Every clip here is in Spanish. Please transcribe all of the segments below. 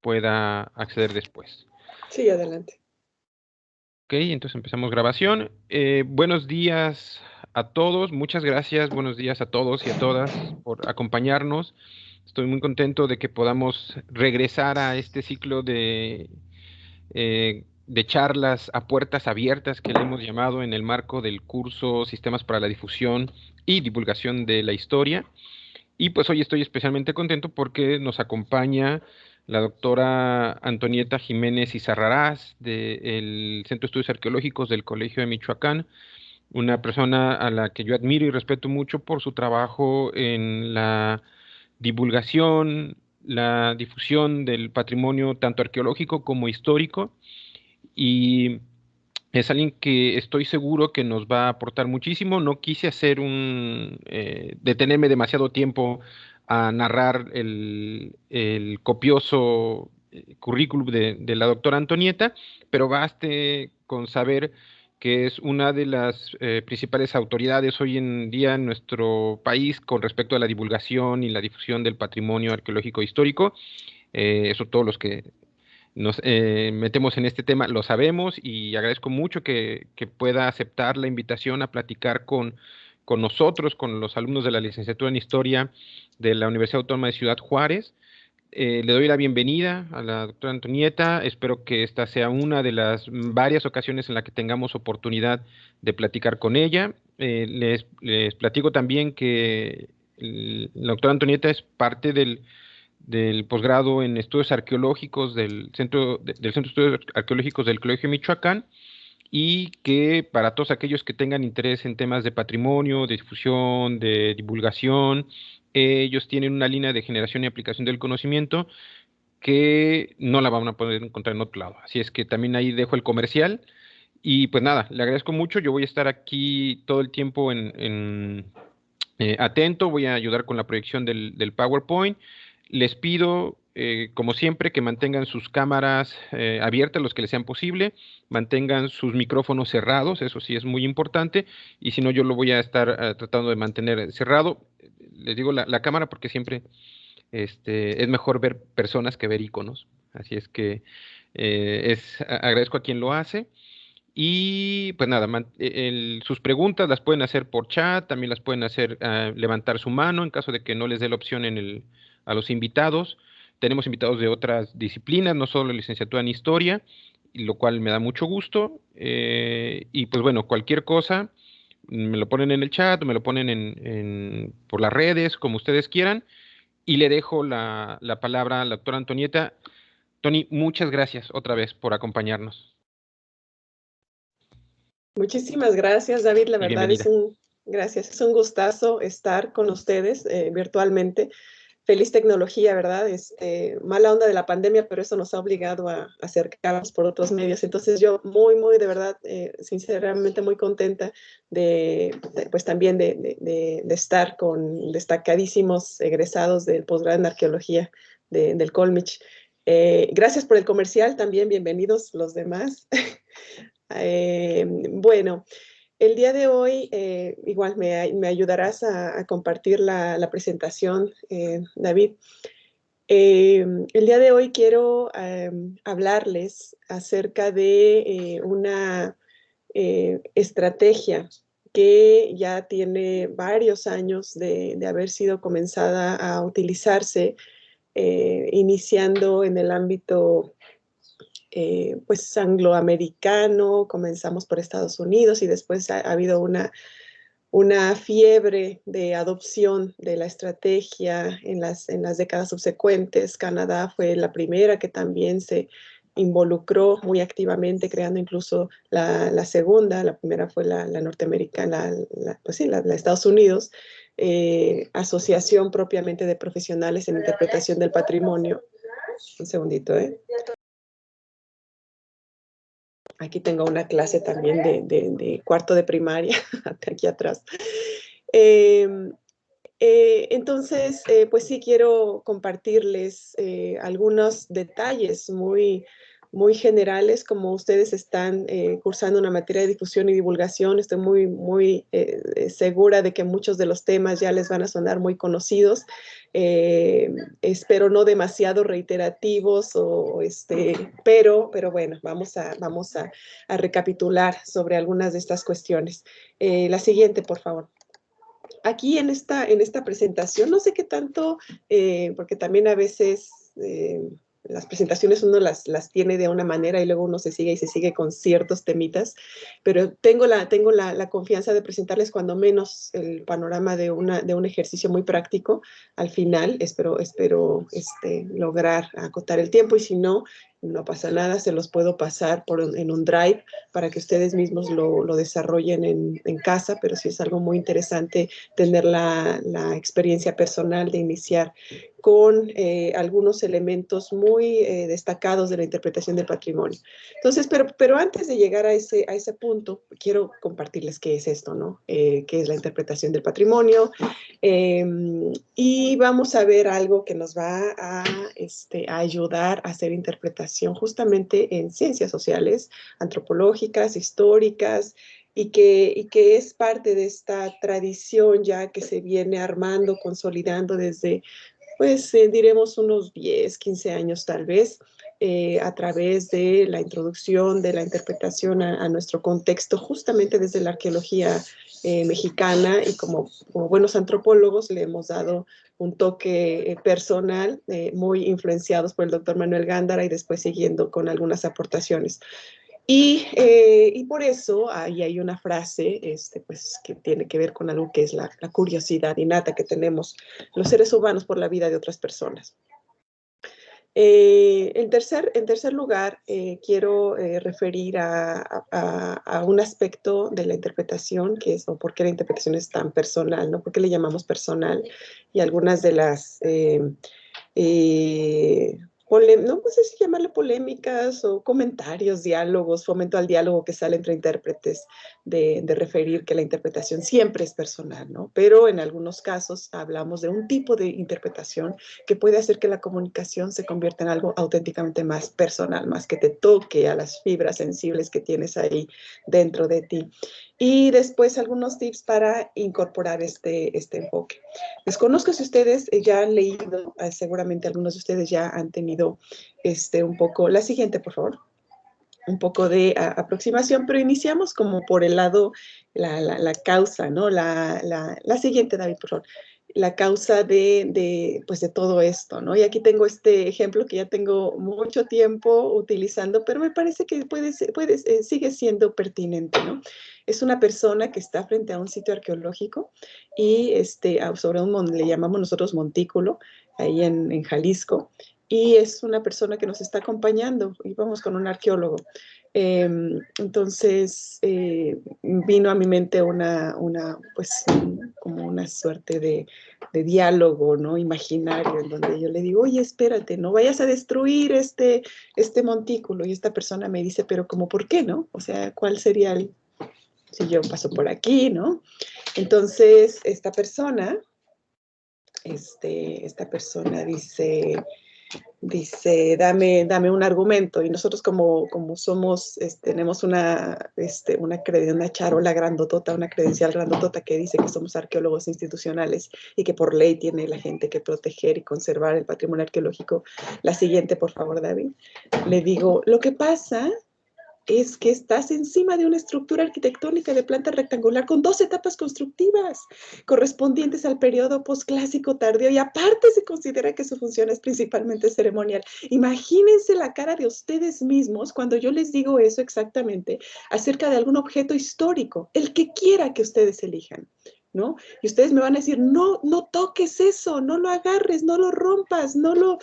pueda acceder después. Sí, adelante. Ok, entonces empezamos grabación. Buenos días a todos, muchas gracias, buenos días a todos y a todas por acompañarnos. Estoy muy contento de que podamos regresar a este ciclo de charlas a puertas abiertas que le hemos llamado en el marco del curso Sistemas para la Difusión y Divulgación de la Historia. Y pues hoy estoy especialmente contento porque nos acompaña la doctora Antonieta Jiménez Izarrarás del Centro de Estudios Arqueológicos del Colegio de Michoacán, una persona a la que yo admiro y respeto mucho por su trabajo en la divulgación, la difusión del patrimonio tanto arqueológico como histórico, y es alguien que estoy seguro que nos va a aportar muchísimo. No quise hacer detenerme demasiado tiempo a narrar el copioso currículum de la doctora Antonieta, pero baste con saber que es una de las principales autoridades hoy en día en nuestro país con respecto a la divulgación y la difusión del patrimonio arqueológico e histórico. Eso todos los que nos metemos en este tema lo sabemos, y agradezco mucho que pueda aceptar la invitación a platicar con nosotros, con los alumnos de la licenciatura en Historia de la Universidad Autónoma de Ciudad Juárez. Le doy la bienvenida a la doctora Antonieta. Espero que esta sea una de las varias ocasiones en la que tengamos oportunidad de platicar con ella. Les platico también que la doctora Antonieta es parte del posgrado en estudios arqueológicos del Centro de Estudios Arqueológicos del Colegio de Michoacán, y que para todos aquellos que tengan interés en temas de patrimonio, de difusión, de divulgación, ellos tienen una línea de generación y aplicación del conocimiento que no la van a poder encontrar en otro lado. Así es que también ahí dejo el comercial. Y pues nada, le agradezco mucho. Yo voy a estar aquí todo el tiempo atento, voy a ayudar con la proyección del PowerPoint. Les pido, como siempre, que mantengan sus cámaras abiertas, los que les sean posible, mantengan sus micrófonos cerrados, eso sí es muy importante, y si no, yo lo voy a estar tratando de mantener cerrado. Les digo la cámara porque siempre es mejor ver personas que ver iconos, así es que agradezco a quien lo hace. Y pues nada, sus preguntas las pueden hacer por chat, también las pueden hacer levantar su mano en caso de que no les dé la opción a los invitados. Tenemos invitados de otras disciplinas, no solo licenciatura en historia, lo cual me da mucho gusto. Y pues bueno, cualquier cosa, me lo ponen en el chat, me lo ponen por las redes, como ustedes quieran. Y le dejo la palabra a la doctora Antonieta. Tony, muchas gracias otra vez por acompañarnos. Muchísimas gracias, David. La Y verdad bienvenida. gracias, es un gustazo estar con ustedes virtualmente. Feliz tecnología, ¿verdad? Mala onda de la pandemia, pero eso nos ha obligado a acercarnos por otros medios. Entonces yo de verdad, sinceramente muy contenta pues también de estar con destacadísimos egresados del posgrado en arqueología del Colmich. Gracias por el comercial también, bienvenidos los demás. Bueno, el día de hoy igual me ayudarás a compartir la presentación, David. El día de hoy quiero hablarles acerca de una estrategia que ya tiene varios años de haber sido comenzada a utilizarse, iniciando en el ámbito pues angloamericano. Comenzamos por Estados Unidos y después ha habido una fiebre de adopción de la estrategia en las décadas subsecuentes. Canadá fue la primera que también se involucró muy activamente, creando incluso la segunda. La primera fue la norteamericana, pues sí, la de Estados Unidos, Asociación propiamente de Profesionales en Interpretación del Patrimonio. Un segundito, ¿eh? Aquí tengo una clase también de cuarto de primaria, aquí atrás. Entonces, pues sí quiero compartirles algunos detalles muy, muy generales. Como ustedes están cursando una materia de difusión y divulgación, estoy muy segura de que muchos de los temas ya les van a sonar muy conocidos. Espero no demasiado reiterativos, pero bueno, vamos a recapitular sobre algunas de estas cuestiones. La siguiente, por favor. Aquí en esta presentación, no sé qué tanto, porque también a veces las presentaciones uno las tiene de una manera y luego uno se sigue con ciertos temitas, pero tengo la confianza de presentarles cuando menos el panorama de un ejercicio muy práctico. Al final espero lograr acotar el tiempo, y si no, no pasa nada, se los puedo pasar en un drive para que ustedes mismos lo desarrollen en casa, pero sí es algo muy interesante tener la experiencia personal de iniciar con algunos elementos muy destacados de la interpretación del patrimonio. Entonces, pero antes de llegar a ese punto, quiero compartirles qué es esto, ¿no? Qué es la interpretación del patrimonio. Y vamos a ver algo que nos va a ayudar a hacer interpretación justamente en ciencias sociales, antropológicas, históricas, y que es parte de esta tradición ya que se viene armando, consolidando desde, pues, diremos unos 10, 15 años tal vez, a través de la introducción de la interpretación a nuestro contexto, justamente desde la arqueología mexicana, y como buenos antropólogos le hemos dado un toque personal, muy influenciados por el doctor Manuel Gándara y después siguiendo con algunas aportaciones. Y por eso ahí hay una frase pues, que tiene que ver con algo que es la curiosidad innata que tenemos los seres humanos por la vida de otras personas. En tercer lugar, quiero referir a un aspecto de la interpretación, que es, o por qué la interpretación es tan personal, ¿no? ¿Por qué le llamamos personal? Y algunas de las no sé si llamarle polémicas o comentarios, diálogos, fomento al diálogo que sale entre intérpretes, de referir que la interpretación siempre es personal, ¿no? Pero en algunos casos hablamos de un tipo de interpretación que puede hacer que la comunicación se convierta en algo auténticamente más personal, más que te toque a las fibras sensibles que tienes ahí dentro de ti. Y después algunos tips para incorporar este enfoque. Desconozco si ustedes ya han leído, seguramente algunos de ustedes ya han tenido un poco, la siguiente, por favor, un poco de aproximación, pero iniciamos como por el lado, la causa, ¿no? La siguiente, David, por favor. La causa pues de todo esto, ¿no? Y aquí tengo este ejemplo que ya tengo mucho tiempo utilizando, pero me parece que sigue siendo pertinente, ¿no? Es una persona que está frente a un sitio arqueológico y sobre le llamamos nosotros montículo, ahí en Jalisco, y es una persona que nos está acompañando, y vamos con un arqueólogo. Entonces, vino a mi mente pues, como una suerte de diálogo, ¿no? Imaginario, en donde yo le digo, oye, espérate, no vayas a destruir este montículo. Y esta persona me dice, pero ¿cómo por qué, no? O sea, ¿cuál sería si yo paso por aquí, no? Entonces, esta persona dice, dame un argumento, y nosotros como somos, tenemos una charola grandotota, una credencial grandotota que dice que somos arqueólogos institucionales y que por ley tiene la gente que proteger y conservar el patrimonio arqueológico. La siguiente, por favor, David. Le digo, lo que pasa es que estás encima de una estructura arquitectónica de planta rectangular con 2 etapas constructivas correspondientes al periodo posclásico tardío, y aparte se considera que su función es principalmente ceremonial. Imagínense la cara de ustedes mismos cuando yo les digo eso exactamente acerca de algún objeto histórico, el que quiera que ustedes elijan, ¿no? Y ustedes me van a decir, no toques eso, no lo agarres, no lo rompas, no lo...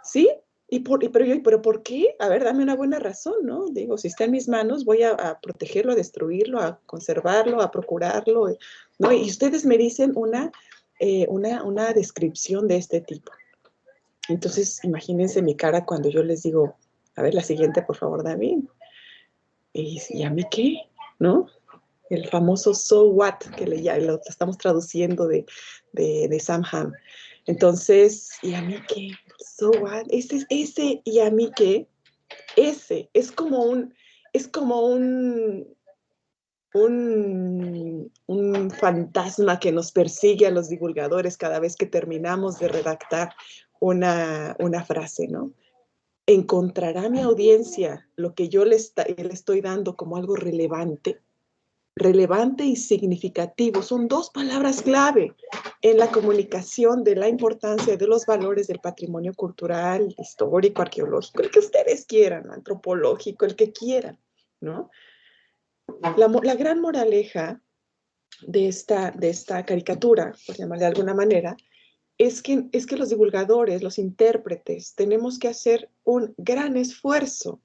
¿Sí? Pero ¿por qué? A ver, dame una buena razón, ¿no? Digo, si está en mis manos, voy a protegerlo, a destruirlo, a conservarlo, a procurarlo, ¿no? Y ustedes me dicen una descripción de este tipo. Entonces, imagínense mi cara cuando yo les digo, a ver, la siguiente, por favor, David. ¿Y a mí qué? ¿No? El famoso so what, que lo estamos traduciendo de Sam Ham. Entonces, ¿y a mí qué? So what, ese ¿y a mí qué? ese es como un fantasma que nos persigue a los divulgadores cada vez que terminamos de redactar una frase, ¿no? ¿Encontrará mi audiencia lo que yo le estoy dando como algo relevante? Relevante y significativo son dos palabras clave en la comunicación de la importancia de los valores del patrimonio cultural, histórico, arqueológico, el que ustedes quieran, antropológico, el que quieran, ¿no? La gran moraleja de esta caricatura, por llamarle de alguna manera, es que los divulgadores, los intérpretes, tenemos que hacer un gran esfuerzo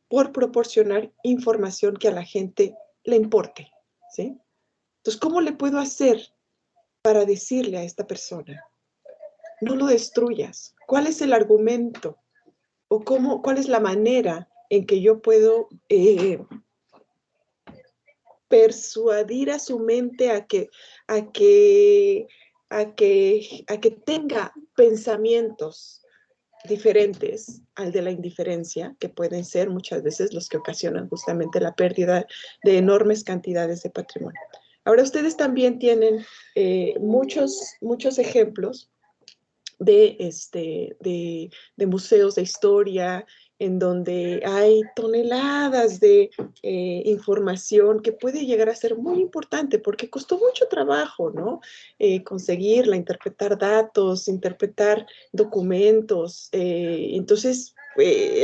por proporcionar información que a la gente le importe, ¿sí? Entonces, ¿cómo le puedo hacer para decirle a esta persona, no lo destruyas? ¿Cuál es el argumento? ¿O cuál es la manera en que yo puedo persuadir a su mente a que, a que tenga pensamientos diferentes al de la indiferencia, que pueden ser muchas veces los que ocasionan justamente la pérdida de enormes cantidades de patrimonio? Ahora ustedes también tienen muchos ejemplos de museos de historia, en donde hay toneladas de información que puede llegar a ser muy importante, porque costó mucho trabajo, ¿no? Conseguirla, interpretar datos, interpretar documentos. Entonces,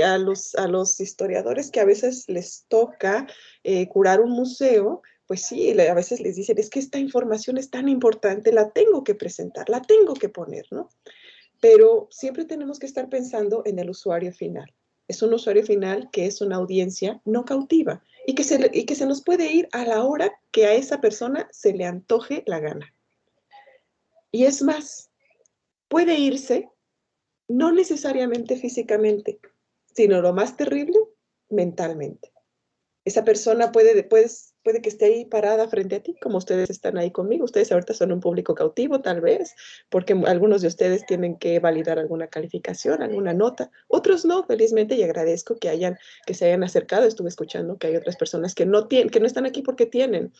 a los historiadores que a veces les toca curar un museo, pues sí, a veces les dicen, es que esta información es tan importante, la tengo que presentar, la tengo que poner, ¿no? Pero siempre tenemos que estar pensando en el usuario final. Es un usuario final que es una audiencia no cautiva y que se nos puede ir a la hora que a esa persona se le antoje la gana. Y es más, puede irse no necesariamente físicamente, sino lo más terrible, mentalmente. Esa persona puede que esté ahí parada frente a ti, como ustedes están ahí conmigo. Ustedes ahorita son un público cautivo, tal vez, porque algunos de ustedes tienen que validar alguna calificación, alguna nota. Otros no, felizmente, y agradezco que se hayan acercado. Estuve escuchando que hay otras personas que no están aquí porque tienen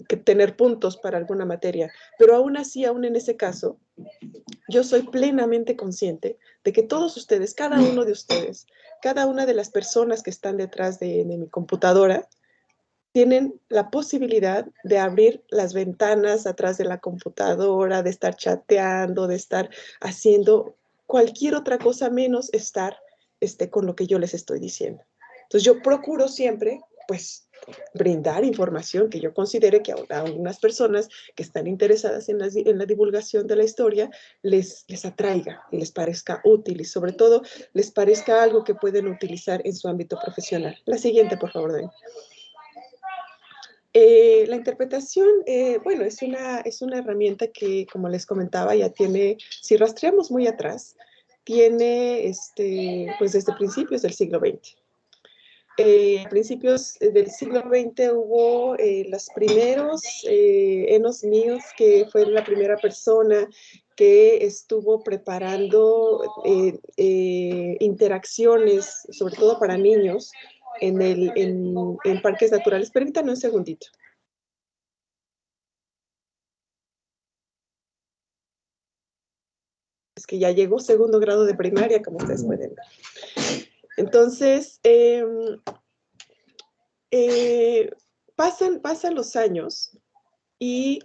que tener puntos para alguna materia. Pero aún así, aún en ese caso, yo soy plenamente consciente de que todos ustedes, cada uno de ustedes, cada una de las personas que están detrás de mi computadora, tienen la posibilidad de abrir las ventanas atrás de la computadora, de estar chateando, de estar haciendo cualquier otra cosa menos estar con lo que yo les estoy diciendo. Entonces yo procuro siempre, pues, brindar información que yo considere que a algunas personas que están interesadas en la divulgación de la historia les atraiga y les parezca útil y sobre todo les parezca algo que pueden utilizar en su ámbito profesional. La siguiente, por favor, Den. La interpretación, bueno, es una herramienta que, como les comentaba, ya tiene, si rastreamos muy atrás, tiene, pues desde principios del siglo XX. A principios del siglo XX hubo los primeros Enos Mills, que fue la primera persona que estuvo preparando interacciones, sobre todo para niños, en parques naturales. Permítanme un segundito. Es que ya llegó segundo grado de primaria, como ustedes pueden ver. Entonces, pasan los años y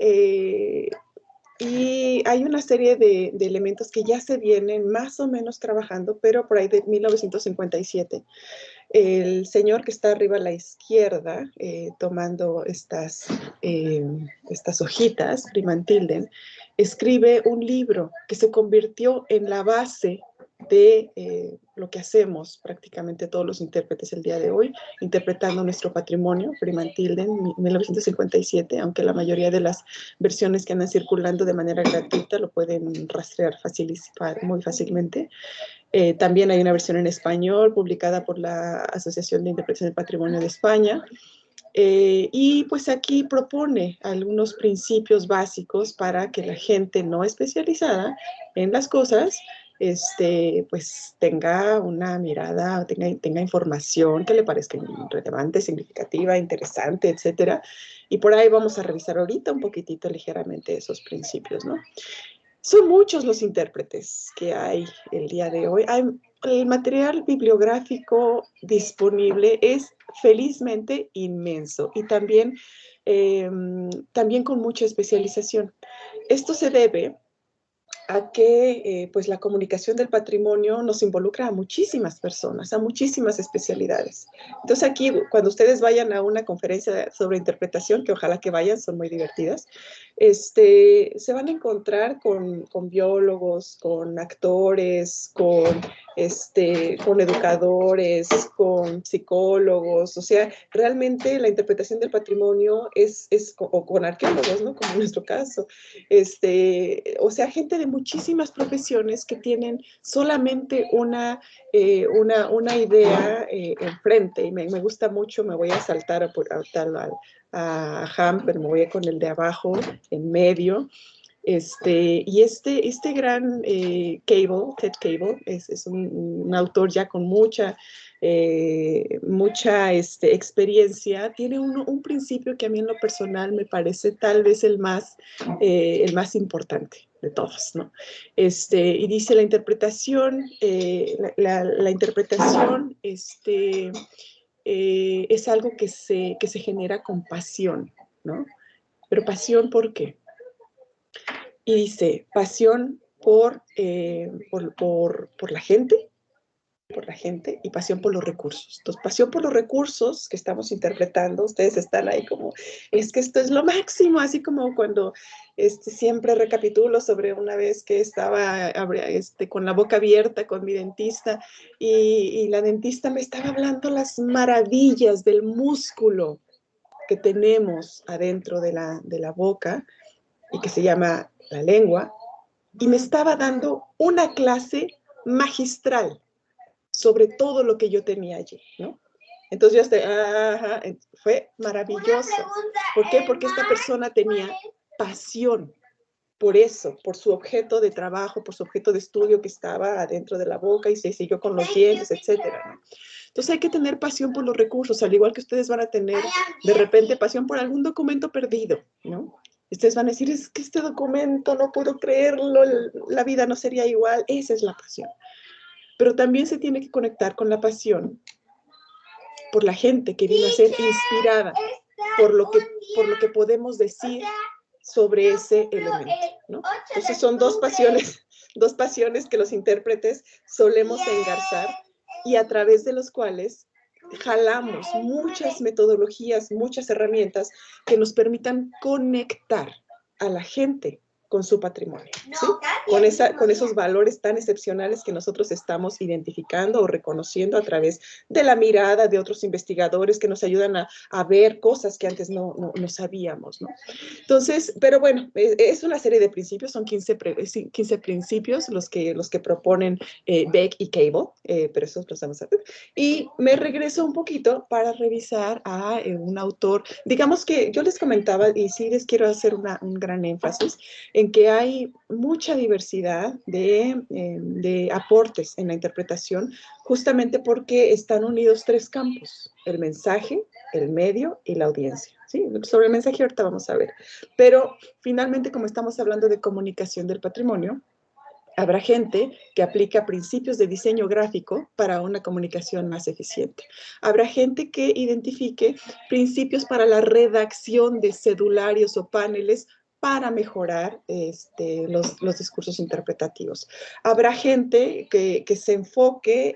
hay una serie de elementos que ya se vienen más o menos trabajando, pero por ahí de 1957. El señor que está arriba a la izquierda, tomando estas hojitas, Freeman Tilden, escribe un libro que se convirtió en la base de lo que hacemos prácticamente todos los intérpretes el día de hoy, interpretando nuestro patrimonio, Freeman Tilden, 1957, aunque la mayoría de las versiones que andan circulando de manera gratuita lo pueden rastrear muy fácilmente. También hay una versión en español publicada por la Asociación de Interpretación del Patrimonio de España. Y pues aquí propone algunos principios básicos para que la gente no especializada en las cosas pues tenga una mirada, tenga información que le parezca relevante, significativa, interesante, etcétera. Y por ahí vamos a revisar ahorita un poquitito ligeramente esos principios, ¿no? Son muchos los intérpretes que hay el día de hoy. El material bibliográfico disponible es felizmente inmenso y también con mucha especialización. Esto se debe a que pues la comunicación del patrimonio nos involucra a muchísimas personas, a muchísimas especialidades. Entonces aquí, cuando ustedes vayan a una conferencia sobre interpretación, que ojalá que vayan, son muy divertidas, se van a encontrar con biólogos, con actores, con educadores, con psicólogos, o sea, realmente la interpretación del patrimonio o con arqueólogos, ¿no? Como en nuestro caso, o sea, gente de muchísimas profesiones que tienen solamente una idea enfrente, y me gusta mucho, me voy a saltar a Ham, pero me voy con el de abajo, en medio, y este gran Ted Cable, es un autor ya con mucha experiencia, tiene un principio que a mí en lo personal me parece tal vez el más importante de todos, ¿no? Y dice la interpretación, la interpretación es algo que se genera con pasión, ¿no? Pero pasión, ¿por qué? Y dice, pasión por la gente y pasión por los recursos. Entonces, pasión por los recursos que estamos interpretando, ustedes están ahí como, es que esto es lo máximo, así como cuando siempre recapitulo sobre una vez que estaba con la boca abierta con mi dentista y la dentista me estaba hablando las maravillas del músculo que tenemos adentro de la boca y que se llama la lengua, y me estaba dando una clase magistral sobre todo lo que yo tenía allí, ¿no? Entonces fue maravilloso. ¿Por qué? Porque esta persona tenía pasión por eso, por su objeto de trabajo, por su objeto de estudio que estaba adentro de la boca y se siguió con los dientes, etcétera, ¿no? Entonces hay que tener pasión por los recursos, al igual que ustedes van a tener de repente pasión por algún documento perdido, ¿no? Ustedes van a decir, es que este documento no puedo creerlo, la vida no sería igual. Esa es la pasión. Pero también se tiene que conectar con la pasión por la gente que vino a ser inspirada por lo que podemos decir sobre ese elemento, ¿no? Entonces son dos pasiones que los intérpretes solemos engarzar y a través de los cuales jalamos muchas metodologías, muchas herramientas que nos permitan conectar a la gente con su patrimonio, ¿sí? Con esos valores tan excepcionales que nosotros estamos identificando o reconociendo a través de la mirada de otros investigadores que nos ayudan a ver cosas que antes no sabíamos, ¿no? Entonces, pero bueno, es una serie de principios, son 15 principios los que proponen Beck y Cable, pero esos los vamos a ver. Y me regreso un poquito para revisar a un autor, digamos que yo les comentaba, y sí les quiero hacer un gran énfasis, en que hay mucha diversidad de aportes en la interpretación, justamente porque están unidos tres campos: el mensaje, el medio y la audiencia. ¿Sí? Sobre el mensaje ahorita vamos a ver. Pero finalmente, como estamos hablando de comunicación del patrimonio, habrá gente que aplica principios de diseño gráfico para una comunicación más eficiente. Habrá gente que identifique principios para la redacción de cedularios o paneles para mejorar los discursos interpretativos. Habrá gente que se enfoque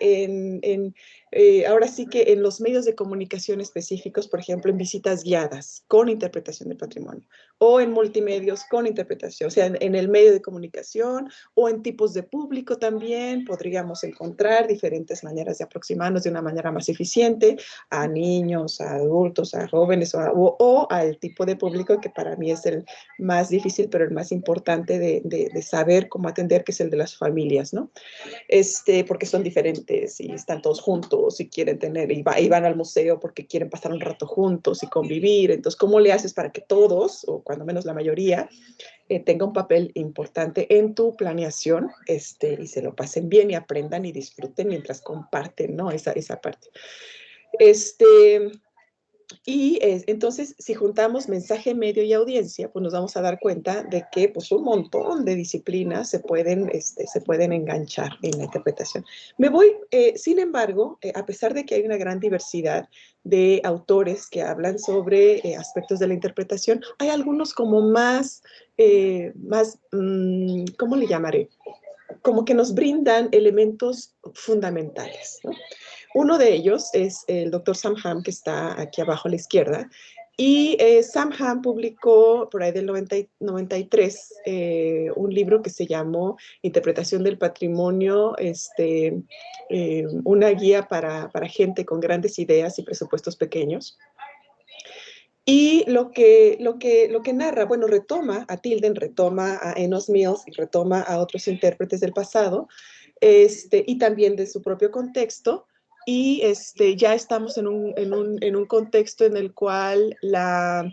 ahora sí que en los medios de comunicación específicos, por ejemplo, en visitas guiadas con interpretación del patrimonio, o en multimedios con interpretación, o sea, en el medio de comunicación o en tipos de público también podríamos encontrar diferentes maneras de aproximarnos de una manera más eficiente a niños, a adultos, a jóvenes o al tipo de público que para mí es el más difícil, pero el más importante de saber cómo atender, que es el de las familias, ¿no? Porque son diferentes y están todos juntos y quieren y van al museo porque quieren pasar un rato juntos y convivir. Entonces, ¿cómo le haces para que todos, o cuando menos la mayoría, tenga un papel importante en tu planeación, y se lo pasen bien y aprendan y disfruten mientras comparten, ¿no? Esa parte. Entonces, si juntamos mensaje, medio y audiencia, pues nos vamos a dar cuenta de que pues, un montón de disciplinas se pueden enganchar en la interpretación. Sin embargo, a pesar de que hay una gran diversidad de autores que hablan sobre aspectos de la interpretación, hay algunos como ¿cómo le llamaré? Como que nos brindan elementos fundamentales, ¿no? Uno de ellos es el doctor Sam Ham, que está aquí abajo a la izquierda, y Sam Ham publicó por ahí del 93 un libro que se llamó Interpretación del Patrimonio, una guía para gente con grandes ideas y presupuestos pequeños. Y lo que narra, bueno, retoma a Tilden, retoma a Enos Mills y retoma a otros intérpretes del pasado, y también de su propio contexto, y ya estamos en un contexto en el cual la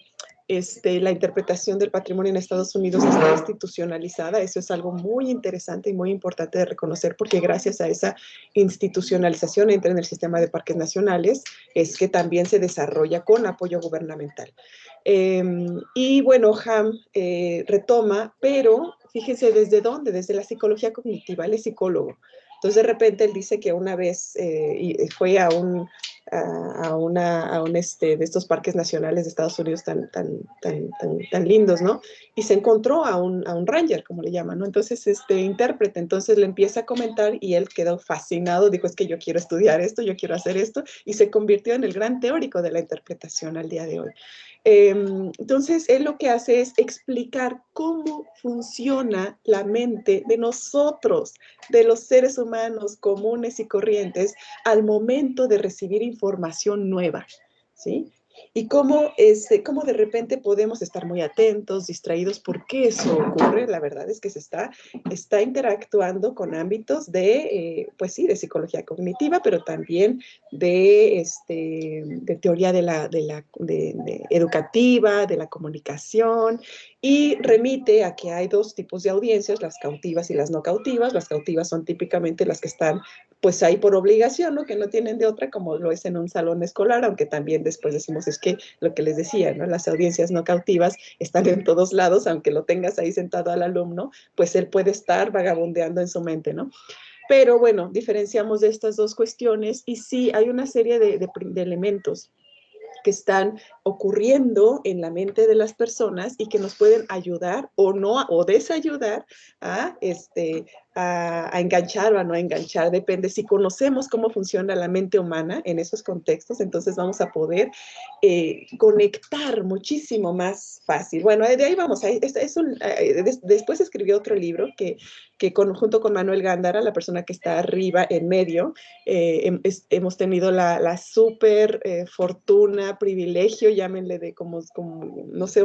interpretación del patrimonio en Estados Unidos está institucionalizada. Eso es algo muy interesante y muy importante de reconocer, porque gracias a esa institucionalización entra en el sistema de parques nacionales, es que también se desarrolla con apoyo gubernamental. Y bueno, Ham retoma, pero fíjense desde dónde, desde la psicología cognitiva. Él es psicólogo. Entonces, de repente, él dice que una vez fue a un de estos parques nacionales de Estados Unidos tan lindos, ¿no? Y se encontró a un ranger, como le llaman, ¿no? Entonces, intérprete, entonces le empieza a comentar y él quedó fascinado, dijo, es que yo quiero estudiar esto, yo quiero hacer esto, y se convirtió en el gran teórico de la interpretación al día de hoy. Entonces, él lo que hace es explicar cómo funciona la mente de nosotros, de los seres humanos comunes y corrientes, al momento de recibir información nueva, ¿sí? Y cómo de repente podemos estar muy atentos, distraídos. ¿Por qué eso ocurre? La verdad es que se está interactuando con ámbitos pues sí, de psicología cognitiva, pero también de teoría de educativa, de la comunicación, y remite a que hay dos tipos de audiencias, las cautivas y las no cautivas. Las cautivas son típicamente las que están pues ahí por obligación, ¿no? Que no tienen de otra, como lo es en un salón escolar, aunque también después decimos, es que lo que les decía, ¿no? Las audiencias no cautivas están en todos lados, aunque lo tengas ahí sentado al alumno, pues él puede estar vagabundeando en su mente, ¿no? Pero bueno, diferenciamos de estas dos cuestiones, y sí, hay una serie de elementos que están ocurriendo en la mente de las personas y que nos pueden ayudar o no, o desayudar a, a enganchar o a no enganchar. Depende. Si conocemos cómo funciona la mente humana en esos contextos, entonces vamos a poder conectar muchísimo más fácil. Bueno, de ahí vamos. Después escribió otro libro que junto con Manuel Gándara, la persona que está arriba en medio, hemos tenido la súper fortuna, privilegio, llámenle de como no sé,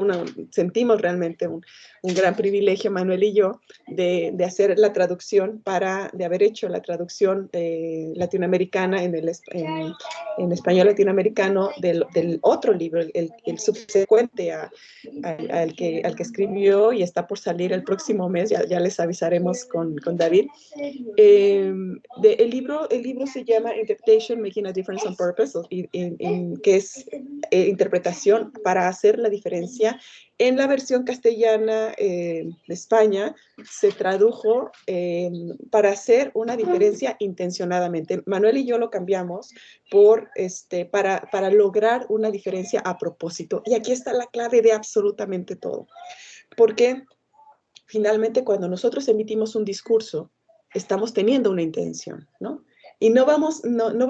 sentimos realmente un gran privilegio, Manuel y yo, de hacer la traducción, de haber hecho la traducción latinoamericana en español latinoamericano del otro libro, el subsecuente al que escribió, y está por salir el próximo mes, ya les avisaremos con David. El libro se llama Interpretation, Making a Difference on Purpose, que es interpretación para hacer la diferencia. En la versión castellana de España se tradujo para hacer una diferencia intencionadamente. Manuel y yo lo cambiamos para lograr una diferencia a propósito. Y aquí está la clave de absolutamente todo. Porque finalmente, cuando nosotros emitimos un discurso, estamos teniendo una intención, ¿no? Y no va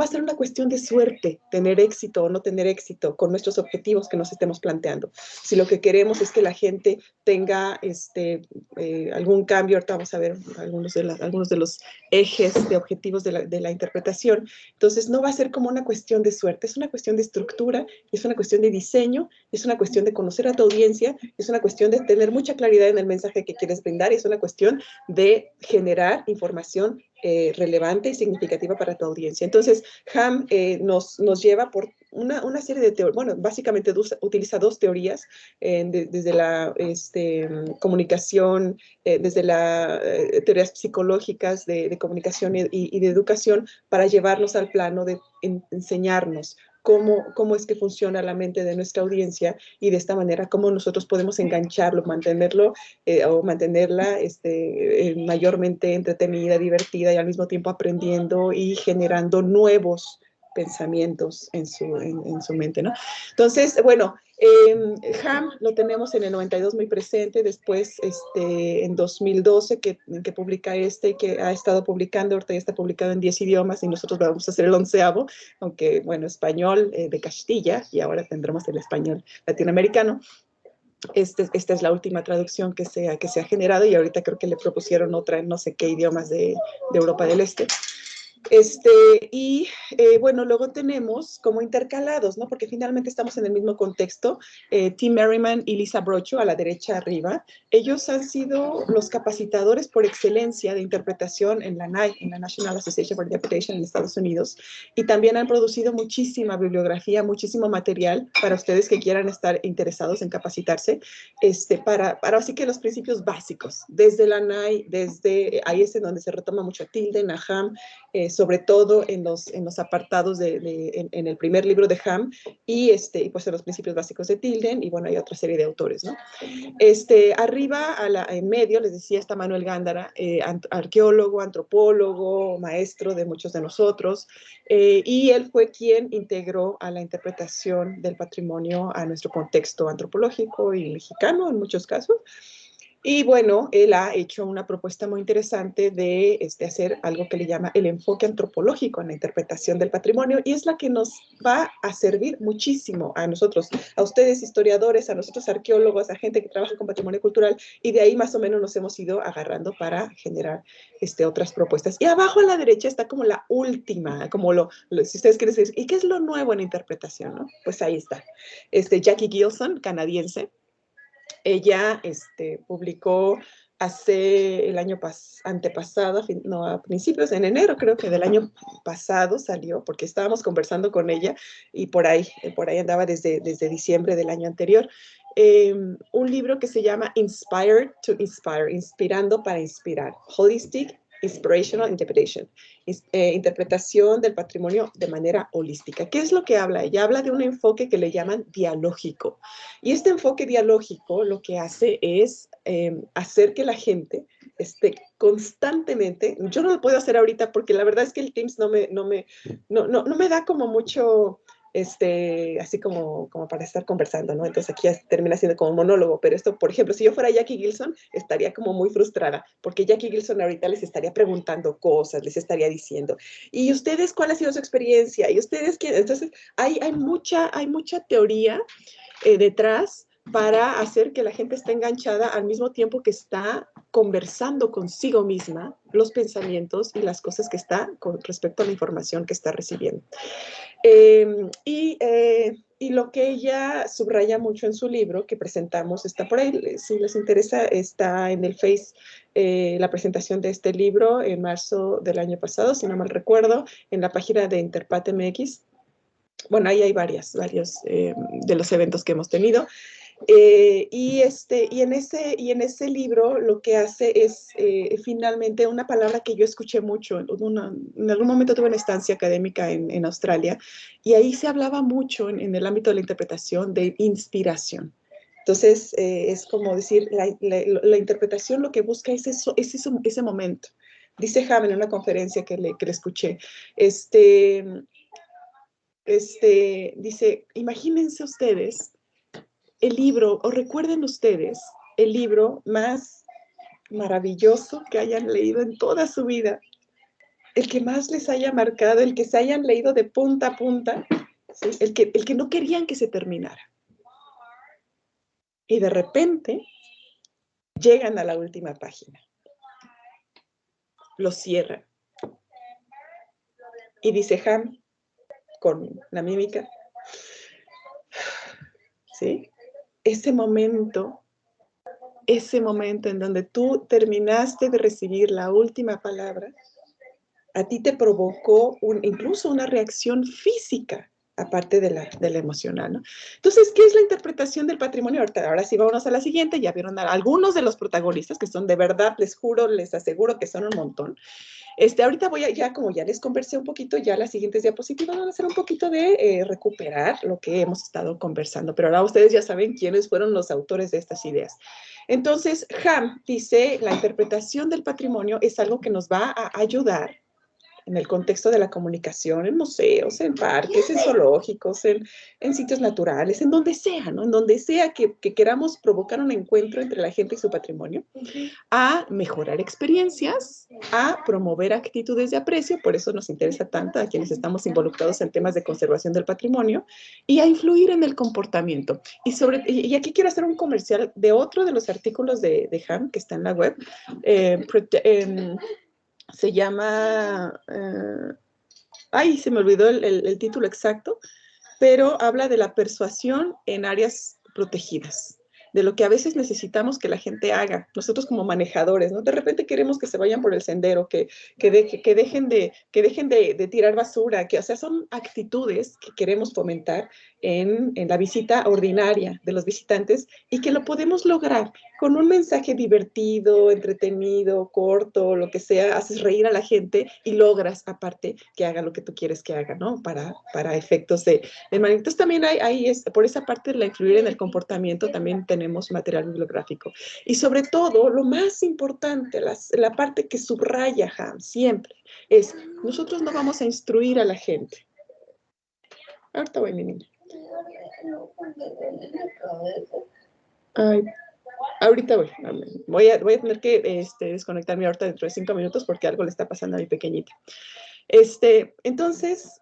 a ser una cuestión de suerte tener éxito o no tener éxito con nuestros objetivos que nos estemos planteando. Si lo que queremos es que la gente tenga algún cambio, ahorita vamos a ver algunos de los ejes de objetivos de la interpretación. Entonces, no va a ser como una cuestión de suerte, es una cuestión de estructura, es una cuestión de diseño, es una cuestión de conocer a tu audiencia, es una cuestión de tener mucha claridad en el mensaje que quieres brindar, y es una cuestión de generar información relevante y significativa para tu audiencia. Entonces, Ham nos lleva por una serie de teorías, bueno, básicamente utiliza dos teorías, desde la comunicación, desde las teorías psicológicas de comunicación y de educación, para llevarnos al plano de enseñarnos cómo es que funciona la mente de nuestra audiencia, y de esta manera cómo nosotros podemos engancharlo, mantenerlo o mantenerla mayormente entretenida, divertida, y al mismo tiempo aprendiendo y generando nuevos pensamientos en su mente, ¿no? Entonces, bueno, Ham lo tenemos en el 92 muy presente, después en 2012 que publica que ha estado publicando, ahorita ya está publicado en 10 idiomas, y nosotros vamos a hacer el 11º, aunque, bueno, español de Castilla, y ahora tendremos el español latinoamericano. Esta es la última traducción que se ha generado, y ahorita creo que le propusieron otra en no sé qué idiomas de Europa del Este. Bueno, luego tenemos como intercalados, ¿no? Porque finalmente estamos en el mismo contexto. Tim Merriman y Lisa Brocho, a la derecha arriba, ellos han sido los capacitadores por excelencia de interpretación en la NAI, en la National Association for Interpretation en Estados Unidos, y también han producido muchísima bibliografía, muchísimo material para ustedes que quieran estar interesados en capacitarse, para así que los principios básicos, desde la NAI, ahí es en donde se retoma mucho a Tilden, a Ham, sobre todo en los apartados en el primer libro de Ham, y pues en los principios básicos de Tilden, y bueno, hay otra serie de autores, ¿no? Arriba, en medio, les decía, está Manuel Gándara, arqueólogo, antropólogo, maestro de muchos de nosotros, y él fue quien integró a la interpretación del patrimonio a nuestro contexto antropológico y mexicano en muchos casos. Y bueno, él ha hecho una propuesta muy interesante de hacer algo que le llama el enfoque antropológico en la interpretación del patrimonio, y es la que nos va a servir muchísimo a nosotros, a ustedes historiadores, a nosotros arqueólogos, a gente que trabaja con patrimonio cultural, y de ahí más o menos nos hemos ido agarrando para generar otras propuestas. Y abajo a la derecha está como la última, como si ustedes quieren decir, ¿y qué es lo nuevo en interpretación, no? Pues ahí está. Jackie Gilson, canadiense. Ella publicó hace el año antepasado, no, a principios, en enero creo que del año pasado salió, porque estábamos conversando con ella, y por ahí andaba desde diciembre del año anterior, un libro que se llama Inspired to Inspire, Inspirando para Inspirar, Holistic Inspirational Interpretation, interpretación del patrimonio de manera holística. ¿Qué es lo que habla? Ella habla de un enfoque que le llaman dialógico, y este enfoque dialógico lo que hace es hacer que la gente esté constantemente, yo no lo puedo hacer ahorita porque la verdad es que el Teams no me da como mucho, así como para estar conversando, ¿no? Entonces aquí termina siendo como un monólogo, pero esto, por ejemplo, si yo fuera Jackie Gilson, estaría como muy frustrada, porque Jackie Gilson ahorita les estaría preguntando cosas, les estaría diciendo, ¿y ustedes cuál ha sido su experiencia? ¿Y ustedes qué? Entonces hay mucha teoría detrás para hacer que la gente esté enganchada al mismo tiempo que está conversando consigo misma los pensamientos y las cosas que está con respecto a la información que está recibiendo. Y lo que ella subraya mucho en su libro, que presentamos, está por ahí, si les interesa, está en el Face, la presentación de este libro en marzo del año pasado, si no mal recuerdo, en la página de Interpat MX. Bueno, ahí hay varios de los eventos que hemos tenido. Y en ese libro lo que hace es finalmente una palabra que yo escuché mucho. En algún momento tuve una estancia académica en Australia, y ahí se hablaba mucho en el ámbito de la interpretación de inspiración. Entonces, es como decir, la interpretación lo que busca es ese momento. Dice Ham en una conferencia que le escuché, dice, imagínense ustedes el libro, o recuerden ustedes el libro más maravilloso que hayan leído en toda su vida, el que más les haya marcado, el que se hayan leído de punta a punta, ¿sí? el que no querían que se terminara. Y de repente llegan a la última página, lo cierran, y dice Ham, con la mímica, ¿sí? Ese momento en donde tú terminaste de recibir la última palabra, a ti te provocó incluso una reacción física, aparte de la emocional, ¿no? Entonces, ¿qué es la interpretación del patrimonio? Ahora sí, vámonos a la siguiente. Ya vieron a algunos de los protagonistas, que son de verdad, les juro, les aseguro que son un montón. Ahorita voy a, ya como ya les conversé un poquito, ya las siguientes diapositivas van a ser un poquito de recuperar lo que hemos estado conversando, pero ahora ustedes ya saben quiénes fueron los autores de estas ideas. Entonces, Ham dice, la interpretación del patrimonio es algo que nos va a ayudar en el contexto de la comunicación, en museos, en parques, en zoológicos, en sitios naturales, en donde sea, ¿no? En donde sea que queramos provocar un encuentro entre la gente y su patrimonio, a mejorar experiencias, a promover actitudes de aprecio, por eso nos interesa tanto a quienes estamos involucrados en temas de conservación del patrimonio, y a influir en el comportamiento. Y aquí quiero hacer un comercial de otro de los artículos de Ham, que está en la web, se llama, ay, se me olvidó el título exacto, pero habla de la persuasión en áreas protegidas, de lo que a veces necesitamos que la gente haga, nosotros como manejadores, ¿no? De repente queremos que se vayan por el sendero, que dejen de tirar basura, o sea, son actitudes que queremos fomentar en la visita ordinaria de los visitantes y que lo podemos lograr con un mensaje divertido, entretenido, corto, lo que sea, haces reír a la gente y logras aparte que haga lo que tú quieres que haga, ¿no? Para efectos de manera. Entonces también por esa parte de la influir en el comportamiento también tenemos material bibliográfico. Y sobre todo, lo más importante, la parte que subraya Ham siempre, es nosotros no vamos a instruir a la gente. Ahorita voy, mi niña. Ay, ahorita voy. Voy a tener que desconectarme ahorita dentro de 5 minutos porque algo le está pasando a mi pequeñita. Entonces,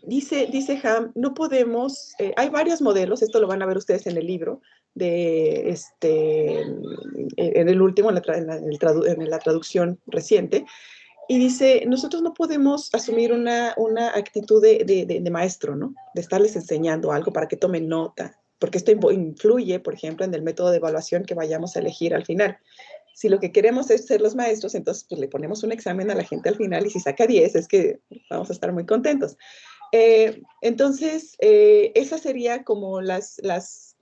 dice Ham, no podemos, hay varios modelos, esto lo van a ver ustedes en el libro, en el último, en la traducción reciente, y dice, nosotros no podemos asumir una actitud de maestro, ¿no? De estarles enseñando algo para que tomen nota, porque esto influye, por ejemplo, en el método de evaluación que vayamos a elegir al final. Si lo que queremos es ser los maestros, entonces pues, le ponemos un examen a la gente al final y si saca 10 es que vamos a estar muy contentos. Entonces, esas serían como las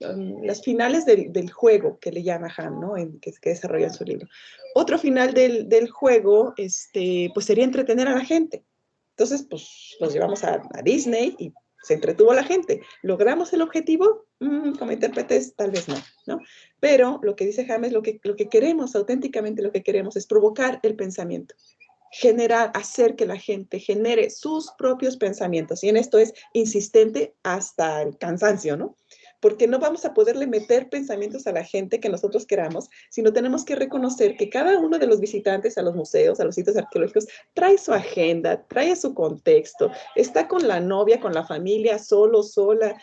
finales del juego que le llama Ham, ¿no? Que desarrolla en su libro. Otro final del juego, pues sería entretener a la gente. Entonces, pues los llevamos a Disney y se entretuvo la gente. ¿Logramos el objetivo? Como intérpretes, tal vez no, ¿no? Pero lo que dice Ham es lo que queremos, auténticamente lo que queremos es provocar el pensamiento. Hacer que la gente genere sus propios pensamientos. Y en esto es insistente hasta el cansancio, ¿no? Porque no vamos a poderle meter pensamientos a la gente que nosotros queramos, sino tenemos que reconocer que cada uno de los visitantes a los museos, a los sitios arqueológicos, trae su agenda, trae su contexto, está con la novia, con la familia, solo, sola,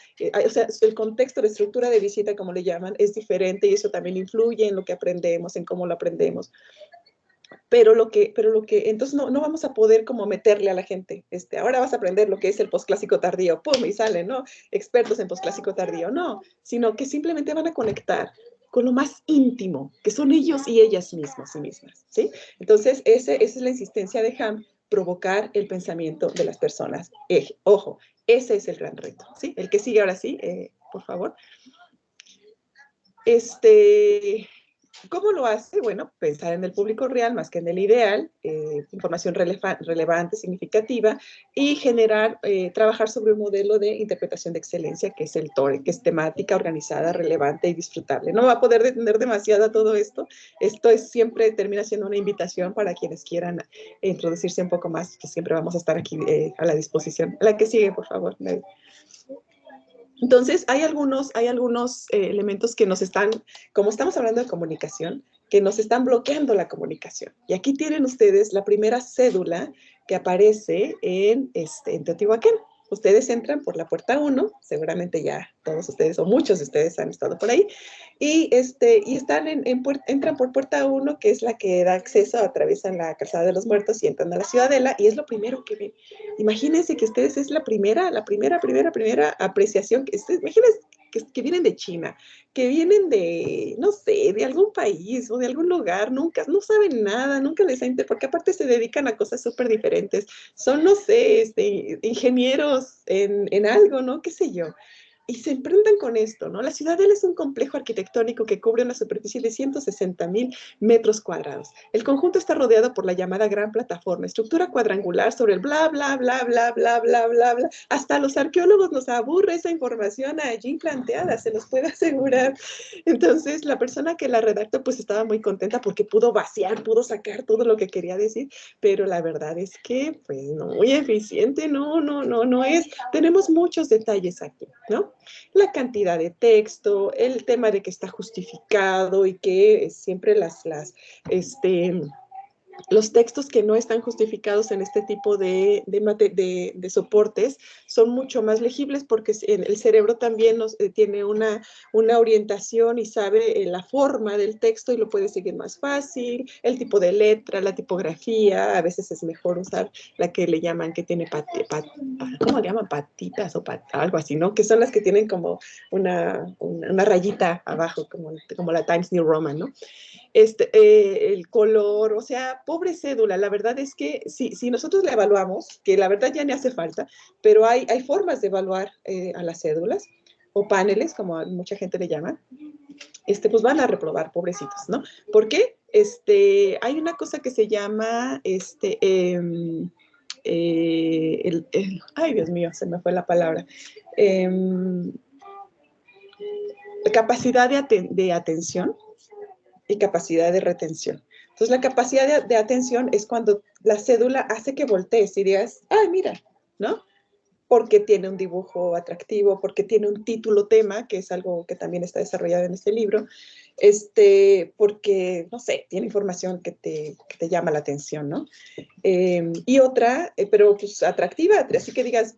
o sea, el contexto, la estructura de visita, como le llaman, es diferente y eso también influye en lo que aprendemos, en cómo lo aprendemos. Pero entonces no vamos a poder como meterle a la gente, ahora vas a aprender lo que es el posclásico tardío, pum, y sale, ¿no? Expertos en posclásico tardío, no, sino que simplemente van a conectar con lo más íntimo, que son ellos y ellas mismos y mismas, ¿sí? Entonces, esa es la insistencia de Ham, provocar el pensamiento de las personas. Ojo, ese es el gran reto, ¿sí? El que sigue ahora sí, por favor. ¿Cómo lo hace? Bueno, pensar en el público real más que en el ideal, información relevante, significativa, y trabajar sobre un modelo de interpretación de excelencia, que es el TORE, que es temática, organizada, relevante y disfrutable. No va a poder detener demasiado a todo esto. Esto siempre termina siendo una invitación para quienes quieran introducirse un poco más, que siempre vamos a estar aquí a la disposición. La que sigue, por favor, Mary. Entonces, hay algunos elementos que nos están, como estamos hablando de comunicación, que nos están bloqueando la comunicación. Y aquí tienen ustedes la primera cédula que aparece en Teotihuacán. Ustedes entran por la puerta 1, seguramente ya todos ustedes o muchos de ustedes han estado por ahí, y entran por puerta 1, que es la que da acceso, atraviesan la calzada de los muertos y entran a la ciudadela, y es lo primero que ven. Imagínense que ustedes es la primera apreciación, imagínense que vienen de China, que vienen de, no sé, de algún país o de algún lugar, nunca, no saben nada, nunca les ha porque aparte se dedican a cosas súper diferentes. Son, no sé, ingenieros en algo, ¿no? ¿Qué sé yo? Y se enfrentan con esto, ¿no? La Ciudadela es un complejo arquitectónico que cubre una superficie de 160.000 metros cuadrados. El conjunto está rodeado por la llamada Gran Plataforma, estructura cuadrangular sobre el bla, bla, bla, bla, bla, bla, bla, bla. Hasta a los arqueólogos nos aburre esa información allí planteada, se los puedo asegurar. Entonces, la persona que la redactó, pues estaba muy contenta porque pudo vaciar, pudo sacar todo lo que quería decir, pero la verdad es que, pues, no muy eficiente, no es. Tenemos muchos detalles aquí, ¿no? La cantidad de texto, el tema de que está justificado y que siempre los textos que no están justificados en este tipo de soportes son mucho más legibles porque el cerebro también tiene una orientación y sabe la forma del texto y lo puede seguir más fácil, el tipo de letra, la tipografía, a veces es mejor usar la que le llaman que tiene ¿cómo le llaman? Patitas o algo así, ¿no? Que son las que tienen como una rayita abajo, como la Times New Roman, ¿no? El color, o sea, pobre cédula, la verdad es que si nosotros la evaluamos, que la verdad ya ni hace falta, pero hay formas de evaluar a las cédulas, o paneles, como mucha gente le llama, pues van a reprobar, pobrecitos, ¿no? ¿Por qué? Hay una cosa que se llama, ay, Dios mío, se me fue la palabra, capacidad de atención y capacidad de retención. Entonces, la capacidad de atención es cuando la cédula hace que voltees y digas, ay, mira, ¿no? Porque tiene un dibujo atractivo, porque tiene un título tema, que es algo que también está desarrollado en este libro, porque, no sé, tiene información que te llama la atención, ¿no? Y otra, pero pues atractiva, así que digas,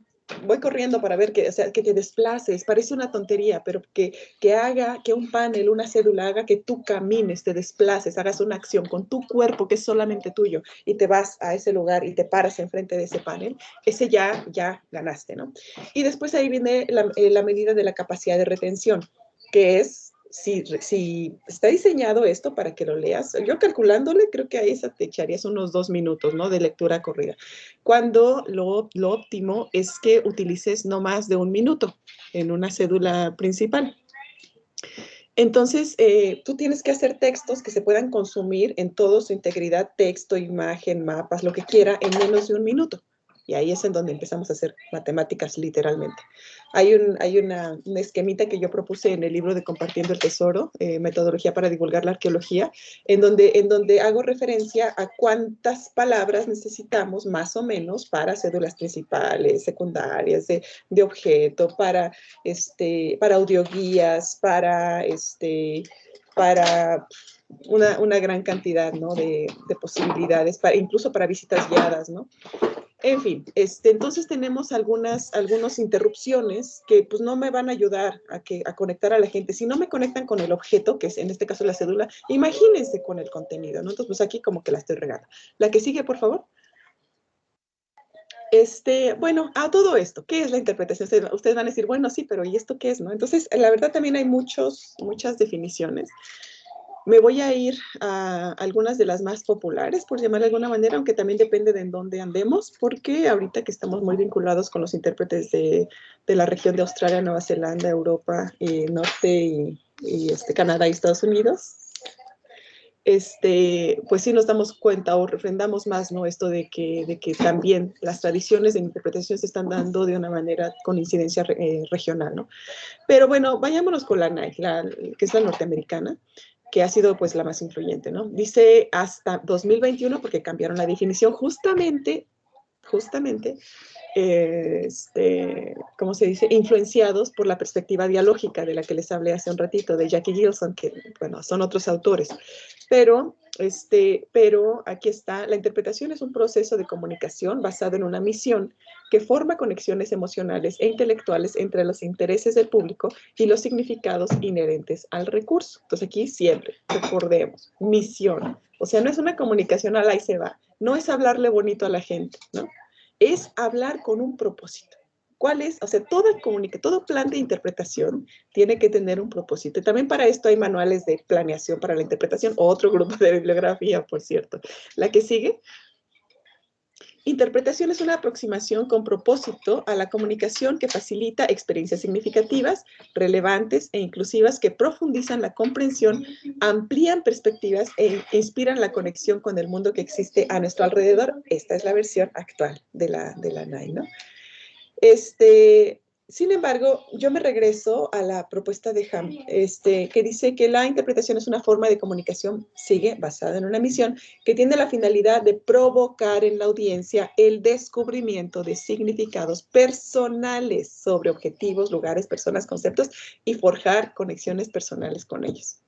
voy corriendo para ver o sea, que te desplaces, parece una tontería, pero que haga, que un panel, una cédula haga que tú camines, te desplaces, hagas una acción con tu cuerpo que es solamente tuyo y te vas a ese lugar y te paras enfrente de ese panel, ese ya ganaste, ¿no? Y después ahí viene la medida de la capacidad de retención, que es si está diseñado esto para que lo leas, yo calculándole, creo que a esa te echarías unos 2 minutos, ¿no? De lectura corrida. Cuando lo óptimo es que utilices no más de 1 minuto en una cédula principal. Entonces, tú tienes que hacer textos que se puedan consumir en toda su integridad, texto, imagen, mapas, lo que quiera, en menos de 1 minuto. Y ahí es en donde empezamos a hacer matemáticas literalmente. Hay una esquemita que yo propuse en el libro de Compartiendo el Tesoro, Metodología para divulgar la arqueología, en donde hago referencia a cuántas palabras necesitamos más o menos para cédulas principales, secundarias, de objeto, para audioguías, para una gran cantidad, ¿no? de posibilidades, incluso para visitas guiadas, ¿no? En fin, entonces tenemos algunas interrupciones que pues no me van a ayudar a conectar a la gente. Si no me conectan con el objeto, que es en este caso la cédula, imagínense con el contenido, ¿no? Entonces pues aquí como que la estoy regando. La que sigue, por favor. Bueno, a todo esto, ¿qué es la interpretación? Ustedes van a decir, bueno, sí, pero ¿y esto qué es, no? Entonces, la verdad también hay muchas definiciones. Me voy a ir a algunas de las más populares, por llamar de alguna manera, aunque también depende de en dónde andemos, porque ahorita que estamos muy vinculados con los intérpretes de la región de Australia, Nueva Zelanda, Europa, Norte y Canadá y Estados Unidos, pues sí nos damos cuenta o refrendamos más, ¿no? Esto de que también las tradiciones de interpretación se están dando de una manera con incidencia regional, ¿no? Pero bueno, vayámonos con la NAI, que es la norteamericana, que ha sido pues la más influyente, ¿no? Dice hasta 2021, porque cambiaron la definición justamente, ¿cómo se dice? Influenciados por la perspectiva dialógica de la que les hablé hace un ratito, de Jackie Gilson, que, bueno, son otros autores. Pero aquí está, la interpretación es un proceso de comunicación basado en una misión que forma conexiones emocionales e intelectuales entre los intereses del público y los significados inherentes al recurso. Entonces aquí siempre, recordemos, misión. O sea, no es una comunicación al ahí se va, no es hablarle bonito a la gente, ¿no? Es hablar con un propósito. ¿Cuál es? O sea, todo plan de interpretación tiene que tener un propósito. Y también para esto hay manuales de planeación para la interpretación, otro grupo de bibliografía, por cierto. La que sigue. Interpretación es una aproximación con propósito a la comunicación que facilita experiencias significativas, relevantes e inclusivas que profundizan la comprensión, amplían perspectivas e inspiran la conexión con el mundo que existe a nuestro alrededor. Esta es la versión actual de la NAI, ¿no? Sin embargo, yo me regreso a la propuesta de Ham, que dice que la interpretación es una forma de comunicación, sigue, basada en una misión, que tiene la finalidad de provocar en la audiencia el descubrimiento de significados personales sobre objetivos, lugares, personas, conceptos y forjar conexiones personales con ellos.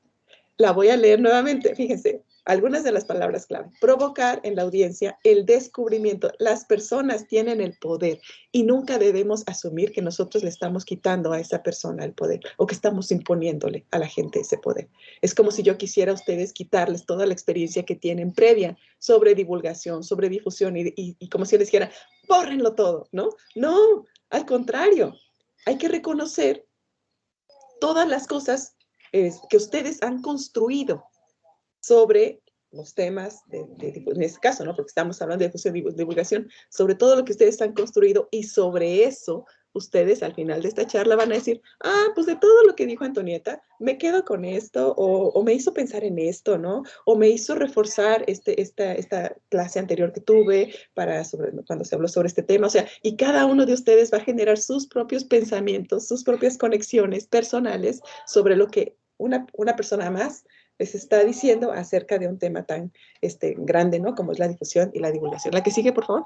La voy a leer nuevamente, fíjense, algunas de las palabras clave. Provocar en la audiencia el descubrimiento. Las personas tienen el poder y nunca debemos asumir que nosotros le estamos quitando a esa persona el poder o que estamos imponiéndole a la gente ese poder. Es como si yo quisiera a ustedes quitarles toda la experiencia que tienen previa sobre divulgación, sobre difusión y como si yo les dijera, bórrenlo todo, ¿no? No, al contrario, hay que reconocer todas las cosas que ustedes han construido sobre los temas en este caso, ¿no? Porque estamos hablando de difusión y divulgación, sobre todo lo que ustedes han construido y sobre eso ustedes al final de esta charla van a decir, pues de todo lo que dijo Antonieta, me quedo con esto o me hizo pensar en esto, ¿no? O me hizo reforzar esta clase anterior que tuve cuando se habló sobre este tema, o sea, y cada uno de ustedes va a generar sus propios pensamientos, sus propias conexiones personales sobre lo que una persona más les está diciendo acerca de un tema tan grande, ¿no? Como es la difusión y la divulgación. La que sigue, por favor.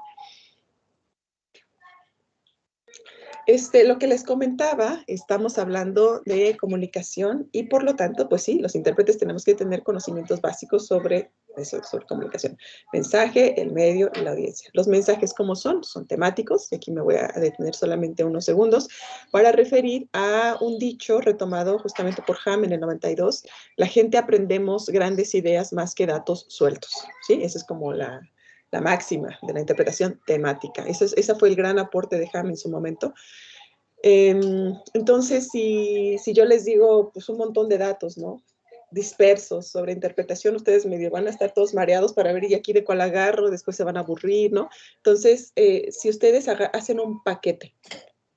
Lo que les comentaba, estamos hablando de comunicación y por lo tanto, pues sí, los intérpretes tenemos que tener conocimientos básicos sobre eso, sobre comunicación. Mensaje, el medio y la audiencia. Los mensajes, ¿cómo son? Son temáticos, y aquí me voy a detener solamente unos segundos para referir a un dicho retomado justamente por Ham en el 92. La gente aprendemos grandes ideas más que datos sueltos, ¿sí? Esa es como la máxima de la interpretación temática. Ese fue el gran aporte de Ham en su momento. Entonces, si yo les digo pues, un montón de datos, ¿no? Dispersos sobre interpretación, ustedes medio van a estar todos mareados para ver y aquí de cuál agarro, después se van a aburrir, ¿no? Entonces, si ustedes hacen un paquete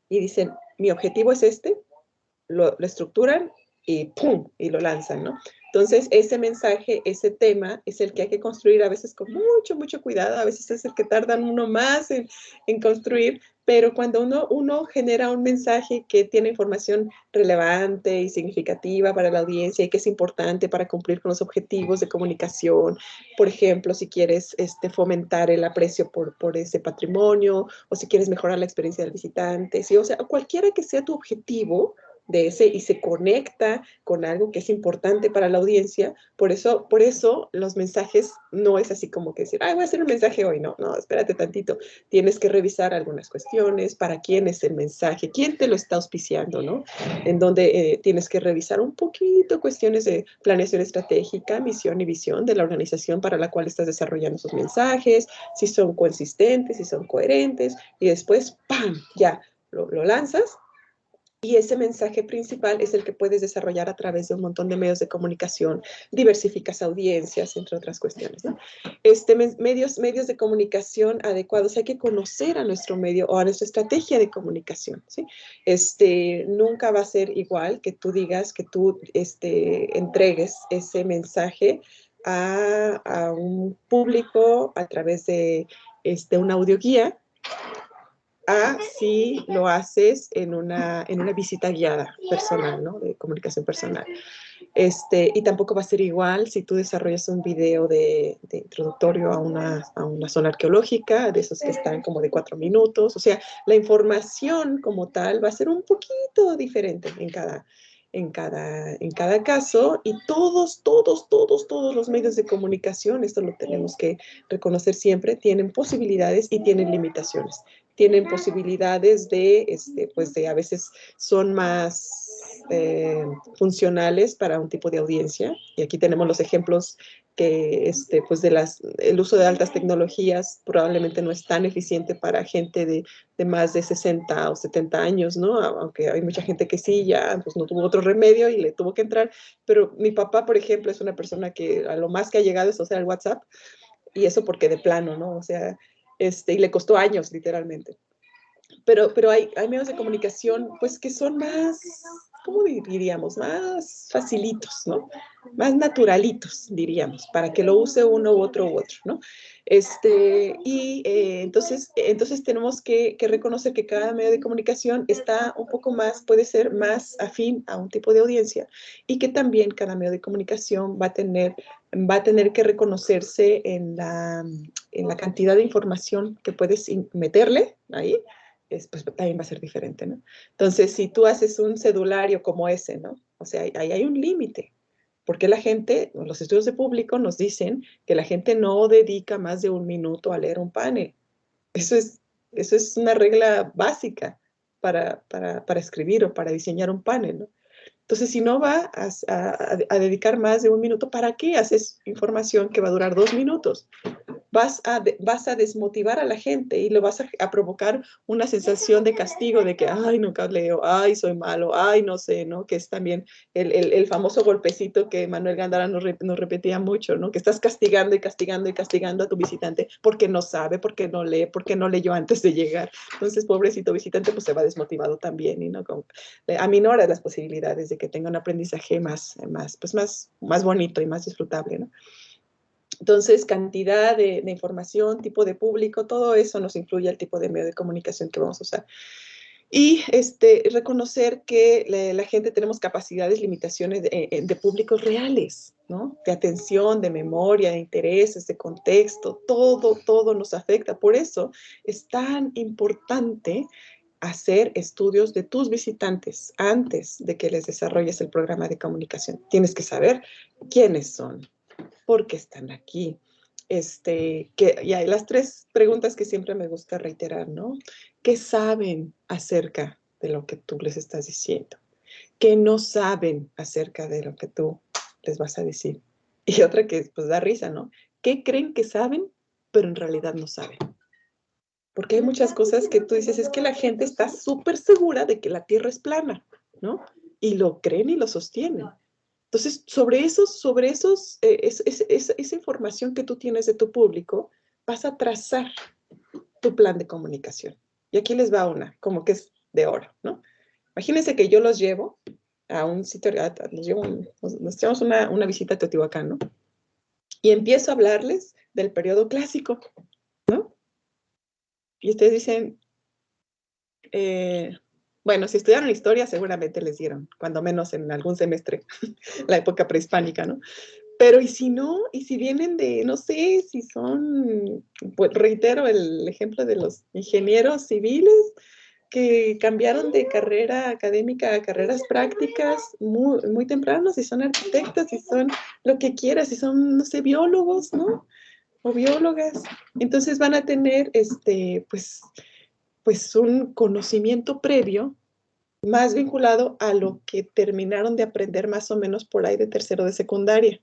y dicen, mi objetivo es lo estructuran y ¡pum! Y lo lanzan, ¿no? Entonces, ese mensaje, ese tema, es el que hay que construir a veces con mucho, mucho cuidado, a veces es el que tardan uno más en construir, pero cuando uno genera un mensaje que tiene información relevante y significativa para la audiencia y que es importante para cumplir con los objetivos de comunicación, por ejemplo, si quieres fomentar el aprecio por ese patrimonio o si quieres mejorar la experiencia del visitante, ¿sí? O sea, cualquiera que sea tu objetivo, de ese y se conecta con algo que es importante para la audiencia. Por eso los mensajes no es así como que decir, voy a hacer un mensaje hoy. No, espérate tantito. Tienes que revisar algunas cuestiones, para quién es el mensaje, quién te lo está auspiciando, ¿no? En donde tienes que revisar un poquito cuestiones de planeación estratégica, misión y visión de la organización para la cual estás desarrollando esos mensajes, si son consistentes, si son coherentes, y después, ¡pam!, ya, lo lanzas. Y ese mensaje principal es el que puedes desarrollar a través de un montón de medios de comunicación, diversificas audiencias, entre otras cuestiones, ¿no? Medios de comunicación adecuados. Hay que conocer a nuestro medio o a nuestra estrategia de comunicación, ¿sí? Nunca va a ser igual que tú digas, que tú entregues ese mensaje a un público a través de una audioguía, si lo haces en una visita guiada personal, ¿no? De comunicación personal. Y tampoco va a ser igual si tú desarrollas un video de introductorio a una zona arqueológica, de esos que están como de 4 minutos. O sea, la información como tal va a ser un poquito diferente en cada caso, y todos los medios de comunicación, esto lo tenemos que reconocer siempre, tienen posibilidades y tienen limitaciones. Tienen posibilidades pues a veces son más funcionales para un tipo de audiencia, y aquí tenemos los ejemplos pues el uso de altas tecnologías probablemente no es tan eficiente para gente de más de 60 o 70 años, ¿no? Aunque hay mucha gente que sí, ya pues no tuvo otro remedio y le tuvo que entrar. Pero mi papá, por ejemplo, es una persona que a lo más que ha llegado es usar el WhatsApp, y eso porque de plano, ¿no? O sea, y le costó años, literalmente. Pero hay medios de comunicación, pues, que son más, ¿cómo diríamos? Más facilitos, ¿no? Más naturalitos, diríamos, para que lo use uno u otro, ¿no? Entonces tenemos que reconocer que cada medio de comunicación está un poco más, puede ser más afín a un tipo de audiencia, y que también cada medio de comunicación va a tener que reconocerse en la cantidad de información que puedes meterle ahí, pues también va a ser diferente, ¿no? Entonces, si tú haces un cedulario como ese, ¿no? O sea, ahí hay un límite, porque la gente, los estudios de público nos dicen que la gente no dedica más de un minuto a leer un panel. Eso es una regla básica para escribir o para diseñar un panel, ¿no? Entonces, si no va a dedicar más de un minuto, ¿para qué haces información que va a durar 2 minutos? Vas a desmotivar a la gente y lo vas a provocar una sensación de castigo, de que, ay, nunca leo, ay, soy malo, ay, no sé, ¿no? Que es también el famoso golpecito que Manuel Gandara nos repetía mucho, ¿no? Que estás castigando y castigando y castigando a tu visitante porque no sabe, porque no lee, porque no leyó antes de llegar. Entonces, pobrecito visitante, pues se va desmotivado también, y ¿no? Como, aminora las posibilidades de que tenga un aprendizaje más bonito y más disfrutable, ¿no? Entonces, cantidad de información, tipo de público, todo eso nos influye al tipo de medio de comunicación que vamos a usar. Y reconocer que la gente tenemos capacidades, limitaciones de públicos reales, ¿no? De atención, de memoria, de intereses, de contexto, todo nos afecta. Por eso es tan importante hacer estudios de tus visitantes antes de que les desarrolles el programa de comunicación. Tienes que saber quiénes son, por qué están aquí. Y hay las 3 preguntas que siempre me gusta reiterar, ¿no? ¿Qué saben acerca de lo que tú les estás diciendo? ¿Qué no saben acerca de lo que tú les vas a decir? Y otra que pues da risa, ¿no? ¿Qué creen que saben, pero en realidad no saben? Porque hay muchas cosas que tú dices, es que la gente está súper segura de que la Tierra es plana, ¿no? Y lo creen y lo sostienen. Entonces, esa información que tú tienes de tu público, vas a trazar tu plan de comunicación. Y aquí les va una, como que es de oro, ¿no? Imagínense que yo los llevo a un sitio, nos llevamos una visita a Teotihuacán, ¿no? Y empiezo a hablarles del periodo clásico, ¿no? Y ustedes dicen, bueno, si estudiaron historia, seguramente les dieron, cuando menos en algún semestre, la época prehispánica, ¿no? Pero ¿y si no? ¿Y si vienen no sé, si son, pues reitero el ejemplo de los ingenieros civiles que cambiaron de carrera académica a carreras prácticas muy, muy temprano, si son arquitectos, si son lo que quieras, si son, no sé, biólogos, ¿no? O biólogas. Entonces van a tener, pues un conocimiento previo más vinculado a lo que terminaron de aprender más o menos por ahí de tercero de secundaria.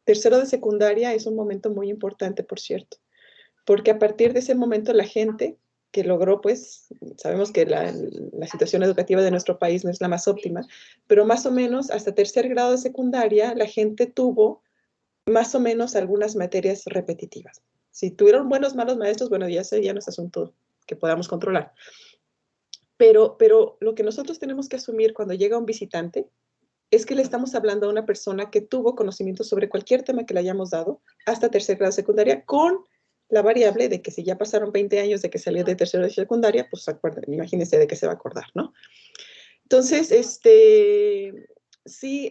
Tercero de secundaria es un momento muy importante, por cierto, porque a partir de ese momento la gente que logró, pues, sabemos que la situación educativa de nuestro país no es la más óptima, pero más o menos hasta tercer grado de secundaria la gente tuvo más o menos algunas materias repetitivas. Si tuvieron buenos, malos maestros, bueno, ya no es asunto que podamos controlar. Pero lo que nosotros tenemos que asumir cuando llega un visitante es que le estamos hablando a una persona que tuvo conocimiento sobre cualquier tema que le hayamos dado hasta tercer grado de secundaria, con la variable de que si ya pasaron 20 años de que salió de tercero de secundaria, pues imagínense de qué se va a acordar, ¿no? Entonces, sí,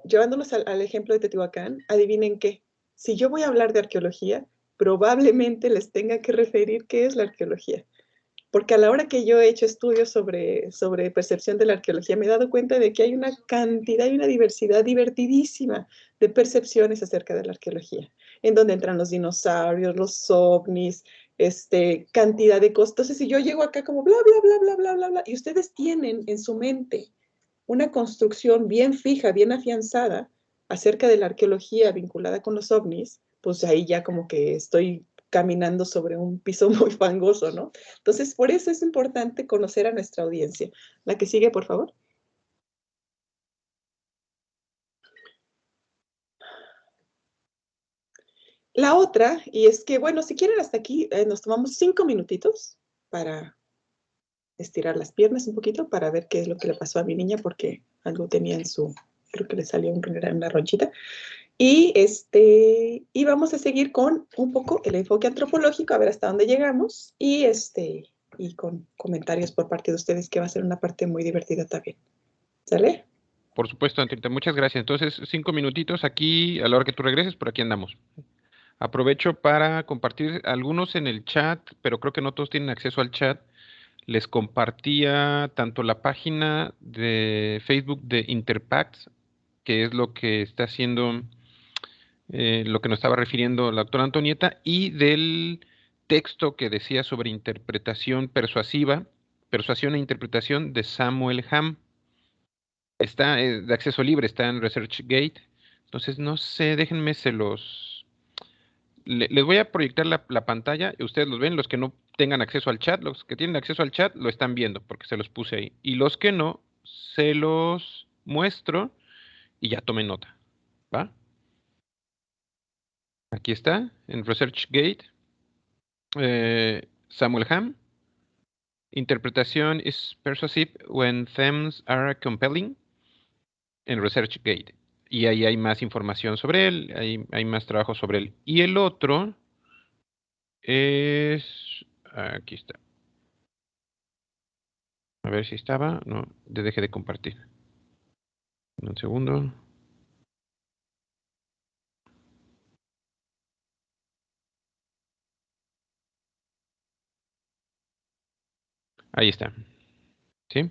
llevándonos al ejemplo de Teotihuacán, adivinen qué. Si yo voy a hablar de arqueología, probablemente les tenga que referir qué es la arqueología. Porque a la hora que yo he hecho estudios sobre percepción de la arqueología, me he dado cuenta de que hay una cantidad y una diversidad divertidísima de percepciones acerca de la arqueología, en donde entran los dinosaurios, los ovnis, cantidad de cosas. Entonces, si yo llego acá como bla, bla, bla, bla, bla, bla, bla, y ustedes tienen en su mente una construcción bien fija, bien afianzada, acerca de la arqueología vinculada con los ovnis, pues ahí ya como que estoy caminando sobre un piso muy fangoso, ¿no? Entonces, por eso es importante conocer a nuestra audiencia. La que sigue, por favor. La otra, y es que, bueno, si quieren hasta aquí, nos tomamos 5 minutitos para estirar las piernas un poquito para ver qué es lo que le pasó a mi niña, porque algo tenía en su, creo que le salió una ronchita. Y vamos a seguir con un poco el enfoque antropológico, a ver hasta dónde llegamos, y con comentarios por parte de ustedes, que va a ser una parte muy divertida también. ¿Sale? Por supuesto, Antonita, muchas gracias. Entonces, 5 minutitos aquí, a la hora que tú regreses, por aquí andamos. Aprovecho para compartir algunos en el chat, pero creo que no todos tienen acceso al chat. Les compartía tanto la página de Facebook de Interpact, que es lo que está haciendo, lo que nos estaba refiriendo la doctora Antonieta, y del texto que decía sobre interpretación persuasiva, persuasión e interpretación de Samuel Ham. Está de acceso libre, está en ResearchGate. Entonces, no sé, déjenme se los... les voy a proyectar la pantalla y ustedes los ven. Los que no tengan acceso al chat, los que tienen acceso al chat lo están viendo porque se los puse ahí. Y los que no, se los muestro y ya tomen nota. ¿Va? Aquí está, en ResearchGate. Samuel Ham. Interpretación is persuasive when themes are compelling. En ResearchGate. Y ahí hay más información sobre él, hay más trabajo sobre él. Y el otro es... Aquí está. A ver si estaba. No, dejé de compartir. Un segundo. Ahí está. ¿Sí?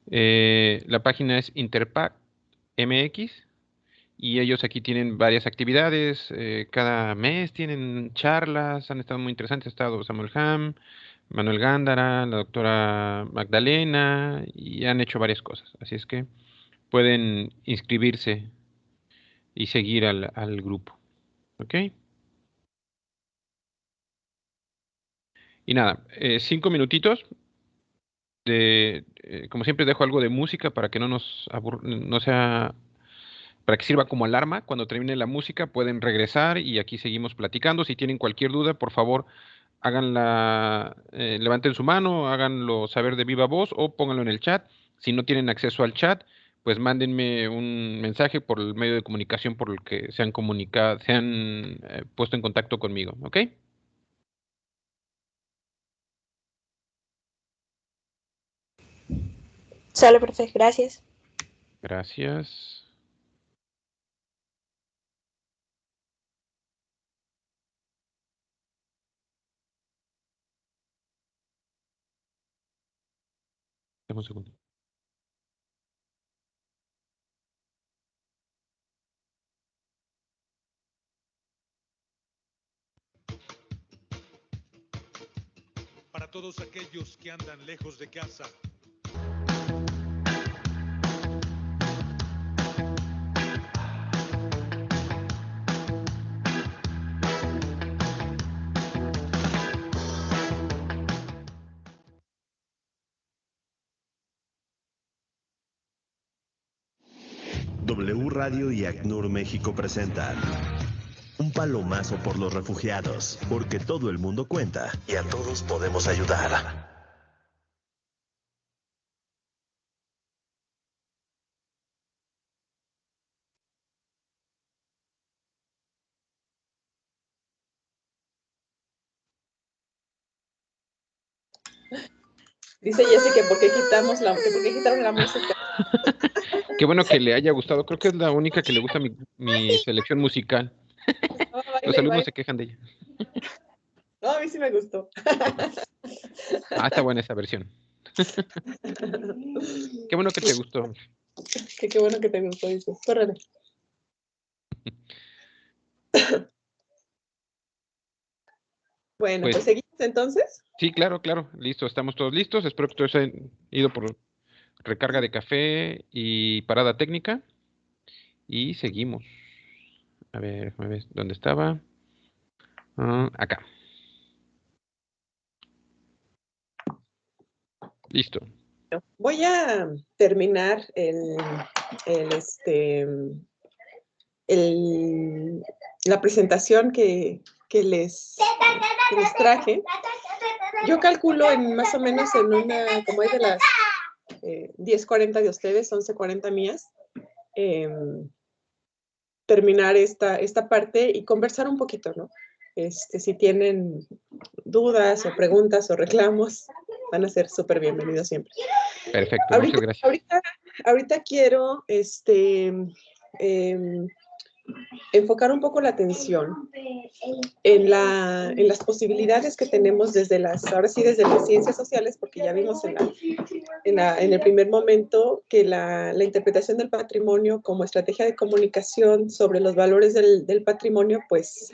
La página es Interpack MX y ellos aquí tienen varias actividades. Cada mes tienen charlas, han estado muy interesantes. Ha estado Samuel Ham, Manuel Gándara, la doctora Magdalena y han hecho varias cosas. Así es que pueden inscribirse y seguir al grupo. ¿Ok? Y nada, 5 minutitos como siempre dejo algo de música para que no sea, para que sirva como alarma. Cuando termine la música pueden regresar y aquí seguimos platicando. Si tienen cualquier duda, por favor, levanten su mano, háganlo saber de viva voz o pónganlo en el chat. Si no tienen acceso al chat, pues mándenme un mensaje por el medio de comunicación por el que se han comunicado, se han puesto en contacto conmigo, ¿ok? Sale, perfecto, gracias. Gracias. Dame un segundo. Para todos aquellos que andan lejos de casa. W Radio y ACNUR México presentan Un palomazo por los refugiados, porque todo el mundo cuenta y a todos podemos ayudar. Dice Jessy que por qué quitaron la música. Qué bueno que le haya gustado. Creo que es la única que le gusta mi selección musical. No, Los baile, alumnos baile. se quejan de ella. No, a mí sí me gustó. Está buena esa versión. Qué bueno que te gustó. Qué bueno que te gustó, dice. Córrele. Bueno, Pues pues seguimos entonces. sí, claro, claro. Listo, estamos todos listos. Espero que todos hayan ido por recarga de café y parada técnica. Y seguimos. A ver, ¿dónde estaba? Acá. Listo. Voy a terminar la presentación que les traje. Yo calculo en más o menos en una, como es de las 10:40 de ustedes, 11:40 mías, terminar esta parte y conversar un poquito, ¿no? Si tienen dudas o preguntas o reclamos, van a ser súper bienvenidos siempre. Perfecto, muchas gracias. Ahorita quiero enfocar un poco la atención en las posibilidades que tenemos ahora sí desde las ciencias sociales, porque ya vimos en el primer momento que la interpretación del patrimonio como estrategia de comunicación sobre los valores del patrimonio, pues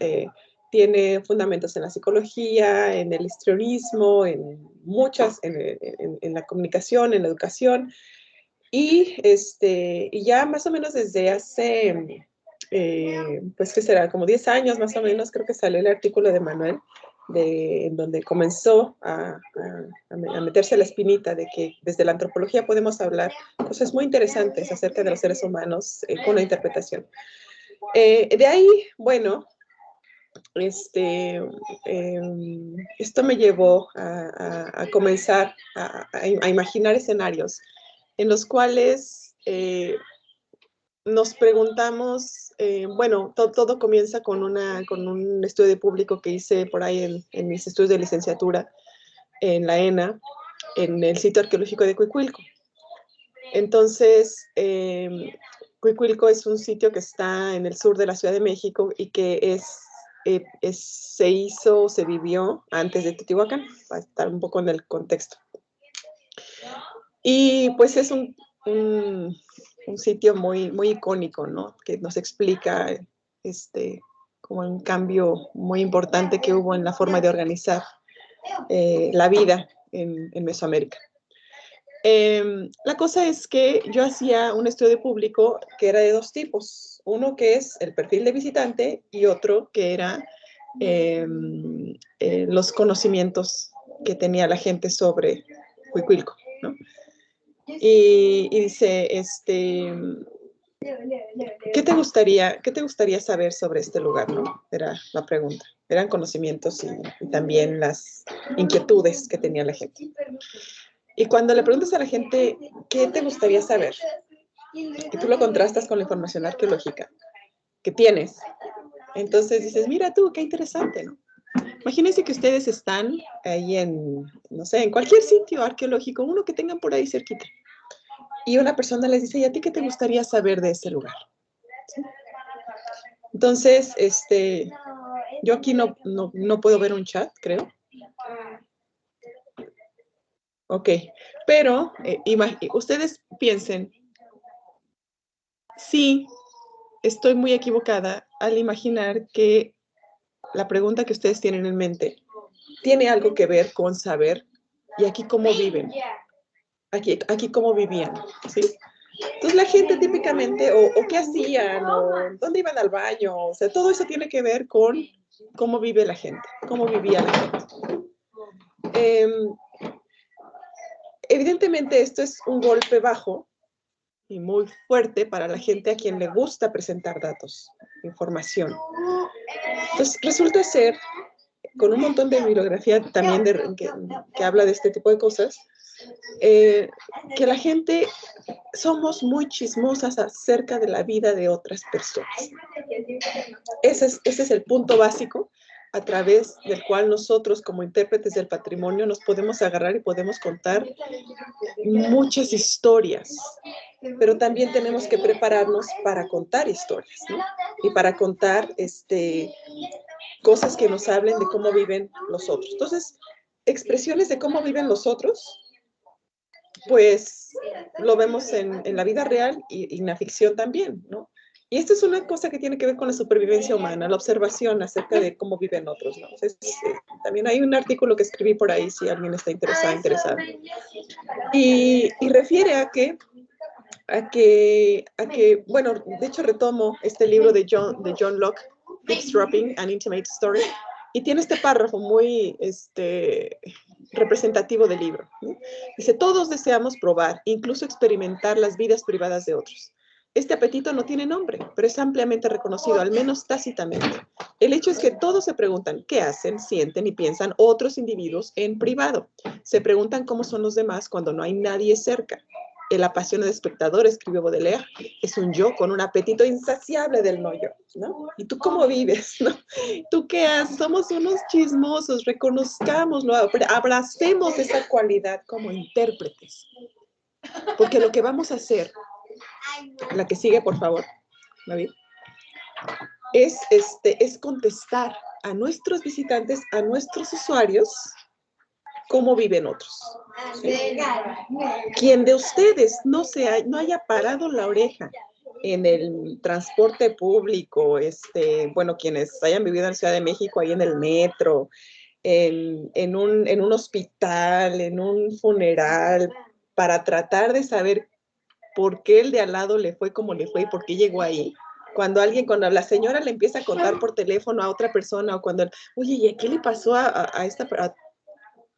tiene fundamentos en la psicología, en el histrionismo, en la comunicación, en la educación, y ya más o menos desde hace, pues qué será, como 10 años más o menos, creo que salió el artículo de Manuel, en donde comenzó a meterse la espinita de que desde la antropología podemos hablar cosas muy interesantes acerca de los seres humanos con la interpretación. De ahí, bueno, esto me llevó a comenzar a imaginar escenarios en los cuales nos preguntamos, bueno, todo comienza con un estudio público que hice por ahí en mis estudios de licenciatura en la ENA, en el sitio arqueológico de Cuicuilco. Entonces, Cuicuilco es un sitio que está en el sur de la Ciudad de México y que se vivió antes de Teotihuacán, para estar un poco en el contexto. Y pues es un sitio muy, muy icónico, ¿no? Que nos explica como un cambio muy importante que hubo en la forma de organizar la vida en Mesoamérica. La cosa es que yo hacía un estudio público que era de dos tipos. Uno que es el perfil de visitante y otro que era los conocimientos que tenía la gente sobre Cuicuilco, ¿no? Y dice, ¿qué te gustaría saber sobre este lugar, no? Era la pregunta. Eran conocimientos y también las inquietudes que tenía la gente. Y cuando le preguntas a la gente, ¿qué te gustaría saber? Y tú lo contrastas con la información arqueológica que tienes. Entonces dices, mira tú, qué interesante, ¿no? Imagínense que ustedes están ahí no sé, en cualquier sitio arqueológico, uno que tengan por ahí cerquita. Y una persona les dice, ¿y a ti qué te gustaría saber de ese lugar? ¿Sí? Entonces, yo aquí no puedo ver un chat, creo. Ok, pero ustedes piensen, sí, estoy muy equivocada al imaginar que la pregunta que ustedes tienen en mente tiene algo que ver con saber y aquí cómo viven, aquí cómo vivían, ¿sí? Entonces la gente típicamente, o qué hacían, o dónde iban al baño, o sea, todo eso tiene que ver con cómo vive la gente, cómo vivía la gente. Evidentemente esto es un golpe bajo y muy fuerte para la gente a quien le gusta presentar datos, información. Entonces resulta ser, con un montón de bibliografía también que habla de este tipo de cosas, que la gente somos muy chismosas acerca de la vida de otras personas. Ese es el punto básico a través del cual nosotros como intérpretes del patrimonio nos podemos agarrar y podemos contar muchas historias, pero también tenemos que prepararnos para contar historias, ¿no? Y para contar cosas que nos hablen de cómo viven los otros. Entonces, expresiones de cómo viven los otros, pues lo vemos en la vida real y en la ficción también, ¿no? Y esto es una cosa que tiene que ver con la supervivencia humana, la observación acerca de cómo viven otros, ¿no? Entonces, también hay un artículo que escribí por ahí si alguien está interesado. Y refiere a que bueno, de hecho retomo este libro de John Locke, Eavesdropping, An Intimate Story, y tiene este párrafo muy representativo del libro, ¿no? Dice, todos deseamos probar, incluso experimentar las vidas privadas de otros. Este apetito no tiene nombre, pero es ampliamente reconocido, al menos tácitamente. El hecho es que todos se preguntan qué hacen, sienten y piensan otros individuos en privado. Se preguntan cómo son los demás cuando no hay nadie cerca. El apasionado espectador, escribe Baudelaire, es un yo con un apetito insaciable del no yo, ¿no? ¿Y tú cómo vives, no? ¿Tú qué haces? Somos unos chismosos, reconozcámoslo, abracemos esa cualidad como intérpretes. Porque lo que vamos a hacer, la que sigue, por favor, David, es contestar a nuestros visitantes, a nuestros usuarios, cómo viven otros. ¿Sí? Quien de ustedes no haya parado la oreja en el transporte público, bueno, quienes hayan vivido en Ciudad de México, ahí en el metro, en un hospital, en un funeral, para tratar de saber por qué el de al lado le fue como le fue y por qué llegó ahí. Cuando la señora le empieza a contar por teléfono a otra persona, o cuando, oye, ¿y qué le pasó a esta persona?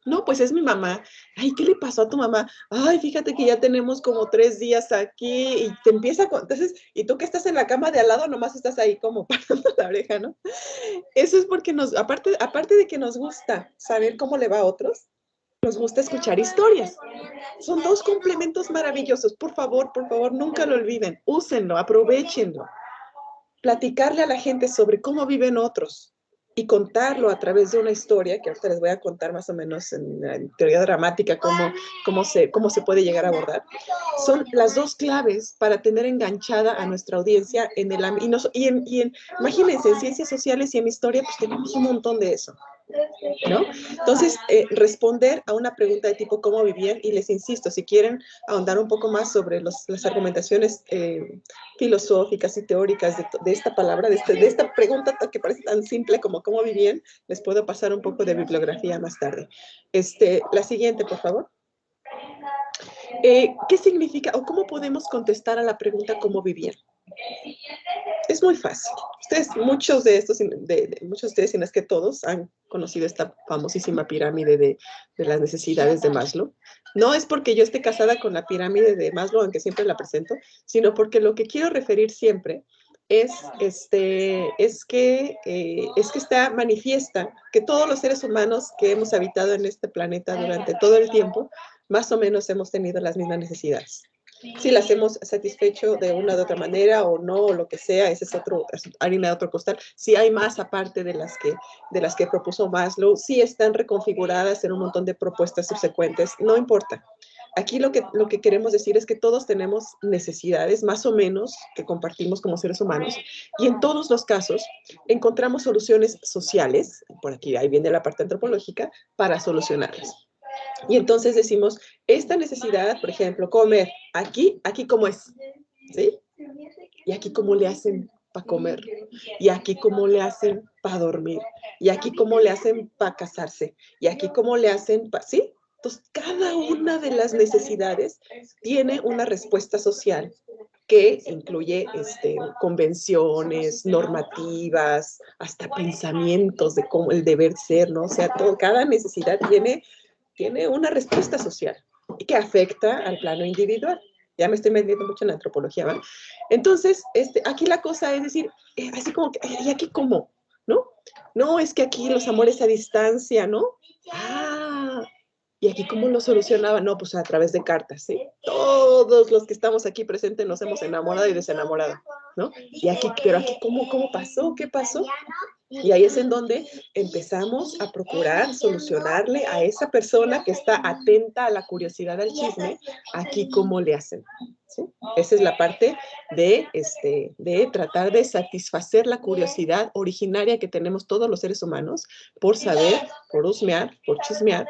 No, pues es mi mamá. Ay, ¿qué le pasó a tu mamá? Ay, fíjate que ya tenemos como 3 días aquí, y te empieza entonces, y tú que estás en la cama de al lado, nomás estás ahí como parando la oreja, ¿no? Eso es porque aparte de que nos gusta saber cómo le va a otros, nos gusta escuchar historias. Son dos complementos maravillosos. Por favor, nunca lo olviden. Úsenlo, aprovechenlo. Platicarle a la gente sobre cómo viven otros y contarlo a través de una historia, que ahorita les voy a contar más o menos en la teoría dramática cómo se puede llegar a abordar, son las dos claves para tener enganchada a nuestra audiencia imagínense, en ciencias sociales y en historia, pues tenemos un montón de eso, ¿no? Entonces, responder a una pregunta de tipo ¿cómo vivían? Y les insisto, si quieren ahondar un poco más sobre las argumentaciones filosóficas y teóricas de esta palabra, de esta pregunta que parece tan simple como ¿cómo vivían? Les puedo pasar un poco de bibliografía más tarde. La siguiente, por favor. ¿Qué significa o cómo podemos contestar a la pregunta ¿cómo vivían? Es muy fácil. Muchos de ustedes, si no es que todos, han conocido esta famosísima pirámide de las necesidades de Maslow. No es porque yo esté casada con la pirámide de Maslow, aunque siempre la presento, sino porque lo que quiero referir siempre es que está manifiesta que todos los seres humanos que hemos habitado en este planeta durante todo el tiempo, más o menos hemos tenido las mismas necesidades. Si las hemos satisfecho de una u otra manera o no, o lo que sea, ese es harina de otro costal. Si hay más aparte de las que propuso Maslow, si están reconfiguradas en un montón de propuestas subsecuentes, no importa. Aquí lo que queremos decir es que todos tenemos necesidades, más o menos, que compartimos como seres humanos, y en todos los casos encontramos soluciones sociales, por aquí, ahí viene la parte antropológica, para solucionarlas. Y entonces decimos, esta necesidad, por ejemplo, comer, aquí cómo es, ¿sí? Y aquí cómo le hacen para comer, y aquí cómo le hacen para dormir, y aquí cómo le hacen para casarse, y aquí cómo le hacen para, ¿sí? Entonces, cada una de las necesidades tiene una respuesta social que incluye convenciones, normativas, hasta pensamientos de cómo el deber ser, ¿no? O sea, cada necesidad tiene una respuesta social que afecta al plano individual. Ya me estoy metiendo mucho en la antropología, ¿vale? Entonces, aquí la cosa es decir, así como que, ¿y aquí cómo? ¿No? No, es que aquí los amores a distancia, ¿no? Ah, ¿y aquí cómo lo solucionaban? No, pues a través de cartas, ¿sí? Todos los que estamos aquí presentes nos hemos enamorado y desenamorado, ¿no? Pero aquí, ¿cómo pasó? ¿Qué pasó? Y ahí es en donde empezamos a procurar solucionarle a esa persona que está atenta a la curiosidad del chisme, aquí cómo le hacen. ¿Sí? Esa es la parte de tratar de satisfacer la curiosidad originaria que tenemos todos los seres humanos por saber, por husmear, por chismear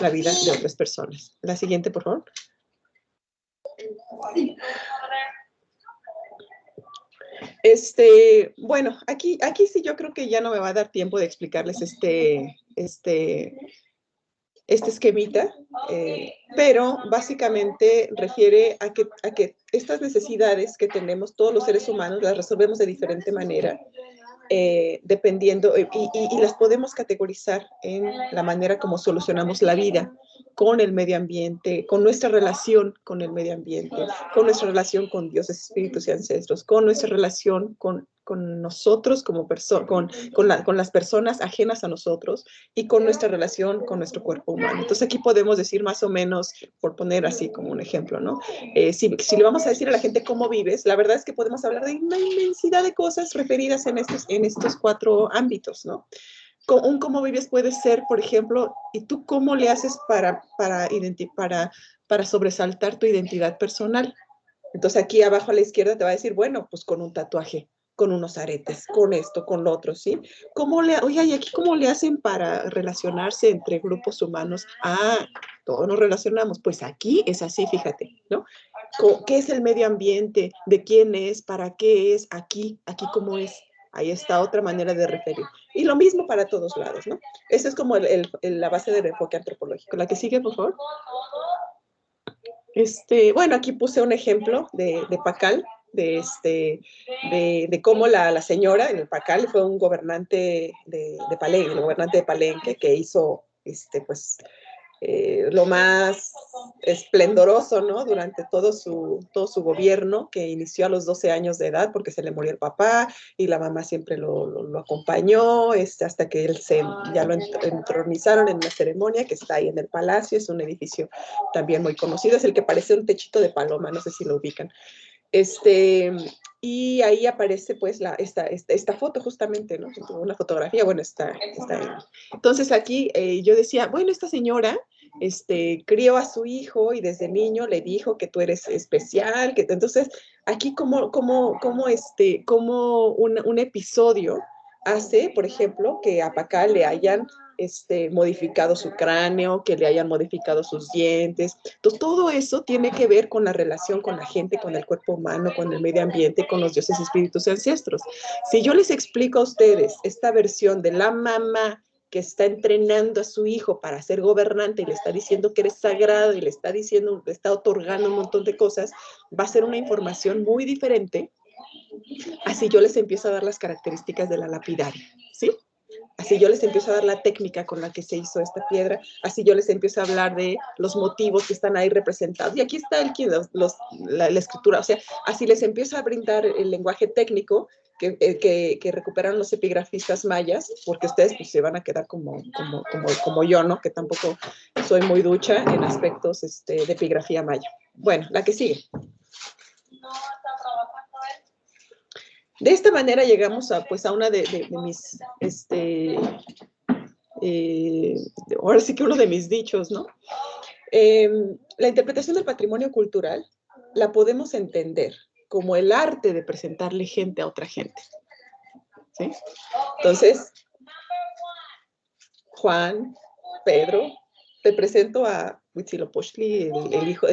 la vida de otras personas. La siguiente, por favor. Bueno, aquí sí yo creo que ya no me va a dar tiempo de explicarles este esquemita, pero básicamente refiere a que estas necesidades que tenemos todos los seres humanos las resolvemos de diferente manera, dependiendo, y las podemos categorizar en la manera como solucionamos la vida con el medio ambiente, con nuestra relación con el medio ambiente, con nuestra relación con dioses, espíritus y ancestros, con nuestra relación con nosotros como personas, con las personas ajenas a nosotros y con nuestra relación con nuestro cuerpo humano. Entonces aquí podemos decir más o menos, por poner así como un ejemplo, ¿no? Si le vamos a decir a la gente cómo vives, la verdad es que podemos hablar de una inmensidad de cosas referidas en estos 4 ámbitos, ¿no? Un cómo vives puede ser, por ejemplo, ¿y tú cómo le haces para sobresaltar tu identidad personal? Entonces aquí abajo a la izquierda te va a decir, bueno, pues con un tatuaje, con unos aretes, con esto, con lo otro, ¿sí? Oye, ¿y aquí cómo le hacen para relacionarse entre grupos humanos? Ah, todos nos relacionamos. Pues aquí es así, fíjate, ¿no? ¿Qué es el medio ambiente? ¿De quién es? ¿Para qué es? Aquí cómo es. Ahí está otra manera de referir. Y lo mismo para todos lados, ¿no? Esa es como la base del enfoque antropológico. La que sigue, por favor. Bueno, aquí puse un ejemplo de Pacal, de cómo la señora en el Pacal fue un gobernante de Palenque, el gobernante de Palenque, que hizo, pues, lo más esplendoroso, ¿no? Durante todo su gobierno, que inició a los 12 años de edad, porque se le murió el papá, y la mamá siempre lo acompañó, hasta que ya lo entronizaron en una ceremonia que está ahí en el palacio. Es un edificio también muy conocido, es el que parece un techito de paloma, no sé si lo ubican. Y ahí aparece pues esta foto justamente, ¿no? Una fotografía, bueno, está ahí. Entonces aquí yo decía, bueno, esta señora crió a su hijo y desde niño le dijo que tú eres especial, entonces aquí como un episodio hace, por ejemplo, que a Pacal le hayan modificado su cráneo, que le hayan modificado sus dientes. Entonces, todo eso tiene que ver con la relación con la gente, con el cuerpo humano, con el medio ambiente, con los dioses, espíritus y ancestros. Si yo les explico a ustedes esta versión de la mamá que está entrenando a su hijo para ser gobernante y le está diciendo que eres sagrado y le está otorgando un montón de cosas, va a ser una información muy diferente. Así yo les empiezo a dar las características de la lapidaria, ¿sí? Así yo les empiezo a dar la técnica con la que se hizo esta piedra, así yo les empiezo a hablar de los motivos que están ahí representados. Y aquí está la escritura, o sea, así les empiezo a brindar el lenguaje técnico que recuperaron los epigrafistas mayas, porque ustedes pues, se van a quedar como yo, ¿no? Que tampoco soy muy ducha en aspectos de epigrafía maya. Bueno, la que sigue. De esta manera llegamos a una de mis, ahora sí que uno de mis dichos, ¿no? La interpretación del patrimonio cultural la podemos entender como el arte de presentarle gente a otra gente, ¿sí? Entonces, Juan, Pedro, te presento a Huitzilopochtli, el hijo,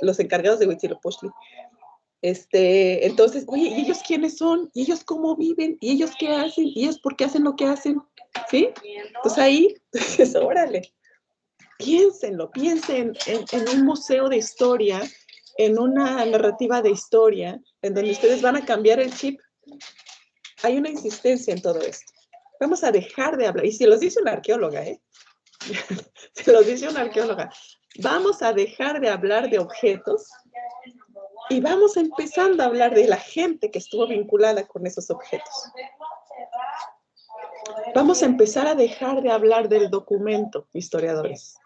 los encargados de Huitzilopochtli. Entonces, oye, ¿y ellos quiénes son? ¿Y ellos cómo viven? ¿Y ellos qué hacen? ¿Y ellos por qué hacen lo que hacen? ¿Sí? Entonces ahí, entonces, órale, piensen en un museo de historia, en una narrativa de historia, en donde ustedes van a cambiar el chip. Hay una insistencia en todo esto. Vamos a dejar de hablar, y si los dice una arqueóloga, se los dice una arqueóloga, vamos a dejar de hablar de objetos y vamos empezando a hablar de la gente que estuvo vinculada con esos objetos. Vamos a empezar a dejar de hablar del documento, historiadores.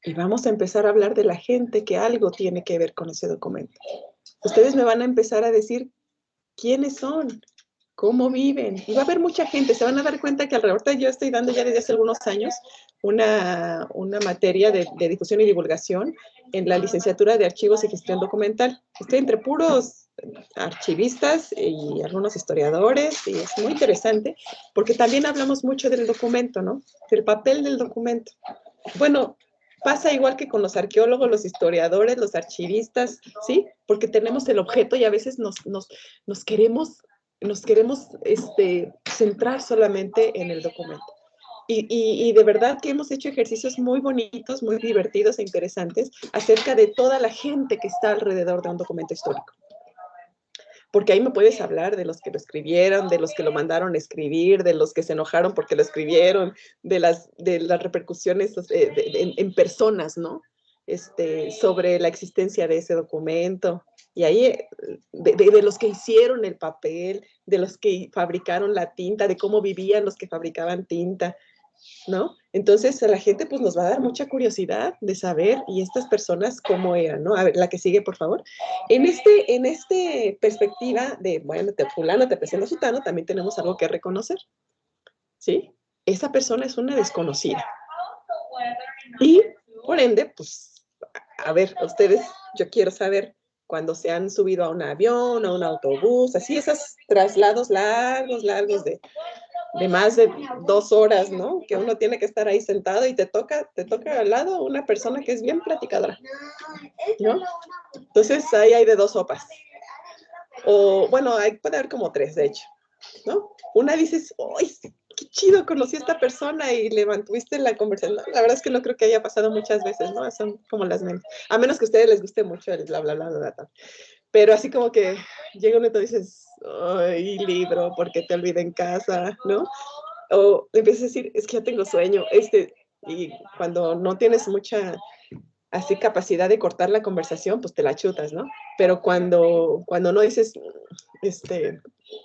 Y vamos a empezar a hablar de la gente que algo tiene que ver con ese documento. Ustedes me van a empezar a decir quiénes son, cómo viven. Y va a haber mucha gente, se van a dar cuenta que alrededor de yo estoy dando ya desde hace algunos años una materia de difusión y divulgación en la licenciatura de Archivos y Gestión Documental. Estoy entre puros archivistas y algunos historiadores, y es muy interesante, porque también hablamos mucho del documento, ¿no? Del papel del documento. Bueno, pasa igual que con los arqueólogos, los historiadores, los archivistas, ¿sí? Porque tenemos el objeto y a veces nos queremos centrar solamente en el documento. Y de verdad que hemos hecho ejercicios muy bonitos, muy divertidos e interesantes acerca de toda la gente que está alrededor de un documento histórico. Porque ahí me puedes hablar de los que lo escribieron, de los que lo mandaron a escribir, de los que se enojaron porque lo escribieron, de las repercusiones en personas, ¿no? Sobre la existencia de ese documento. Y ahí, de los que hicieron el papel, de los que fabricaron la tinta, de cómo vivían los que fabricaban tinta, ¿no? Entonces a la gente pues nos va a dar mucha curiosidad de saber y estas personas cómo eran, ¿no? A ver, la que sigue, por favor. En perspectiva de, bueno, fulano te presenta sutano, también tenemos algo que reconocer, ¿sí? Esa persona es una desconocida. Y, por ende, pues, a ver, ustedes, yo quiero saber cuando se han subido a un avión, a un autobús, así, esos traslados largos de más de 2 horas, ¿no? Que uno tiene que estar ahí sentado y te toca al lado una persona que es bien platicadora, ¿no? Entonces, ahí hay de 2 sopas. O, bueno, puede haber como 3, de hecho, ¿no? Una dices, ¡ay, qué chido, conocí a esta persona y le mantuviste la conversación! La verdad es que no creo que haya pasado muchas veces, ¿no? Son como las menos. A menos que a ustedes les guste mucho el bla, bla, bla, bla, bla. Pero así como que llega uno y te dices, ¡ay, libro, porque te olvidé en casa!, ¿no? O empiezas a decir, es que ya tengo sueño, y cuando no tienes mucha así capacidad de cortar la conversación, pues te la chutas, ¿no? Pero cuando no dices,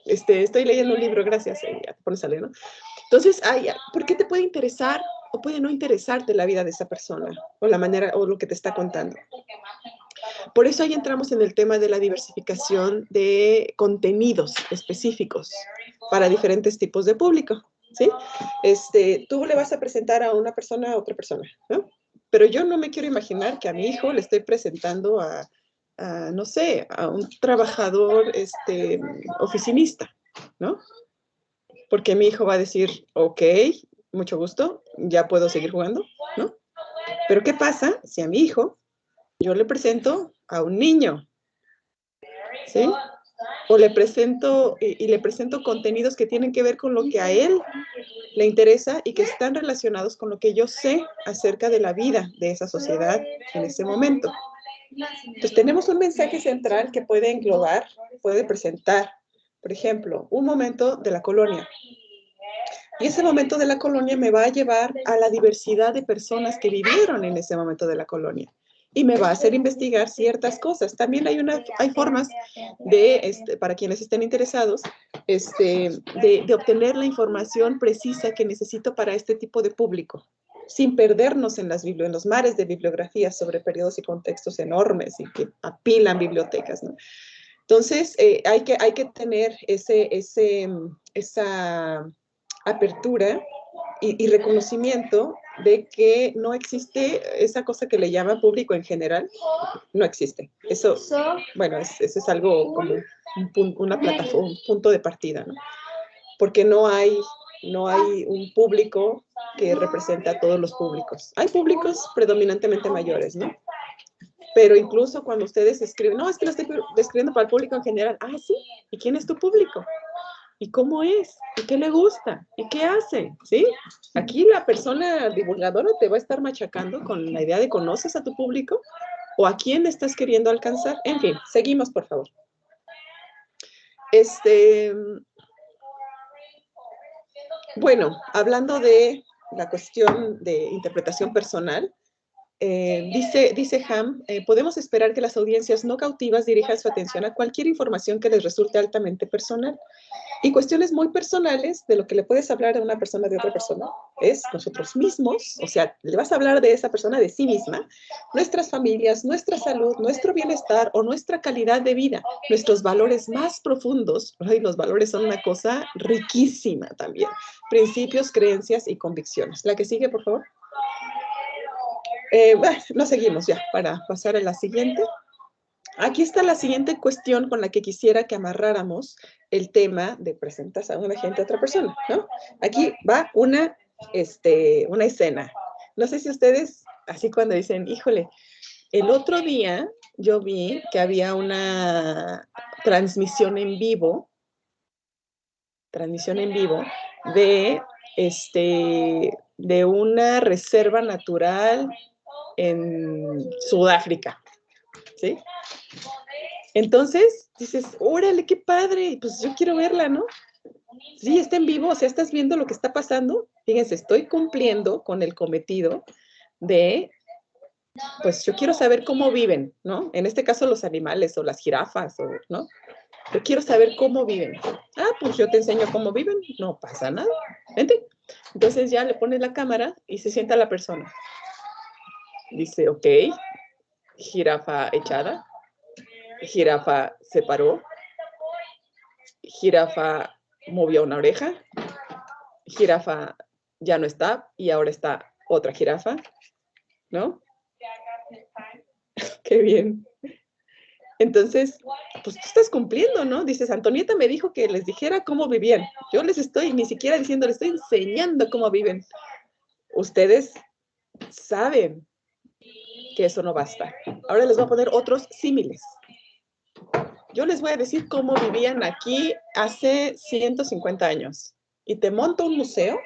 estoy leyendo un libro, gracias, y ya te pones a leer, ¿no? Entonces, ¿por qué te puede interesar o puede no interesarte la vida de esa persona o la manera o lo que te está contando? Por eso ahí entramos en el tema de la diversificación de contenidos específicos para diferentes tipos de público, ¿sí? Tú le vas a presentar a una persona a otra persona, ¿no? Pero yo no me quiero imaginar que a mi hijo le estoy presentando no sé, a un trabajador oficinista, ¿no? Porque mi hijo va a decir, ok, mucho gusto, ya puedo seguir jugando, ¿no? Pero ¿qué pasa si a mi hijo yo le presento a un niño? ¿Sí? O le presento, y le presento contenidos que tienen que ver con lo que a él le interesa y que están relacionados con lo que yo sé acerca de la vida de esa sociedad en ese momento. Entonces tenemos un mensaje central que puede englobar, puede presentar, por ejemplo, un momento de la colonia. Y ese momento de la colonia me va a llevar a la diversidad de personas que vivieron en ese momento de la colonia. Y me va a hacer investigar ciertas cosas. También hay formas para quienes estén interesados, de obtener la información precisa que necesito para este tipo de público, sin perdernos en los mares de bibliografías sobre periodos y contextos enormes y que apilan bibliotecas, ¿no? Entonces, hay que tener esa apertura y reconocimiento de que no existe esa cosa que le llama público en general, no existe. Eso, bueno, eso es algo como una plataforma, un punto de partida, ¿no? Porque no hay un público que represente a todos los públicos. Hay públicos predominantemente mayores, ¿no? Pero incluso cuando ustedes escriben, no, es que lo estoy describiendo para el público en general. Sí, ¿y quién es tu público? ¿Y cómo es? ¿Y qué le gusta? ¿Y qué hace? ¿Sí? Aquí la persona divulgadora te va a estar machacando con la idea de ¿conoces a tu público? ¿O a quién estás queriendo alcanzar? En fin, seguimos, por favor. Bueno, hablando de la cuestión de interpretación personal, dice Ham, podemos esperar que las audiencias no cautivas dirijan su atención a cualquier información que les resulte altamente personal. Y cuestiones muy personales de lo que le puedes hablar a una persona de otra persona es nosotros mismos, o sea, le vas a hablar de esa persona de sí misma, nuestras familias, nuestra salud, nuestro bienestar o nuestra calidad de vida, nuestros valores más profundos. Ay, los valores son una cosa riquísima también. Principios, creencias y convicciones. La que sigue, por favor. Bueno, no seguimos ya para pasar a la siguiente. Aquí está la siguiente cuestión con la que quisiera que amarráramos el tema de presentas a una gente a otra persona, ¿no? Aquí va una escena. No sé si ustedes, así cuando dicen, híjole, el otro día yo vi que había una transmisión en vivo de de una reserva natural en Sudáfrica, ¿sí? Entonces, dices, órale, qué padre, pues yo quiero verla, ¿no? Sí, está en vivo, o sea, estás viendo lo que está pasando. Fíjense, estoy cumpliendo con el cometido de, pues yo quiero saber cómo viven, ¿no? En este caso los animales o las jirafas, ¿no? Yo quiero saber cómo viven. Ah, pues yo te enseño cómo viven, no pasa nada. Vente. Entonces ya le pones la cámara y se sienta la persona. Dice, ok, jirafa echada, jirafa se paró, jirafa movió una oreja, jirafa ya no está y ahora está otra jirafa, ¿no? Qué bien. Entonces, pues tú estás cumpliendo, ¿no? Dices, Antonieta me dijo que les dijera cómo vivían. Yo les estoy ni siquiera diciendo, les estoy enseñando cómo viven. Ustedes saben que eso no basta. Ahora les voy a poner otros símiles. Yo les voy a decir cómo vivían aquí hace 150 años. Y te monto un museo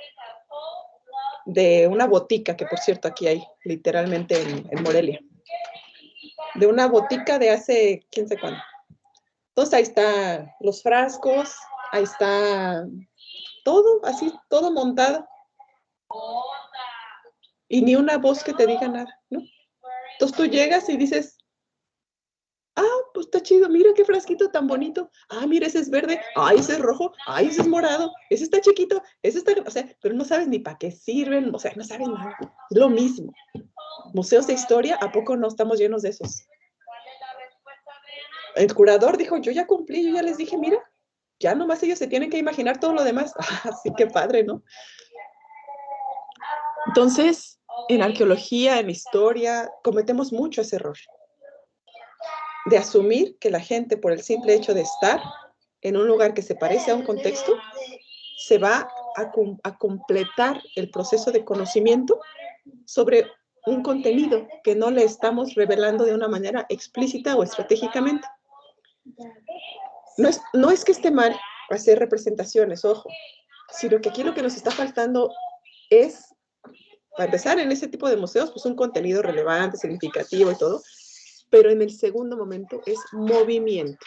de una botica, que por cierto aquí hay, literalmente en Morelia. De una botica de hace quién sabe cuándo. Entonces ahí están los frascos, ahí está todo, así, todo montado. Y ni una voz que te diga nada, ¿no? Entonces tú llegas y dices, ah, pues está chido, mira qué frasquito tan bonito. Ah, mira, ese es verde, ah, ese es rojo, ah, ese es morado, ese está chiquito, ese está, o sea, pero no sabes ni para qué sirven, o sea, no sabes nada. Es lo mismo. Museos de historia, ¿a poco no estamos llenos de esos? El curador dijo, yo ya cumplí, yo ya les dije, mira, ya nomás ellos se tienen que imaginar todo lo demás. Así que padre, ¿no? Entonces, en arqueología, en historia, cometemos mucho ese error de asumir que la gente, por el simple hecho de estar en un lugar que se parece a un contexto, se va a completar el proceso de conocimiento sobre un contenido que no le estamos revelando de una manera explícita o estratégicamente. No es que esté mal hacer representaciones, ojo, sino que aquí lo que nos está faltando es, para empezar, en ese tipo de museos, pues un contenido relevante, significativo y todo, pero en el segundo momento es movimiento.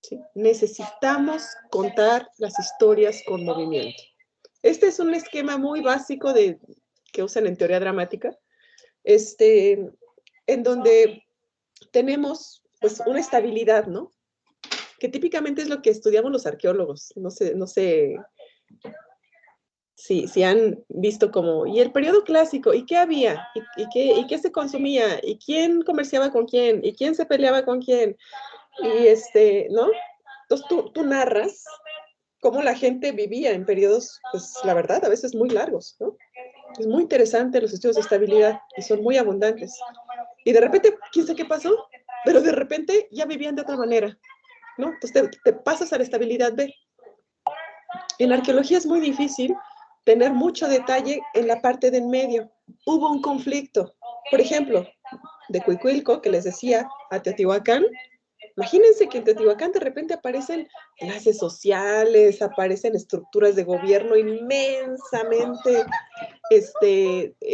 ¿Sí? Necesitamos contar las historias con movimiento. Este es un esquema muy básico que usan en teoría dramática, en donde tenemos pues una estabilidad, ¿no? Que típicamente es lo que estudiamos los arqueólogos. No sé si han visto como, ¿y el periodo clásico? ¿Y qué había? ¿Y qué se consumía? ¿Y quién comerciaba con quién? ¿Y quién se peleaba con quién? Y ¿no? Entonces tú narras cómo la gente vivía en periodos, pues la verdad, a veces muy largos, ¿no? Es muy interesante los estudios de estabilidad y son muy abundantes. Y de repente, quién sabe qué pasó, pero de repente ya vivían de otra manera, ¿no? Entonces te pasas a la estabilidad B. En arqueología es muy difícil tener mucho detalle en la parte de en medio. Hubo un conflicto, por ejemplo, de Cuicuilco, que les decía, a Teotihuacán. Imagínense que en Teotihuacán de repente aparecen clases sociales, aparecen estructuras de gobierno inmensamente,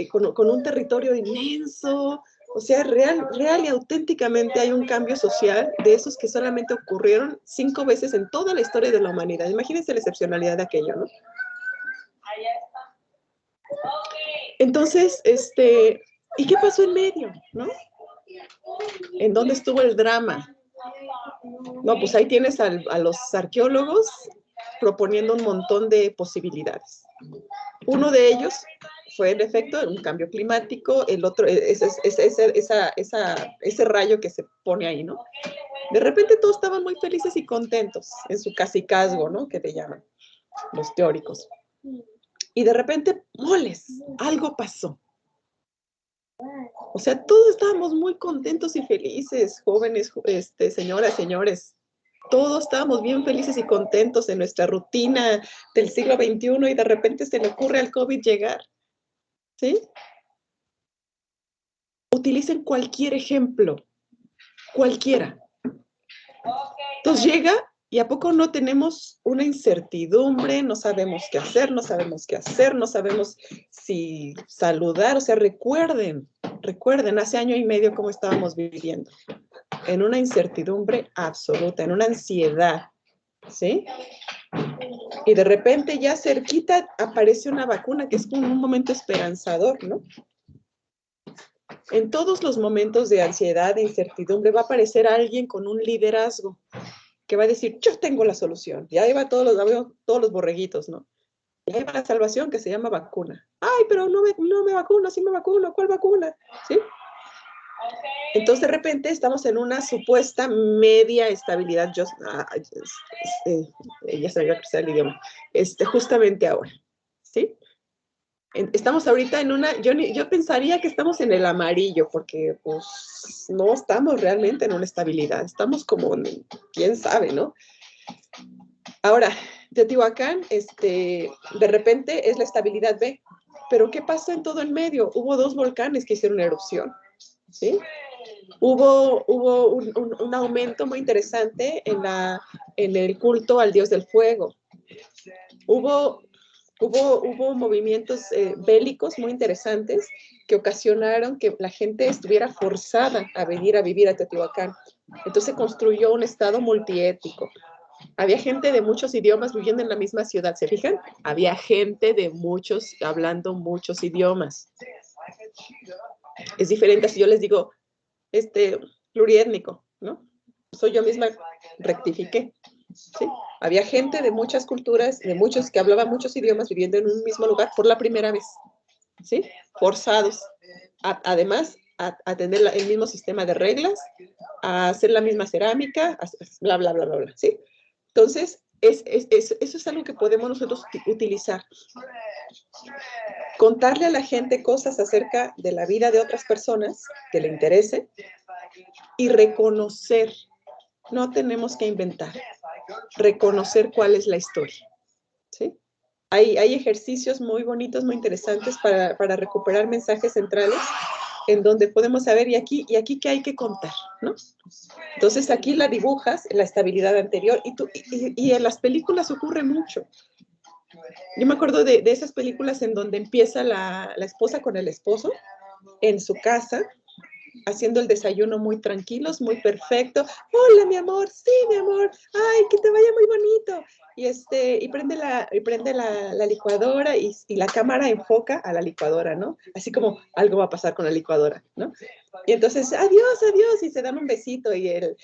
con un territorio inmenso. O sea, real y auténticamente hay un cambio social de esos que solamente ocurrieron 5 veces en toda la historia de la humanidad. Imagínense la excepcionalidad de aquello, ¿no? Entonces, ¿y qué pasó en medio, no? ¿En dónde estuvo el drama? No, pues ahí tienes a los arqueólogos proponiendo un montón de posibilidades. Uno de ellos fue, en efecto, un cambio climático, el otro, ese rayo que se pone ahí, ¿no? De repente todos estaban muy felices y contentos en su cacicazgo, ¿no? Que le llaman los teóricos. Y de repente, moles, algo pasó. O sea, todos estábamos muy contentos y felices, jóvenes, señoras, señores. Todos estábamos bien felices y contentos en nuestra rutina del siglo XXI y de repente se le ocurre al COVID llegar. ¿Sí? Utilicen cualquier ejemplo, cualquiera. Entonces llega ¿Y a poco no tenemos una incertidumbre? No sabemos qué hacer, no sabemos qué hacer, no sabemos si saludar. O sea, recuerden, hace año y medio cómo estábamos viviendo. En una incertidumbre absoluta, en una ansiedad, ¿sí? Y de repente ya cerquita aparece una vacuna, que es como un momento esperanzador, ¿no? En todos los momentos de ansiedad, de incertidumbre, va a aparecer alguien con un liderazgo que va a decir, yo tengo la solución. Y ahí va todos los borreguitos, ¿no? Y ahí va la salvación, que se llama vacuna. Ay, pero no me vacuno, sí me vacuno, ¿cuál vacuna? ¿Sí? Entonces, de repente, estamos en una supuesta media estabilidad. Ya se me iba a cruzar el idioma. Justamente ahora, ¿sí? Estamos ahorita en una, yo pensaría que estamos en el amarillo, porque pues no estamos realmente en una estabilidad, estamos como, quién sabe, ¿no? Ahora, Teotihuacán, de repente es la estabilidad B, pero ¿qué pasó en todo el medio? Hubo 2 volcanes que hicieron erupción, ¿sí? Hubo un aumento muy interesante en el culto al dios del fuego. Hubo movimientos bélicos muy interesantes que ocasionaron que la gente estuviera forzada a venir a vivir a Teotihuacán. Entonces se construyó un estado multiétnico. Había gente de muchos idiomas viviendo en la misma ciudad, ¿se fijan? Había gente de muchos, hablando muchos idiomas. Es diferente si yo les digo, pluriétnico, ¿no? Soy yo misma, rectifiqué. ¿Sí? Había gente de muchas culturas, de muchos que hablaban muchos idiomas viviendo en un mismo lugar por la primera vez, ¿sí? Forzados. Además, a tener el mismo sistema de reglas, a hacer la misma cerámica, bla, bla, bla, bla, bla, ¿sí? Entonces, eso es algo que podemos nosotros utilizar. Contarle a la gente cosas acerca de la vida de otras personas que le interese y reconocer. No tenemos que inventar. Reconocer cuál es la historia, ¿sí? Hay ejercicios muy bonitos, muy interesantes para recuperar mensajes centrales en donde podemos saber, y aquí qué hay que contar, ¿no? Entonces aquí la dibujas, la estabilidad anterior, y en las películas ocurre mucho. Yo me acuerdo de esas películas en donde empieza la esposa con el esposo en su casa, haciendo el desayuno muy tranquilos, muy perfecto. Hola, mi amor, sí, mi amor, ay, que te vaya muy bonito. Y prende la licuadora y la cámara enfoca a la licuadora, ¿no? Así como algo va a pasar con la licuadora, ¿no? Y entonces, adiós, adiós, y se dan un besito y el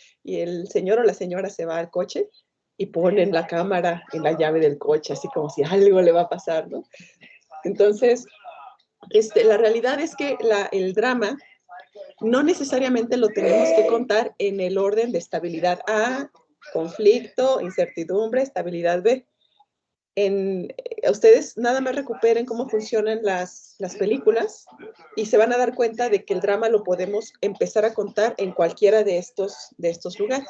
señor o la señora se va al coche y ponen la cámara en la llave del coche, así como si algo le va a pasar, ¿no? Entonces, la realidad es que el drama no necesariamente lo tenemos que contar en el orden de estabilidad A, conflicto, incertidumbre, estabilidad B. Ustedes nada más recuperen cómo funcionan las películas y se van a dar cuenta de que el drama lo podemos empezar a contar en cualquiera de estos lugares.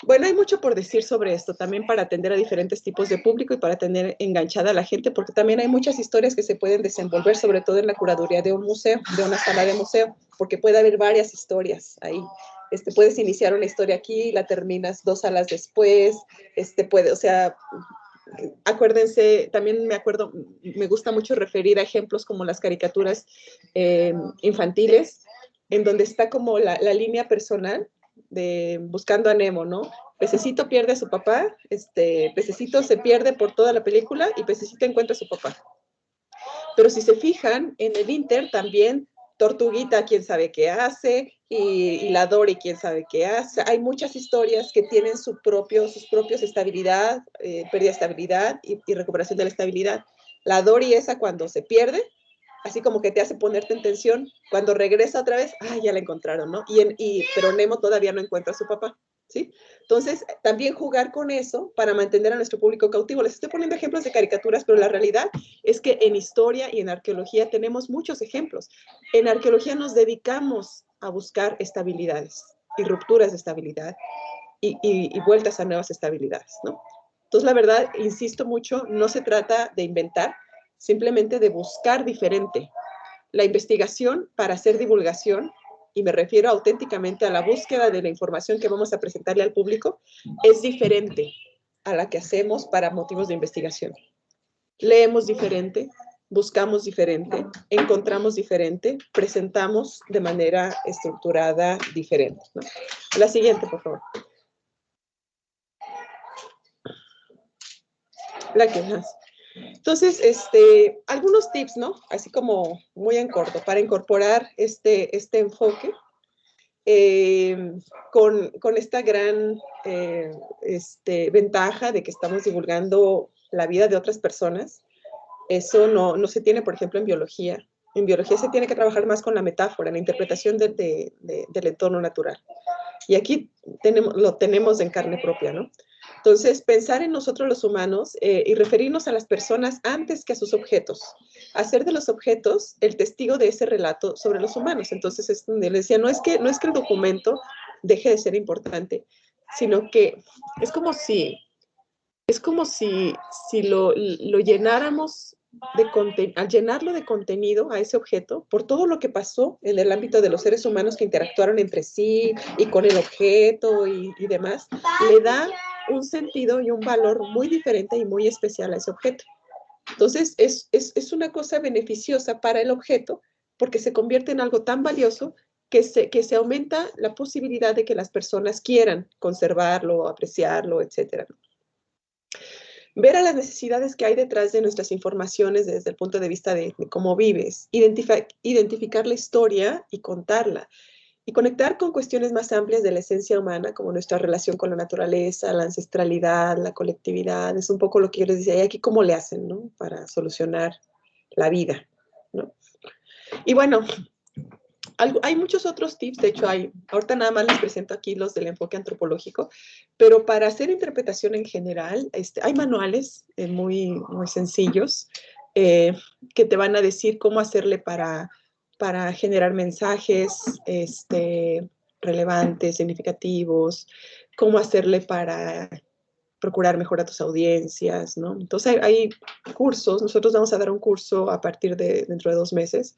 Bueno, hay mucho por decir sobre esto, también para atender a diferentes tipos de público y para tener enganchada a la gente, porque también hay muchas historias que se pueden desenvolver, sobre todo en la curaduría de un museo, de una sala de museo, porque puede haber varias historias ahí. Puedes iniciar una historia aquí, la terminas 2 salas después, o sea, acuérdense, también me gusta mucho referir a ejemplos como las caricaturas infantiles, en donde está como la línea personal de Buscando a Nemo, ¿no? Pececito pierde a su papá, Pececito se pierde por toda la película y Pececito encuentra a su papá. Pero si se fijan, en el Inter también Tortuguita, quién sabe qué hace, y la Dory, quién sabe qué hace. Hay muchas historias que tienen sus propios estabilidad, pérdida de estabilidad y recuperación de la estabilidad. La Dory esa cuando se pierde, así como que te hace ponerte en tensión, cuando regresa otra vez, ya la encontraron, ¿no? Pero Nemo todavía no encuentra a su papá, ¿sí? Entonces, también jugar con eso para mantener a nuestro público cautivo. Les estoy poniendo ejemplos de caricaturas, pero la realidad es que en historia y en arqueología tenemos muchos ejemplos. En arqueología nos dedicamos a buscar estabilidades y rupturas de estabilidad y vueltas a nuevas estabilidades, ¿no? Entonces, la verdad, insisto mucho, no se trata de inventar, simplemente de buscar diferente. La investigación para hacer divulgación y me refiero auténticamente a la búsqueda de la información que vamos a presentarle al público, es diferente a la que hacemos para motivos de investigación. Leemos diferente, buscamos diferente, encontramos diferente, presentamos de manera estructurada diferente, ¿no? La siguiente, por favor. La que más. Entonces, algunos tips, ¿no? Así como muy en corto, para incorporar este enfoque con esta gran ventaja de que estamos divulgando la vida de otras personas. Eso no se tiene, por ejemplo, en biología. En biología se tiene que trabajar más con la metáfora, la interpretación del entorno natural. Y aquí lo tenemos en carne propia, ¿no? Entonces, pensar en nosotros los humanos y referirnos a las personas antes que a sus objetos. Hacer de los objetos el testigo de ese relato sobre los humanos. Entonces, es donde le decía, no es que el documento deje de ser importante, sino que es como si lo llenáramos al llenarlo de contenido a ese objeto, por todo lo que pasó en el ámbito de los seres humanos que interactuaron entre sí y con el objeto y demás, le da un sentido y un valor muy diferente y muy especial a ese objeto. Entonces, es una cosa beneficiosa para el objeto porque se convierte en algo tan valioso que se aumenta la posibilidad de que las personas quieran conservarlo, apreciarlo, etcétera. Ver a las necesidades que hay detrás de nuestras informaciones desde el punto de vista de cómo vives, identificar la historia y contarla, y conectar con cuestiones más amplias de la esencia humana, como nuestra relación con la naturaleza, la ancestralidad, la colectividad. Es un poco lo que yo les decía, y aquí cómo le hacen, ¿no? Para solucionar la vida, ¿no? Y bueno, hay muchos otros tips, de hecho ahorita nada más les presento aquí los del enfoque antropológico, pero para hacer interpretación en general, hay manuales muy, muy sencillos que te van a decir cómo hacerle para generar mensajes relevantes, significativos, cómo hacerle para procurar mejorar tus audiencias, ¿no? Entonces hay cursos, nosotros vamos a dar un curso a partir de dentro de 2 meses,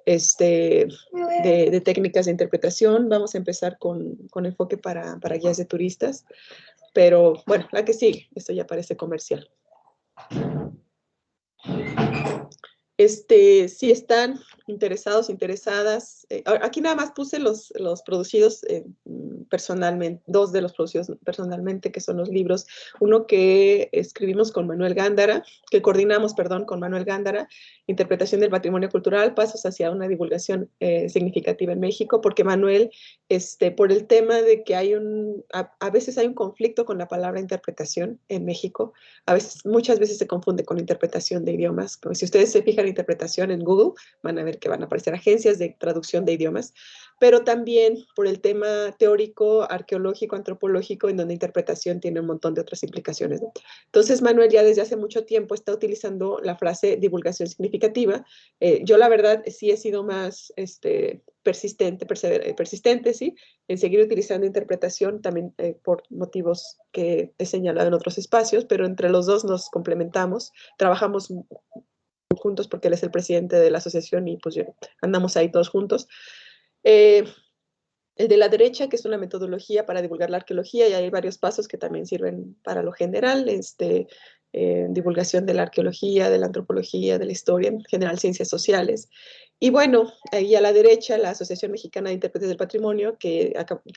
de técnicas de interpretación. Vamos a empezar con enfoque para guías de turistas, pero bueno, la que sigue, esto ya parece comercial. Si están interesados, interesadas, aquí nada más puse los producidos personalmente, 2 de los producidos personalmente, que son los libros, uno que escribimos con Manuel Gándara, que coordinamos, perdón, con Manuel Gándara, Interpretación del Patrimonio Cultural, Pasos hacia una divulgación significativa en México, porque Manuel, por el tema de que a veces hay un conflicto con la palabra interpretación en México, muchas veces se confunde con interpretación de idiomas, como si ustedes se fijan en interpretación en Google, van a ver que van a aparecer agencias de traducción de idiomas, pero también por el tema teórico, arqueológico, antropológico, en donde interpretación tiene un montón de otras implicaciones, ¿no? Entonces, Manuel ya desde hace mucho tiempo está utilizando la frase divulgación significativa. Yo, la verdad, sí he sido más persistente, ¿sí? En seguir utilizando interpretación, también por motivos que he señalado en otros espacios, pero entre los dos nos complementamos, trabajamos juntos porque él es el presidente de la asociación y pues andamos ahí todos juntos. El de la derecha, que es una metodología para divulgar la arqueología, y hay varios pasos que también sirven para lo general, divulgación de la arqueología, de la antropología, de la historia, en general ciencias sociales. Y bueno, ahí a la derecha, la Asociación Mexicana de Intérpretes del Patrimonio, que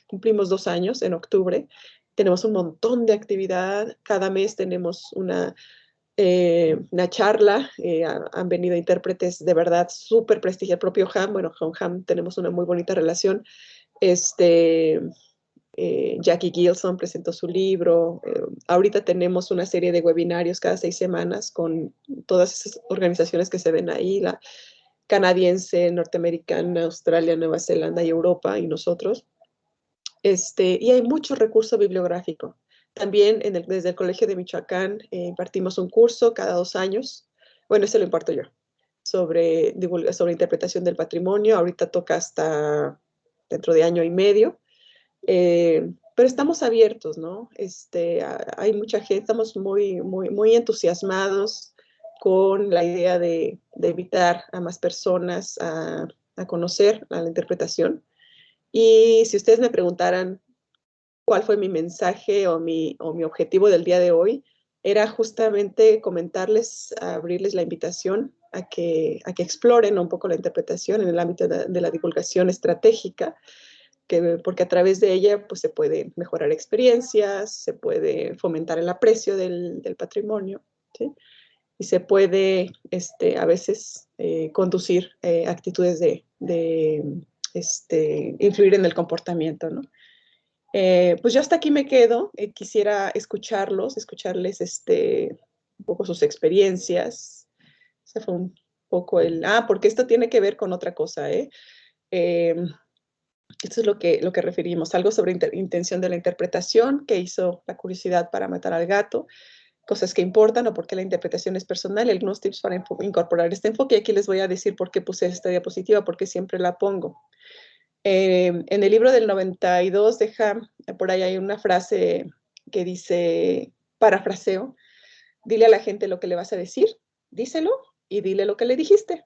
cumplimos 2 años en octubre. Tenemos un montón de actividad, cada mes tenemos una charla, han venido intérpretes de verdad súper prestigiados, el propio Ham, bueno, con Ham tenemos una muy bonita relación. Jackie Gilson presentó su libro. Ahorita tenemos una serie de webinarios cada 6 semanas con todas esas organizaciones que se ven ahí, la canadiense, norteamericana, Australia, Nueva Zelanda y Europa, y nosotros. Y hay mucho recurso bibliográfico. También desde el Colegio de Michoacán impartimos un curso cada 2 años. Bueno, ese lo imparto yo, sobre interpretación del patrimonio. Ahorita toca hasta dentro de año y medio. Pero estamos abiertos, ¿no? Hay mucha gente, estamos muy, muy, muy entusiasmados con la idea de invitar a más personas a conocer a la interpretación. Y si ustedes me preguntaran cuál fue mi mensaje o mi objetivo del día de hoy, era justamente comentarles, abrirles la invitación a que exploren un poco la interpretación en el ámbito de la divulgación estratégica, porque a través de ella pues, se puede mejorar experiencias, se puede fomentar el aprecio del patrimonio, ¿sí? Y se puede a veces conducir actitudes de influir en el comportamiento, ¿no? Pues yo hasta aquí me quedo. Quisiera escucharles un poco sus experiencias. Ese fue un poco porque esto tiene que ver con otra cosa, ¿eh? Esto es lo que referimos, algo sobre intención de la interpretación que hizo la curiosidad para matar al gato, cosas que importan o por qué la interpretación es personal, algunos tips para incorporar este enfoque. Y aquí les voy a decir por qué puse esta diapositiva, porque siempre la pongo. En el libro del 92 de Ham, por ahí hay una frase que dice, parafraseo, dile a la gente lo que le vas a decir, díselo y dile lo que le dijiste.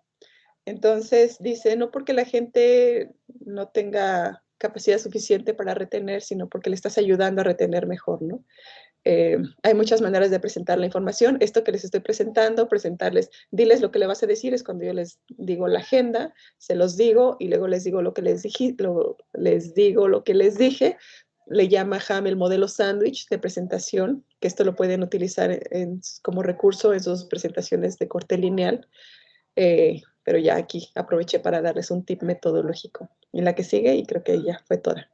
Entonces dice, no porque la gente no tenga capacidad suficiente para retener, sino porque le estás ayudando a retener mejor, ¿no? Hay muchas maneras de presentar la información. Esto que les estoy presentando, presentarles, diles lo que le vas a decir, es cuando yo les digo la agenda, se los digo y luego les digo lo que les dije, Le llama Ham el modelo sándwich de presentación, que esto lo pueden utilizar como recurso en sus presentaciones de corte lineal. Pero ya aquí aproveché para darles un tip metodológico. En la que sigue, y creo que ya fue toda.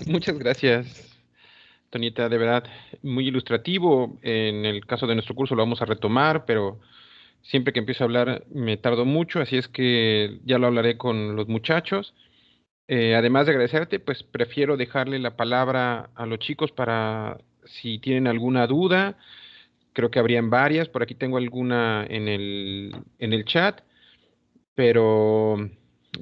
Muchas gracias, Tonita, de verdad, muy ilustrativo. En el caso de nuestro curso lo vamos a retomar, pero siempre que empiezo a hablar me tardo mucho, así es que ya lo hablaré con los muchachos. Además de agradecerte, pues prefiero dejarle la palabra a los chicos para si tienen alguna duda. Creo que habrían varias, por aquí tengo alguna en el chat, pero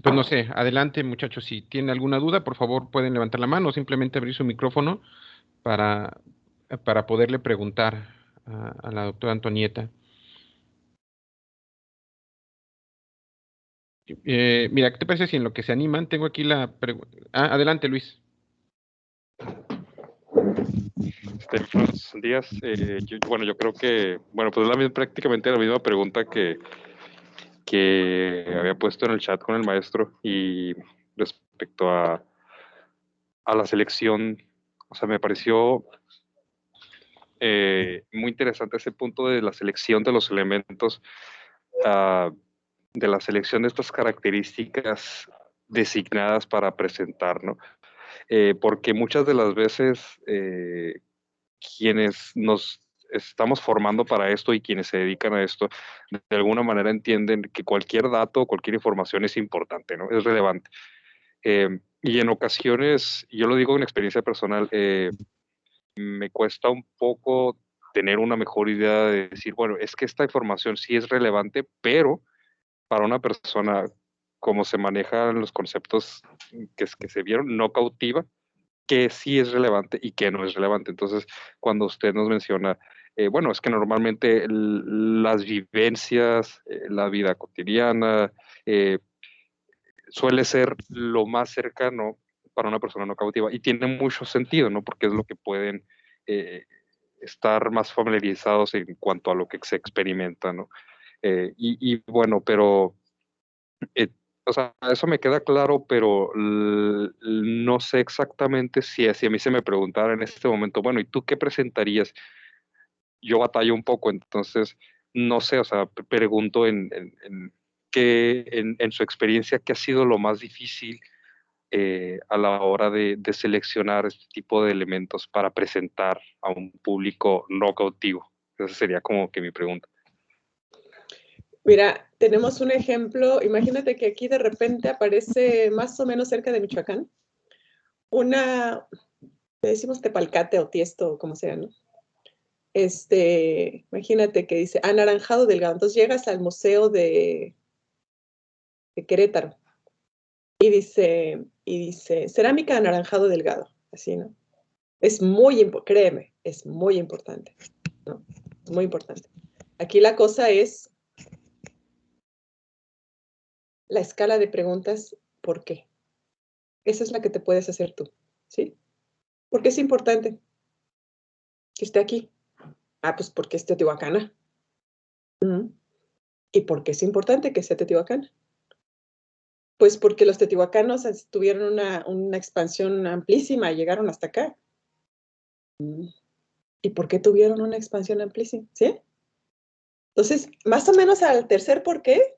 pues no sé, adelante muchachos, si tienen alguna duda, por favor pueden levantar la mano o simplemente abrir su micrófono para, para poderle preguntar a la doctora Antonieta. Mira, ¿qué te parece si en lo que se animan tengo aquí la pregunta? Adelante, Luis. Buenos días. Yo creo que, pues prácticamente la misma pregunta que había puesto en el chat con el maestro, y respecto a la selección, o sea, me pareció muy interesante ese punto de la selección de los elementos, de la selección de estas características designadas para presentar, ¿no? Porque muchas de las veces quienes nos estamos formando para esto y quienes se dedican a esto, de alguna manera entienden que cualquier dato, cualquier información es importante, ¿no? Es relevante. Y en ocasiones, yo lo digo en experiencia personal, me cuesta un poco tener una mejor idea de decir, bueno, es que esta información sí es relevante, pero para una persona, como se manejan los conceptos que se vieron, no cautiva, que sí es relevante y que no es relevante. Entonces, cuando usted nos menciona, es que normalmente las vivencias, la vida cotidiana, suele ser lo más cercano para una persona no cautiva, y tiene mucho sentido, ¿no? Porque es lo que pueden estar más familiarizados en cuanto a lo que se experimenta, ¿no? Pero o sea, eso me queda claro, pero no sé exactamente si a mí se me preguntara en este momento, bueno, ¿y tú qué presentarías? Yo batallo un poco, entonces no sé, o sea, pregunto en su experiencia, ¿qué ha sido lo más difícil a la hora de seleccionar este tipo de elementos para presentar a un público no cautivo? Esa sería como que mi pregunta. Mira, tenemos un ejemplo. Imagínate que aquí de repente aparece más o menos cerca de Michoacán le decimos Tepalcate o Tiesto, como sea, ¿no? Imagínate que dice Anaranjado Delgado. Entonces llegas al museo de Querétaro y dice Cerámica Anaranjado Delgado. así, ¿no? Es muy importante, créeme, es muy importante, ¿no? Muy importante. Aquí la cosa es la escala de preguntas, ¿por qué? Esa es la que te puedes hacer tú, ¿sí? ¿Por qué es importante que esté aquí? Ah, pues porque es teotihuacana. ¿Y por qué es importante que sea teotihuacana? Pues porque los teotihuacanos tuvieron una expansión amplísima y llegaron hasta acá. ¿Y por qué tuvieron una expansión amplísima? ¿Sí? Entonces, más o menos al tercer por qué,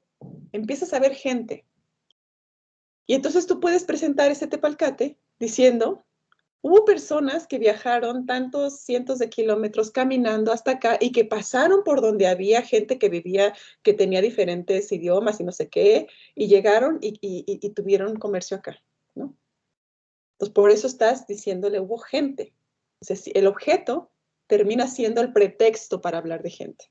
empiezas a ver gente. Y entonces tú puedes presentar ese tepalcate diciendo, hubo personas que viajaron tantos cientos de kilómetros caminando hasta acá y que pasaron por donde había gente que vivía, que tenía diferentes idiomas y no sé qué, y llegaron y tuvieron comercio acá, ¿no? Entonces, por eso estás diciéndole, hubo gente. Entonces, el objeto termina siendo el pretexto para hablar de gente.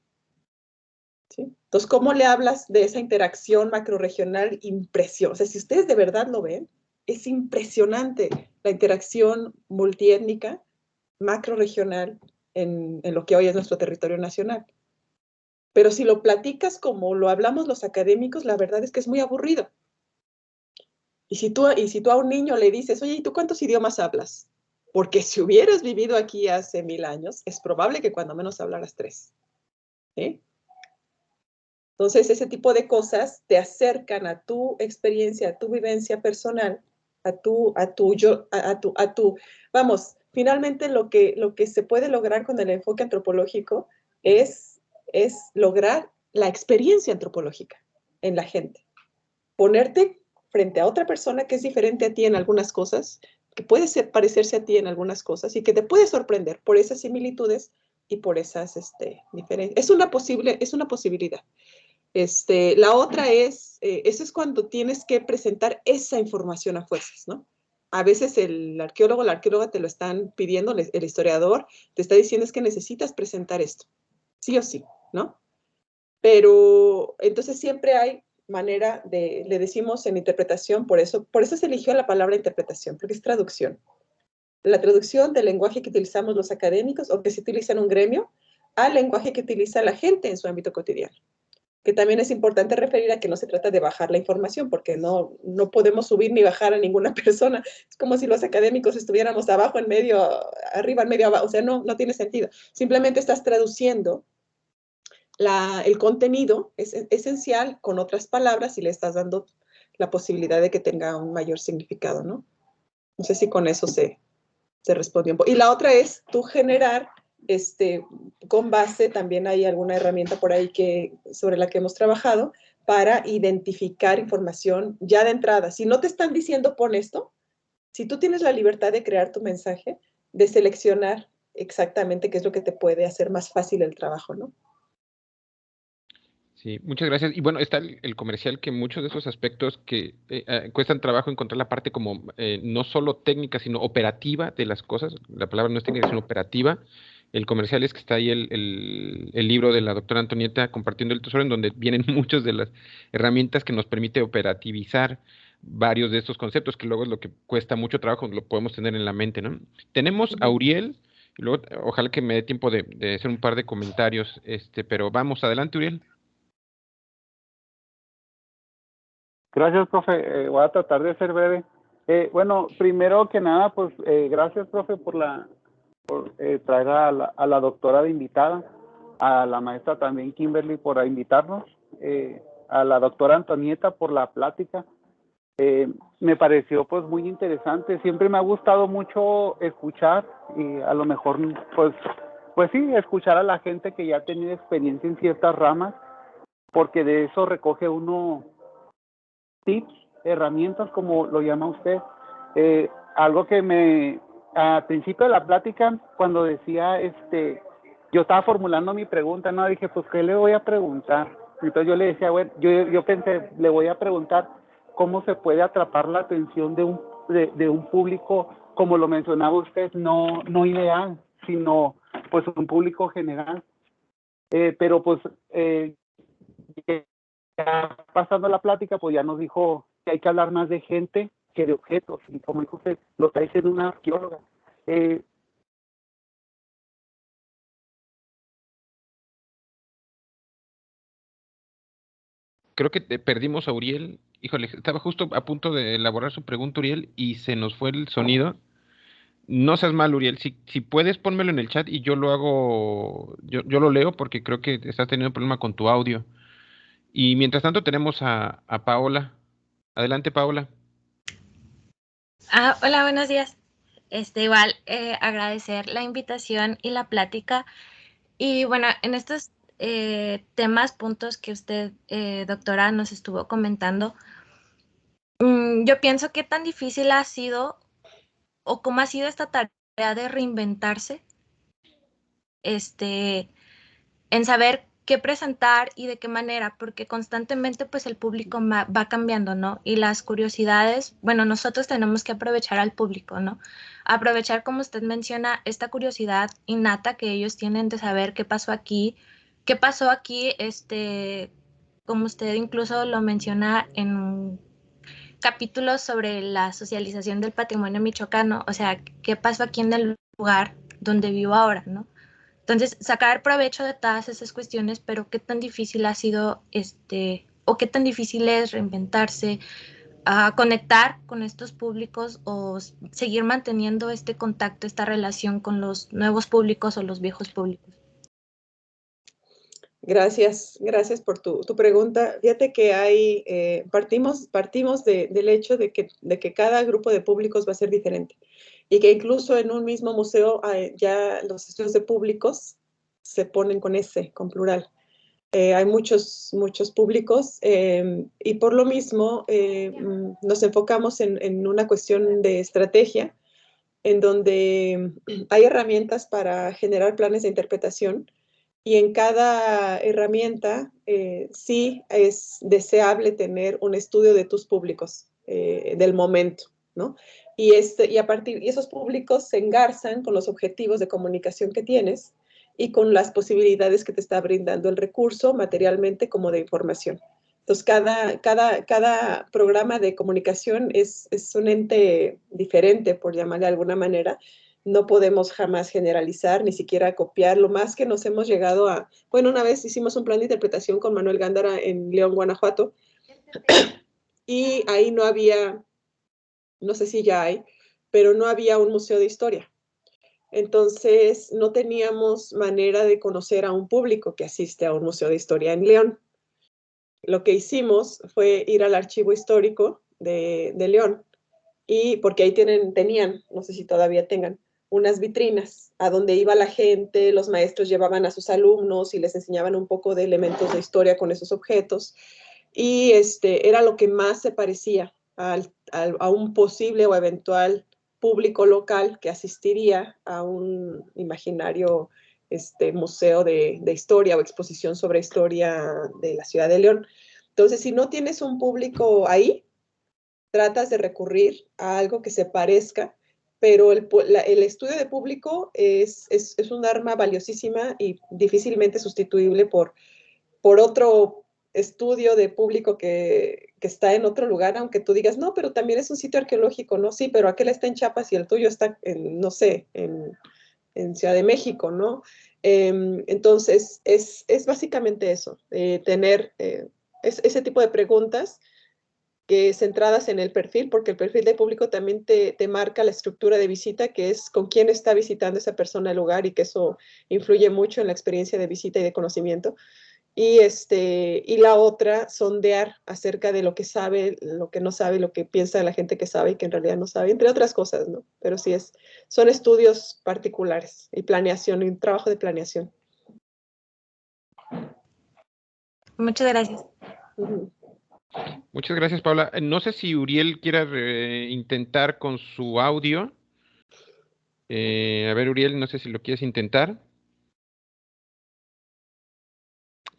¿Sí? Entonces, ¿cómo le hablas de esa interacción macrorregional? Impresión. O sea, si ustedes de verdad lo ven, es impresionante la interacción multiétnica, macrorregional, en lo que hoy es nuestro territorio nacional. Pero si lo platicas como lo hablamos los académicos, la verdad es que es muy aburrido. Y si tú a un niño le dices, oye, ¿y tú cuántos idiomas hablas? Porque si hubieras vivido aquí hace 1000 años, es probable que cuando menos hablaras 3. ¿Sí? Entonces, ese tipo de cosas te acercan a tu experiencia, a tu vivencia personal, vamos, finalmente lo que se puede lograr con el enfoque antropológico es lograr la experiencia antropológica en la gente. Ponerte frente a otra persona que es diferente a ti en algunas cosas, que puede parecerse a ti en algunas cosas y que te puede sorprender por esas similitudes y por esas diferencias. Es una posibilidad. La otra es, eso es cuando tienes que presentar esa información a fuerzas, ¿no? A veces el arqueólogo, la arqueóloga te lo están pidiendo, el historiador te está diciendo es que necesitas presentar esto, sí o sí, ¿no? Pero entonces siempre hay manera le decimos en interpretación, por eso se eligió la palabra interpretación, porque es traducción. La traducción del lenguaje que utilizamos los académicos o que se utiliza en un gremio al lenguaje que utiliza la gente en su ámbito cotidiano. Que también es importante referir a que no se trata de bajar la información, porque no podemos subir ni bajar a ninguna persona. Es como si los académicos estuviéramos abajo, en medio, arriba, en medio, abajo. O sea, no tiene sentido. Simplemente estás traduciendo el contenido es esencial con otras palabras y le estás dando la posibilidad de que tenga un mayor significado, ¿no? No sé si con eso se respondió un poco. Y la otra es tú generar, con base, también hay alguna herramienta por ahí sobre la que hemos trabajado, para identificar información ya de entrada. Si no te están diciendo pon esto, si tú tienes la libertad de crear tu mensaje, de seleccionar exactamente qué es lo que te puede hacer más fácil el trabajo, ¿no? Sí, muchas gracias. Y bueno, está el comercial que muchos de esos aspectos que cuestan trabajo encontrar la parte como no solo técnica, sino operativa de las cosas. La palabra no es técnica, sino operativa. El comercial es que está ahí el libro de la doctora Antonieta Compartiendo el Tesoro, en donde vienen muchas de las herramientas que nos permite operativizar varios de estos conceptos, que luego es lo que cuesta mucho trabajo, lo podemos tener en la mente, ¿no? Tenemos a Uriel, y luego ojalá que me dé tiempo de hacer un par de comentarios, pero vamos, adelante, Uriel. Gracias, profe. Voy a tratar de ser breve. Bueno, primero que nada, pues gracias, profe, por traer a la doctora de invitada, a la maestra también Kimberly por invitarnos, a la doctora Antonieta por la plática. Me pareció pues muy interesante. Siempre me ha gustado mucho escuchar y a lo mejor pues sí, escuchar a la gente que ya ha tenido experiencia en ciertas ramas, porque de eso recoge uno tips, herramientas, como lo llama usted. Algo que al principio de la plática, cuando decía, yo estaba formulando mi pregunta, ¿no? Dije, pues, ¿qué le voy a preguntar? Entonces yo le decía, bueno, yo pensé, le voy a preguntar cómo se puede atrapar la atención de un público, como lo mencionaba usted, no ideal, sino pues un público general. Pero pues ya pasando la plática, pues ya nos dijo que hay que hablar más de gente que de objetos, y como dijo usted, lo está diciendo una arqueóloga. Eh, Creo que perdimos a Uriel. Híjole, estaba justo a punto de elaborar su pregunta, Uriel, y se nos fue el sonido. No seas mal, Uriel. Si puedes, pónmelo en el chat y yo lo hago, yo lo leo porque creo que estás teniendo problema con tu audio. Y mientras tanto tenemos a Paola. Adelante, Paola. Hola, buenos días. Igual, agradecer la invitación y la plática. Y bueno, en estos temas, puntos que usted, doctora, nos estuvo comentando, yo pienso que tan difícil ha sido o cómo ha sido esta tarea de reinventarse, este, en saber qué presentar y de qué manera, porque constantemente pues el público va cambiando, ¿no? Y las curiosidades, bueno, nosotros tenemos que aprovechar al público, ¿no? Aprovechar, como usted menciona, esta curiosidad innata que ellos tienen de saber qué pasó aquí, como usted incluso lo menciona en un capítulo sobre la socialización del patrimonio michoacano, o sea, qué pasó aquí en el lugar donde vivo ahora, ¿no? Entonces, sacar provecho de todas esas cuestiones, pero qué tan difícil ha sido o qué tan difícil es reinventarse, conectar con estos públicos o seguir manteniendo este contacto, esta relación con los nuevos públicos o los viejos públicos. Gracias por tu pregunta. Fíjate que partimos del hecho de que cada grupo de públicos va a ser diferente y que incluso en un mismo museo ya los estudios de públicos se ponen con plural. Hay muchos públicos y por lo mismo nos enfocamos en una cuestión de estrategia en donde hay herramientas para generar planes de interpretación y en cada herramienta sí es deseable tener un estudio de tus públicos del momento, ¿no? Y esos públicos se engarzan con los objetivos de comunicación que tienes y con las posibilidades que te está brindando el recurso materialmente como de información. Entonces, cada programa de comunicación es un ente diferente, por llamarle de alguna manera. No podemos jamás generalizar, ni siquiera copiar. Lo más que nos hemos llegado bueno, una vez hicimos un plan de interpretación con Manuel Gándara en León, Guanajuato, y ahí no había, no sé si ya hay, pero no había un museo de historia. Entonces, no teníamos manera de conocer a un público que asiste a un museo de historia en León. Lo que hicimos fue ir al archivo histórico de León, y porque ahí tenían, no sé si todavía tengan, unas vitrinas a donde iba la gente, los maestros llevaban a sus alumnos y les enseñaban un poco de elementos de historia con esos objetos, y era lo que más se parecía a un posible o eventual público local que asistiría a un imaginario museo de historia o exposición sobre historia de la ciudad de León. Entonces, si no tienes un público ahí, tratas de recurrir a algo que se parezca, pero el estudio de público es un arma valiosísima y difícilmente sustituible por otro estudio de público que está en otro lugar, aunque tú digas, no, pero también es un sitio arqueológico, ¿no? Sí, pero aquel está en Chiapas y el tuyo está no sé, en Ciudad de México, ¿no? Entonces, es básicamente eso, tener ese tipo de preguntas que centradas en el perfil, porque el perfil de público también te marca la estructura de visita, que es con quién está visitando esa persona el lugar, y que eso influye mucho en la experiencia de visita y de conocimiento. Y la otra, sondear acerca de lo que sabe, lo que no sabe, lo que piensa la gente que sabe y que en realidad no sabe, entre otras cosas, ¿no? Pero sí son estudios particulares y planeación, y un trabajo de planeación. Muchas gracias. Muchas gracias, Paula. No sé si Uriel quiera intentar con su audio. A ver, Uriel, no sé si lo quieres intentar.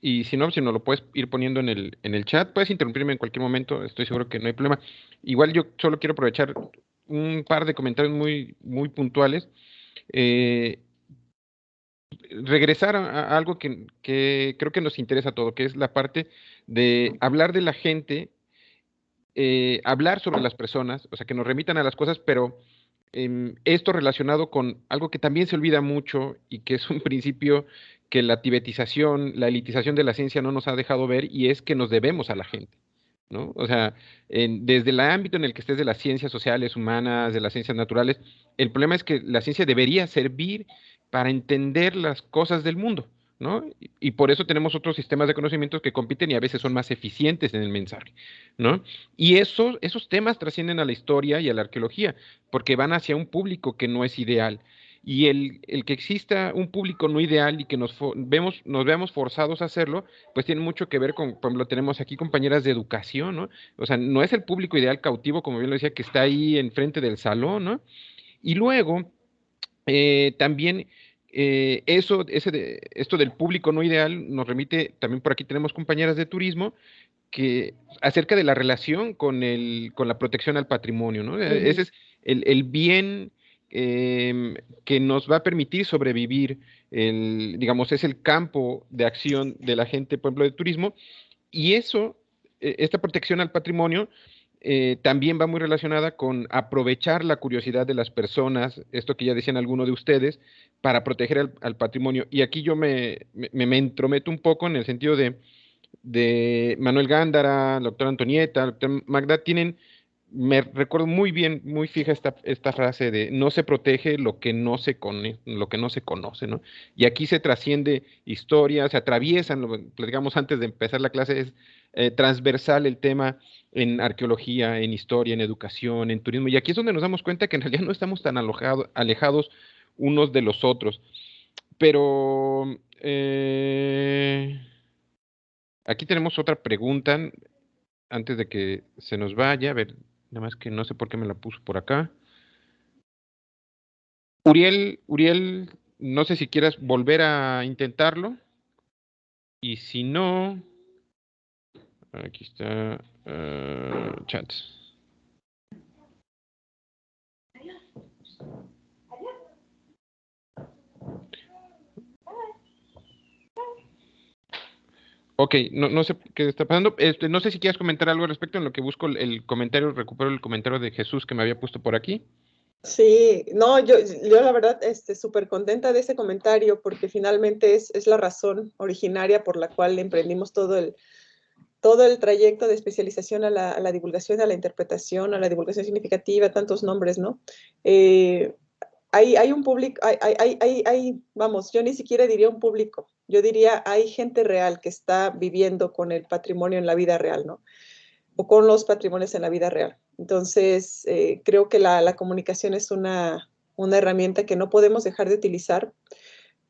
Y si no lo puedes ir poniendo en el chat. Puedes interrumpirme en cualquier momento, estoy seguro que no hay problema. Igual yo solo quiero aprovechar un par de comentarios muy, muy puntuales. Regresar a algo que creo que nos interesa a todo, que es la parte de hablar de la gente, hablar sobre las personas, o sea, que nos remitan a las cosas, pero esto relacionado con algo que también se olvida mucho y que es un principio que la tibetización, la elitización de la ciencia no nos ha dejado ver, y es que nos debemos a la gente, ¿no? O sea, desde el ámbito en el que estés de las ciencias sociales, humanas, de las ciencias naturales, el problema es que la ciencia debería servir para entender las cosas del mundo, ¿no? Y por eso tenemos otros sistemas de conocimientos que compiten y a veces son más eficientes en el mensaje, ¿no? Y esos temas trascienden a la historia y a la arqueología, porque van hacia un público que no es ideal. Y el que exista un público no ideal y que nos veamos forzados a hacerlo, pues tiene mucho que ver con, por ejemplo, tenemos aquí compañeras de educación, ¿no? O sea, no es el público ideal cautivo, como bien lo decía, que está ahí enfrente del salón, ¿no? Y luego, también esto del público no ideal nos remite, también por aquí tenemos compañeras de turismo, que acerca de la relación con la protección al patrimonio, ¿no? Ese es el bien que nos va a permitir sobrevivir, digamos, es el campo de acción de la gente, por ejemplo, de turismo, y eso, esta protección al patrimonio, también va muy relacionada con aprovechar la curiosidad de las personas, esto que ya decían algunos de ustedes, para proteger al patrimonio. Y aquí yo me entrometo un poco en el sentido de Manuel Gándara, la doctora Antonieta, la doctora Magda, me recuerdo muy bien, muy fija esta frase de no se protege lo que no se conoce, ¿no? Y aquí se trasciende historia, se atraviesan, lo platicamos antes de empezar la clase, es transversal el tema en arqueología, en historia, en educación, en turismo, y aquí es donde nos damos cuenta que en realidad no estamos tan alejados unos de los otros. Pero aquí tenemos otra pregunta antes de que se nos vaya. A ver, nada más que no sé por qué me la puso por acá. Uriel, no sé si quieras volver a intentarlo. Y si no, aquí está chat. Ok, no sé qué está pasando. No sé si quieres comentar algo al respecto en lo que busco el comentario, recupero el comentario de Jesús que me había puesto por aquí. Sí, no, yo la verdad súper contenta de ese comentario porque finalmente es la razón originaria por la cual emprendimos todo el trayecto de especialización a la divulgación, a la interpretación, a la divulgación significativa, tantos nombres, ¿no? Hay un público, vamos, yo ni siquiera diría un público, yo diría hay gente real que está viviendo con el patrimonio en la vida real, ¿no? O con los patrimonios en la vida real. Entonces, creo que la comunicación es una herramienta que no podemos dejar de utilizar.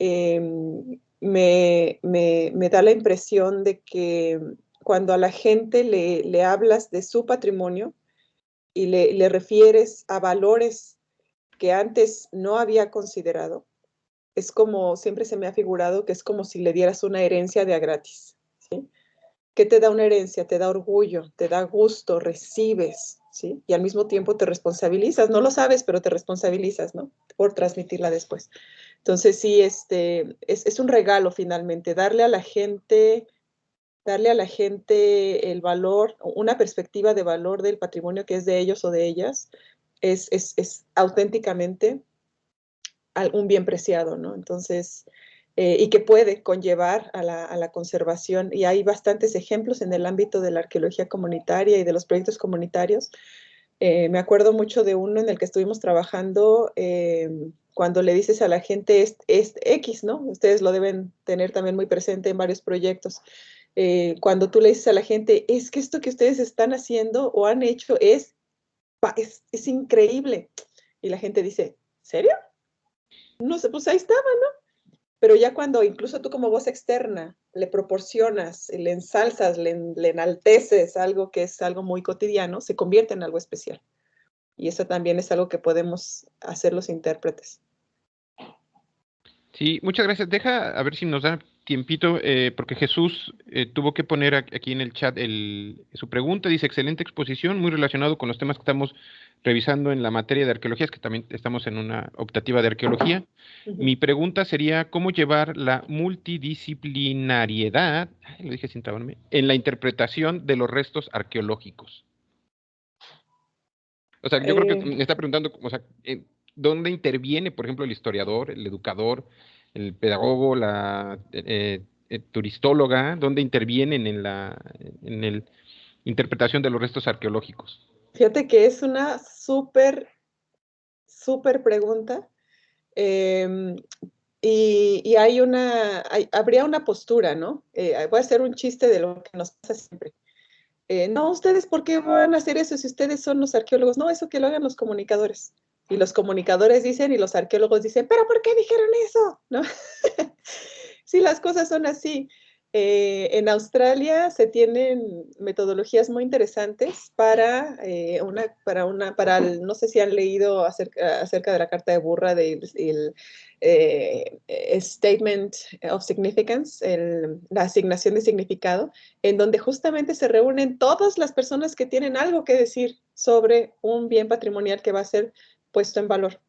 Me da la impresión de que cuando a la gente le hablas de su patrimonio y le refieres a valores que antes no había considerado, es como, siempre se me ha figurado que es como si le dieras una herencia de a gratis, ¿sí? ¿Qué te da una herencia? Te da orgullo, te da gusto, recibes, ¿sí? Y al mismo tiempo te responsabilizas, no lo sabes, pero te responsabilizas, ¿no? Por transmitirla después. Entonces, sí, es un regalo finalmente, darle a la gente el valor, una perspectiva de valor del patrimonio que es de ellos o de ellas, es auténticamente un bien preciado, ¿no? Entonces, y que puede conllevar a la conservación. Y hay bastantes ejemplos en el ámbito de la arqueología comunitaria y de los proyectos comunitarios. Me acuerdo mucho de uno en el que estuvimos trabajando cuando le dices a la gente es X, ¿no? Ustedes lo deben tener también muy presente en varios proyectos. Cuando tú le dices a la gente, es que esto que ustedes están haciendo o han hecho es increíble. Y la gente dice, ¿serio? No sé, pues ahí estaba, ¿no? Pero ya cuando incluso tú como voz externa le proporcionas, le ensalzas, le enalteces algo que es algo muy cotidiano, se convierte en algo especial. Y eso también es algo que podemos hacer los intérpretes. Sí, muchas gracias. Deja a ver si nos da tiempito, porque Jesús tuvo que poner aquí en el chat su pregunta. Dice, excelente exposición, muy relacionado con los temas que estamos revisando en la materia de arqueología, es que también estamos en una optativa de arqueología. Mi pregunta sería, ¿cómo llevar la multidisciplinariedad, lo dije sin trabarme, en la interpretación de los restos arqueológicos? O sea, yo creo que me está preguntando, o sea, ¿dónde interviene, por ejemplo, el historiador, el educador, el pedagogo, la turistóloga? ¿Dónde intervienen en la interpretación de los restos arqueológicos? Fíjate que es una súper pregunta. Y habría una postura, ¿no? Voy a hacer un chiste de lo que nos pasa siempre. No, ustedes, ¿por qué van a hacer eso si ustedes son los arqueólogos? No, eso que lo hagan los comunicadores. Y los comunicadores dicen y los arqueólogos dicen, ¿pero por qué dijeron eso? ¿No? Sí, las cosas son así. En Australia se tienen metodologías muy interesantes no sé si han leído acerca de la Carta de Burra, del Statement of Significance, la asignación de significado, en donde justamente se reúnen todas las personas que tienen algo que decir sobre un bien patrimonial que va a ser puesto en valor.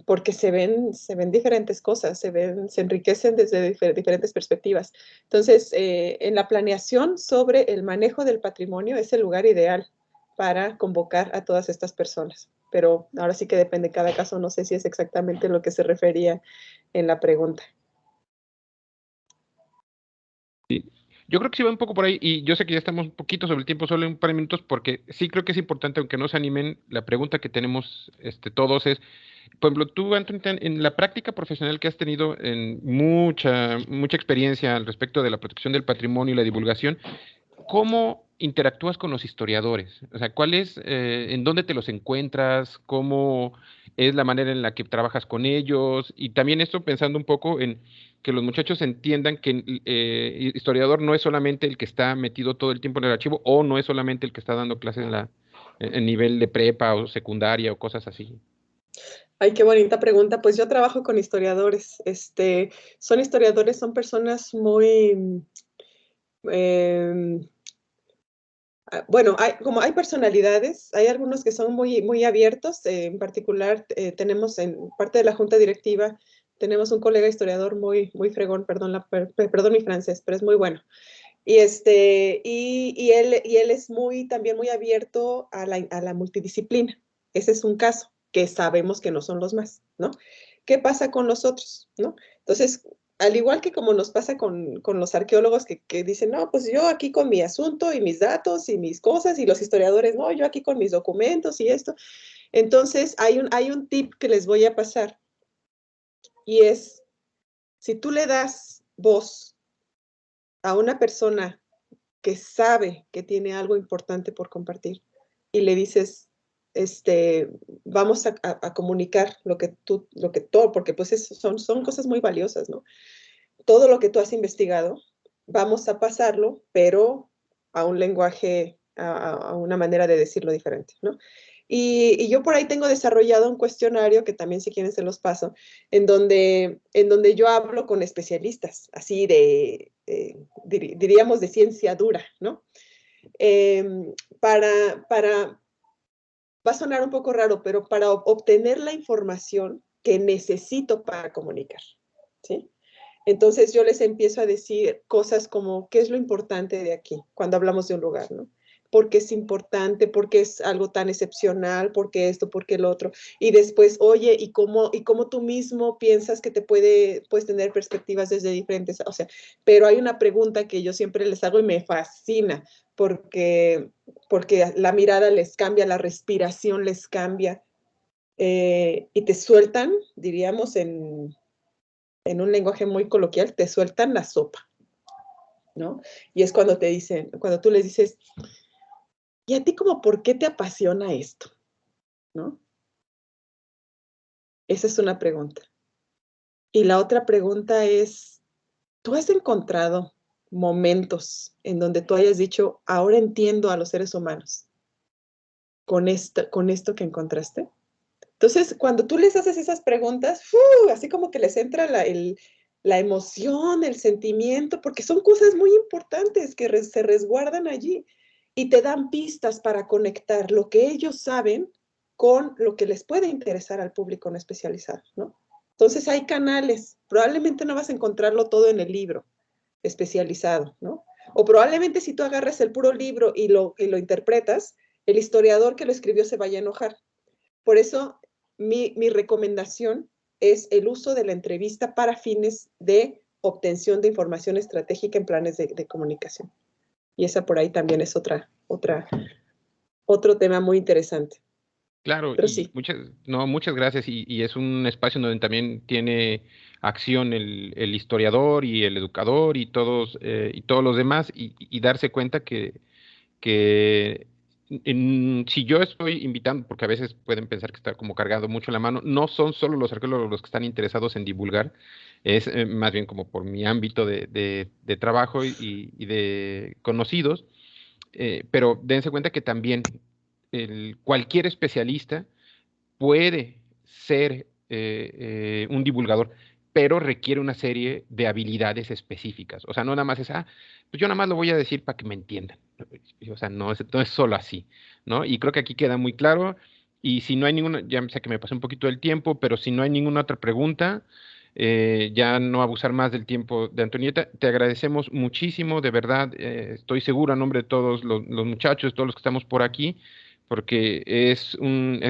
Porque se ven diferentes cosas, se enriquecen desde diferentes perspectivas. Entonces, en la planeación sobre el manejo del patrimonio es el lugar ideal para convocar a todas estas personas. Pero ahora sí que depende de cada caso, no sé si es exactamente lo que se refería en la pregunta. Sí. Yo creo que sí va un poco por ahí, y yo sé que ya estamos un poquito sobre el tiempo, solo un par de minutos, porque sí creo que es importante, aunque no se animen, la pregunta que tenemos todos es, por ejemplo, tú, Anthony, en la práctica profesional que has tenido en mucha experiencia al respecto de la protección del patrimonio y la divulgación, ¿cómo interactúas con los historiadores? O sea, en dónde te los encuentras? ¿Cómo es la manera en la que trabajas con ellos? Y también esto pensando un poco en que los muchachos entiendan que historiador no es solamente el que está metido todo el tiempo en el archivo, o no es solamente el que está dando clases en nivel de prepa o secundaria o cosas así. Ay, qué bonita pregunta. Pues yo trabajo con historiadores. Son personas muy, bueno, como hay personalidades, hay algunos que son muy abiertos. En particular, tenemos en parte de la junta directiva, tenemos un colega historiador muy fregón, perdón mi francés, pero es muy bueno. Y él es también muy abierto a la multidisciplina. Ese es un caso que sabemos que no son los más, ¿no? ¿Qué pasa con los otros, no? Entonces, al igual que como nos pasa con los arqueólogos que dicen, no, pues yo aquí con mi asunto y mis datos y mis cosas, y los historiadores, no, yo aquí con mis documentos y esto. Entonces, hay un tip que les voy a pasar, y es, si tú le das voz a una persona que sabe que tiene algo importante por compartir y le dices, vamos a comunicar todo, porque pues son cosas muy valiosas, ¿no? Todo lo que tú has investigado, vamos a pasarlo, pero a un lenguaje, a una manera de decirlo diferente, ¿no? Y yo por ahí tengo desarrollado un cuestionario que también, si quieren, se los paso, en donde yo hablo con especialistas, así diríamos de ciencia dura, ¿no? Va a sonar un poco raro, pero para obtener la información que necesito para comunicar, ¿sí? Entonces yo les empiezo a decir cosas como, ¿qué es lo importante de aquí? Cuando hablamos de un lugar, ¿no? ¿Por qué es importante? ¿Por qué es algo tan excepcional? ¿Por qué esto? ¿Por qué el otro? Y después, oye, ¿y cómo tú mismo piensas que puedes tener perspectivas desde diferentes? O sea, pero hay una pregunta que yo siempre les hago y me fascina, porque la mirada les cambia, la respiración les cambia, y te sueltan, diríamos, en un lenguaje muy coloquial, te sueltan la sopa, ¿no? Y es cuando tú les dices, ¿y a ti como por qué te apasiona esto? ¿No? Esa es una pregunta. Y la otra pregunta es, ¿tú has encontrado momentos en donde tú hayas dicho, ahora entiendo a los seres humanos con esto que encontraste? Entonces, cuando tú les haces esas preguntas, así como que les entra la emoción, el sentimiento, porque son cosas muy importantes que se resguardan allí y te dan pistas para conectar lo que ellos saben con lo que les puede interesar al público no especializado, ¿no? Entonces hay canales, probablemente no vas a encontrarlo todo en el libro especializado, ¿no? O probablemente si tú agarras el puro libro y lo interpretas, el historiador que lo escribió se vaya a enojar. Por eso mi recomendación es el uso de la entrevista para fines de obtención de información estratégica en planes de comunicación. Y esa por ahí también es otro tema muy interesante. Claro, Pero y sí, muchas gracias. Y es un espacio donde también tiene acción el historiador y el educador y todos los demás, y darse cuenta que si yo estoy invitando, porque a veces pueden pensar que está como cargado mucho la mano, no son solo los arqueólogos los que están interesados en divulgar, es más bien como por mi ámbito de trabajo y de conocidos, pero dense cuenta que también cualquier especialista puede ser un divulgador, pero requiere una serie de habilidades específicas. O sea, no nada más es, pues yo nada más lo voy a decir para que me entiendan. O sea, no es solo así, ¿no? Y creo que aquí queda muy claro. Y si no hay ninguna, ya sé que me pasé un poquito del tiempo, pero si no hay ninguna otra pregunta, ya no abusar más del tiempo de Antonieta, te agradecemos muchísimo, de verdad, estoy seguro a nombre de todos los muchachos, todos los que estamos por aquí, porque es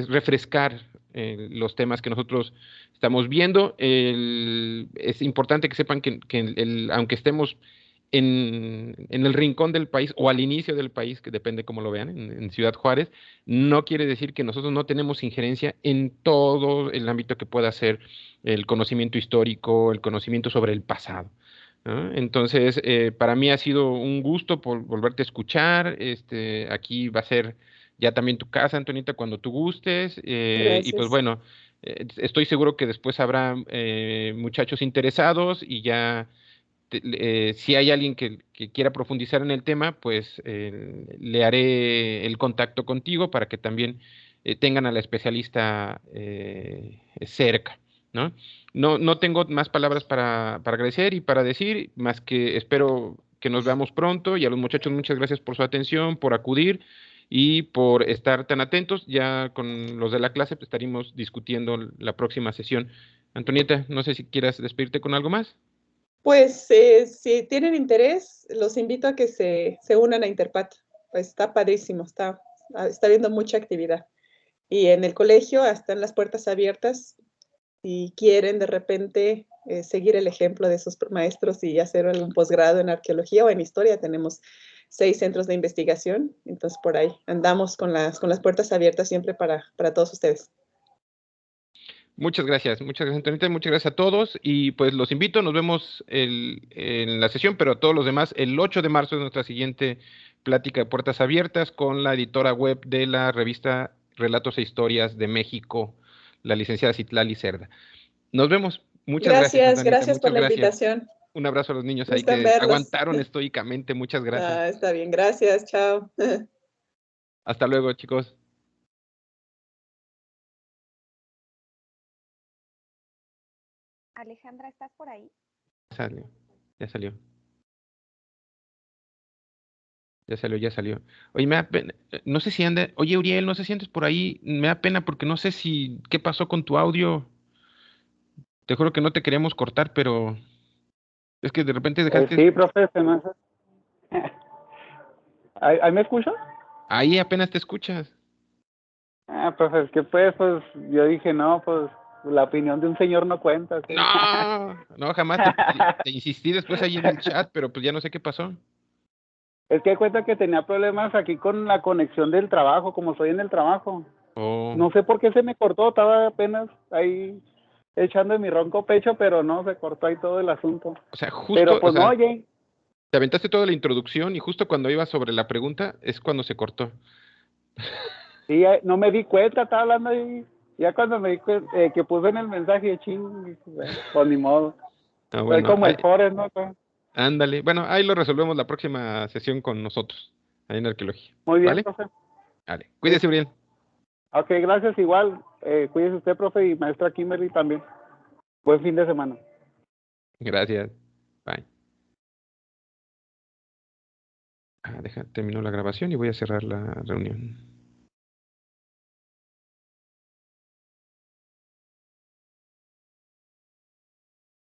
refrescar los temas que nosotros estamos viendo. Es importante que sepan que aunque estemos en el rincón del país o al inicio del país, que depende cómo lo vean, en Ciudad Juárez, no quiere decir que nosotros no tenemos injerencia en todo el ámbito que pueda ser el conocimiento histórico, el conocimiento sobre el pasado, ¿no? Entonces, para mí ha sido un gusto por volverte a escuchar. Aquí va a ser ya también tu casa, Antonita, cuando tú gustes. Y pues gracias. bueno, estoy seguro que después habrá muchachos interesados y ya si hay alguien que quiera profundizar en el tema, pues le haré el contacto contigo para que también tengan a la especialista cerca, ¿no? No tengo más palabras para agradecer y para decir, más que espero que nos veamos pronto, y a los muchachos muchas gracias por su atención, por acudir y por estar tan atentos. Ya con los de la clase pues, estaremos discutiendo la próxima sesión. Antonieta, no sé si quieras despedirte con algo más. Pues si tienen interés, los invito a que se unan a Interpat. Pues está padrísimo, está habiendo mucha actividad. Y en el colegio están las puertas abiertas. Si quieren de repente seguir el ejemplo de esos maestros y hacer algún posgrado en arqueología o en historia, tenemos 6 centros de investigación. Entonces por ahí andamos con las puertas abiertas siempre para todos ustedes. Muchas gracias, Antonita, muchas gracias a todos y pues los invito, nos vemos en la sesión, pero a todos los demás, el 8 de marzo es nuestra siguiente plática de puertas abiertas con la editora web de la revista Relatos e Historias de México, la licenciada Citlali Cerda. Nos vemos, muchas gracias, Gracias, Antonita, gracias por muchas la gracias. invitación. Un abrazo a los niños ahí Gusto en que verlos. aguantaron estoicamente, muchas gracias. Está bien, gracias, chao. Hasta luego, chicos. Alejandra, ¿estás por ahí? Salió, ya salió. Ya salió. Oye, me da pena, no sé si anda, oye, Uriel, no sé si andes por ahí, me da pena porque no sé qué pasó con tu audio. Te juro que no te queríamos cortar, pero es que de repente dejaste, Sí, profe, se me hace. ¿Ahí me escucha? ahí apenas te escuchas. Profe, es que pues yo dije, no, pues la opinión de un señor no cuenta, ¿sí? No, jamás te insistí después ahí en el chat, pero pues ya no sé qué pasó. Es que cuenta que tenía problemas aquí con la conexión del trabajo, como soy en el trabajo. Oh, No sé por qué se me cortó, estaba apenas ahí echando mi ronco pecho, pero no, se cortó ahí todo el asunto. o sea, Pero justo, o pues no, sea, oye, te aventaste toda la introducción y justo cuando iba sobre la pregunta es cuando se cortó. sí, no me di cuenta, estaba hablando ahí. Ya cuando me di cuenta que puse en el mensaje, ching, pues ni modo. Soy Bueno, como el Forrest, ¿no? ándale. Bueno, ahí lo resolvemos la próxima sesión con nosotros, ahí en arqueología. Muy bien, ¿Vale? profe. Vale. Sí. Cuídese, Uriel. Ok, gracias igual. Cuídese usted, profe, y maestra Kimberly también. Buen fin de semana. Gracias. Bye. Terminó la grabación y voy a cerrar la reunión.